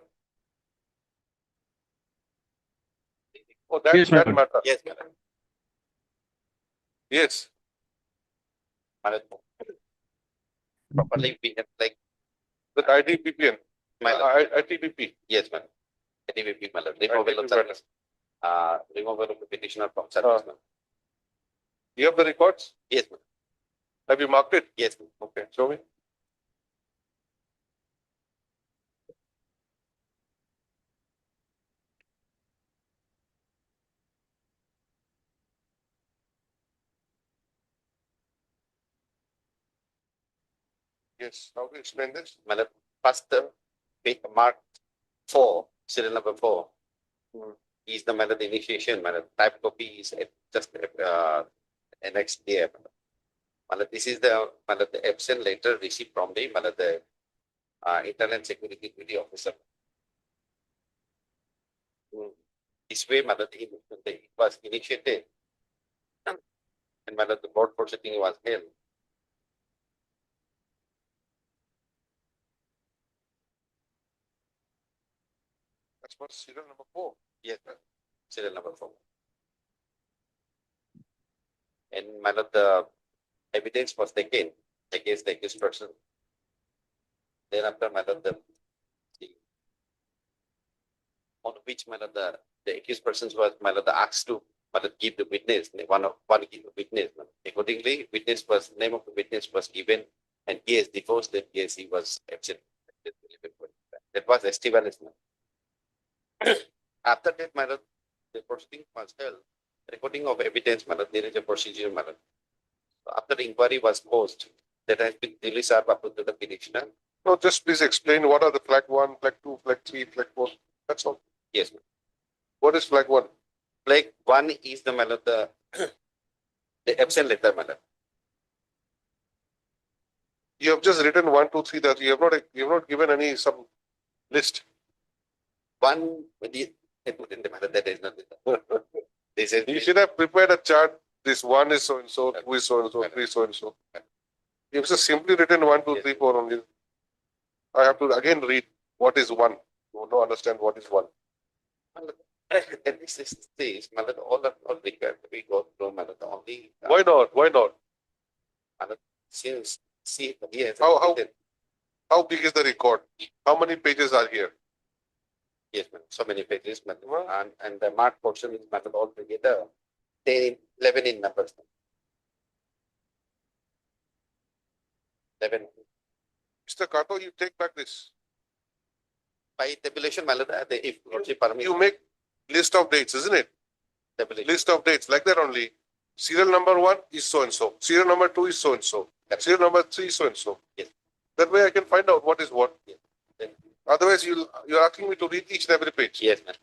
[SPEAKER 2] Oh, that,
[SPEAKER 12] Yes,
[SPEAKER 2] that
[SPEAKER 12] madam.
[SPEAKER 2] matter.
[SPEAKER 16] Yes, madam.
[SPEAKER 2] Yes.
[SPEAKER 16] Properly, we have like,
[SPEAKER 2] With IDPPN. ITPP.
[SPEAKER 16] yes, madam. NDPS, madam. Removal of the petitioner from
[SPEAKER 2] service,
[SPEAKER 16] service.
[SPEAKER 2] You have the records?
[SPEAKER 16] Yes, madam.
[SPEAKER 2] Have you marked it?
[SPEAKER 16] Yes, madam.
[SPEAKER 2] Okay, show me. Yes, how do you explain this?
[SPEAKER 16] Madam, first, mark 4, serial number 4. Is the madam initiation, madam. Type copy is just annexed here. Madam, this is the madam the absent letter received from the madam the Internet Security Committee officer. This way, madam, it was initiated, and madam the board proceeding was held.
[SPEAKER 2] That's what serial number 4.
[SPEAKER 16] Yes, madam. Serial number 4. And madam, the evidence was taken against the accused person. Thereafter, madam, on which madam the accused persons was madam asked to madam give the witness one give the witness. Madam. Accordingly, witness was name of the witness was given, and he has deposed that yes, he was absent. That was Estevanes. After that, madam, the proceeding was held. Recording of evidence, madam, there is a procedure, madam. After the inquiry was closed, that has been released up to the petitioner.
[SPEAKER 2] No, just please explain what are the flag 1, flag 2, flag 3, flag 4. That's all.
[SPEAKER 16] Yes, ma'am.
[SPEAKER 2] What is flag 1?
[SPEAKER 16] Flag 1 is the madam, the absent letter, madam.
[SPEAKER 2] You have just written 1, 2, 3. That you have not given any some list.
[SPEAKER 16] 1 put in the matter that is not. This is
[SPEAKER 2] You should have prepared a chart. This 1 is so and so, 2 is so and so, 3 is so and so. You have just simply written 1, 2, 3, 4 only. I have to again read what is 1. You don't understand what is 1.
[SPEAKER 16] And this is this, madam, all required to be go through, madam, the only.
[SPEAKER 2] Why not? Why not?
[SPEAKER 16] Madam, since, see, yes.
[SPEAKER 2] How big is the record? How many pages are here?
[SPEAKER 16] Yes, madam, so many pages, madam, and the marked portion is, madam, all together, 10, 11 in numbers. 11.
[SPEAKER 2] Mr. Kato, you take back this.
[SPEAKER 16] By tabulation, madam, if lordship permits.
[SPEAKER 2] You make list of dates, isn't it?
[SPEAKER 16] Tabulation.
[SPEAKER 2] List of dates, like that only. Serial number 1 is so and so. Serial number 2 is so and so. Serial number 3 is so and so.
[SPEAKER 16] Yes.
[SPEAKER 2] That way I can find out what is what.
[SPEAKER 16] Yes. Then,
[SPEAKER 2] Otherwise, you're asking me to read each and every page.
[SPEAKER 16] yes, madam.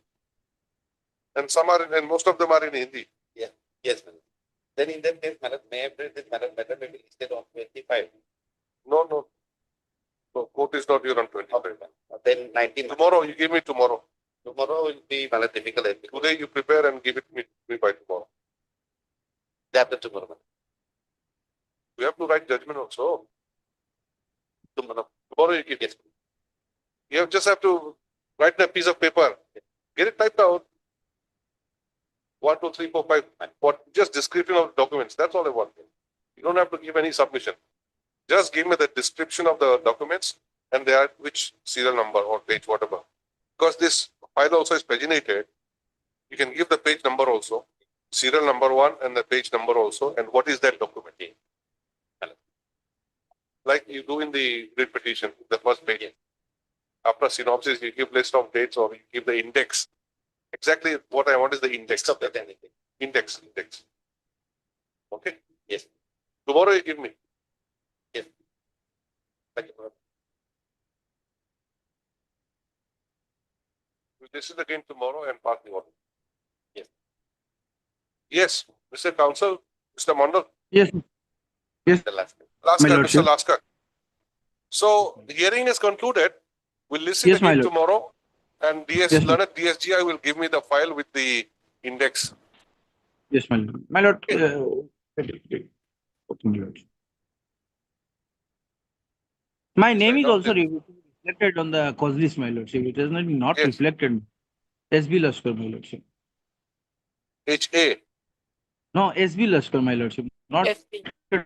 [SPEAKER 2] And some are and most of them are in Hindi.
[SPEAKER 16] Yes, madam. Then in that case, madam, may I bring this madam, maybe instead of 25.
[SPEAKER 2] No. So court is not here on 25.
[SPEAKER 16] Then 19.
[SPEAKER 2] Tomorrow, you give me tomorrow.
[SPEAKER 16] Tomorrow will be difficult.
[SPEAKER 2] Today you prepare and give it me by tomorrow.
[SPEAKER 16] Day after tomorrow.
[SPEAKER 2] You have to write judgment also.
[SPEAKER 16] Tomorrow.
[SPEAKER 2] Tomorrow you give.
[SPEAKER 16] Yes.
[SPEAKER 2] You just have to write in a piece of paper. Get it typed out. 1, 2, 3, 4, 5. What? Just description of documents. That's all I want. You don't have to give any submission. Just give me the description of the documents and they are which serial number or page, whatever. Because this file also is paginated. You can give the page number also, serial number 1 and the page number also, and what is that document? Like you do in the writ petition, the first page. After synopsis, you give list of dates or you give the index. Exactly what I want is the index of that anything. Index. Okay?
[SPEAKER 16] Yes.
[SPEAKER 2] Tomorrow you give me.
[SPEAKER 16] Yes. Thank you.
[SPEAKER 2] This is again tomorrow and pass the order.
[SPEAKER 16] Yes.
[SPEAKER 2] Yes, Mr. Counsel, Mr. Mandal.
[SPEAKER 17] Yes. Yes.
[SPEAKER 16] The last.
[SPEAKER 2] Laskar,
[SPEAKER 17] My
[SPEAKER 2] Mr.
[SPEAKER 17] lordship.
[SPEAKER 2] Laskar. So the hearing is concluded. We'll listen
[SPEAKER 17] Yes, my
[SPEAKER 2] again
[SPEAKER 17] lord.
[SPEAKER 2] tomorrow. And
[SPEAKER 17] Yes, ma'am.
[SPEAKER 2] Learned DSGI will give me the file with the index.
[SPEAKER 17] Yes, my lord. My lord. My name is also reflected on the cause list, my lordship. It has not
[SPEAKER 2] Yes.
[SPEAKER 17] reflected. SB Laskar, my lordship.
[SPEAKER 2] HA,
[SPEAKER 17] No, SB Laskar, my lordship. Not
[SPEAKER 7] SB.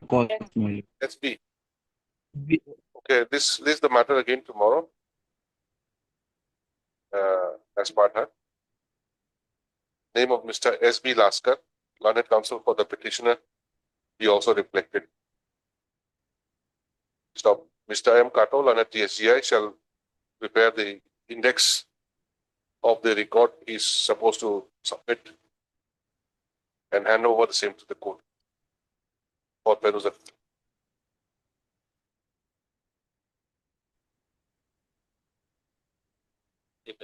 [SPEAKER 17] cause, my lord.
[SPEAKER 2] SB. Okay, this is the matter again tomorrow. As part her. Name of Mr. SB Laskar, Learned Counsel for the petitioner. He also reflected. Stop. Mr. M. Kato, Learned DSGI shall prepare the index of the record he is supposed to submit and hand over the same to the court for perusal.
[SPEAKER 16] Yes.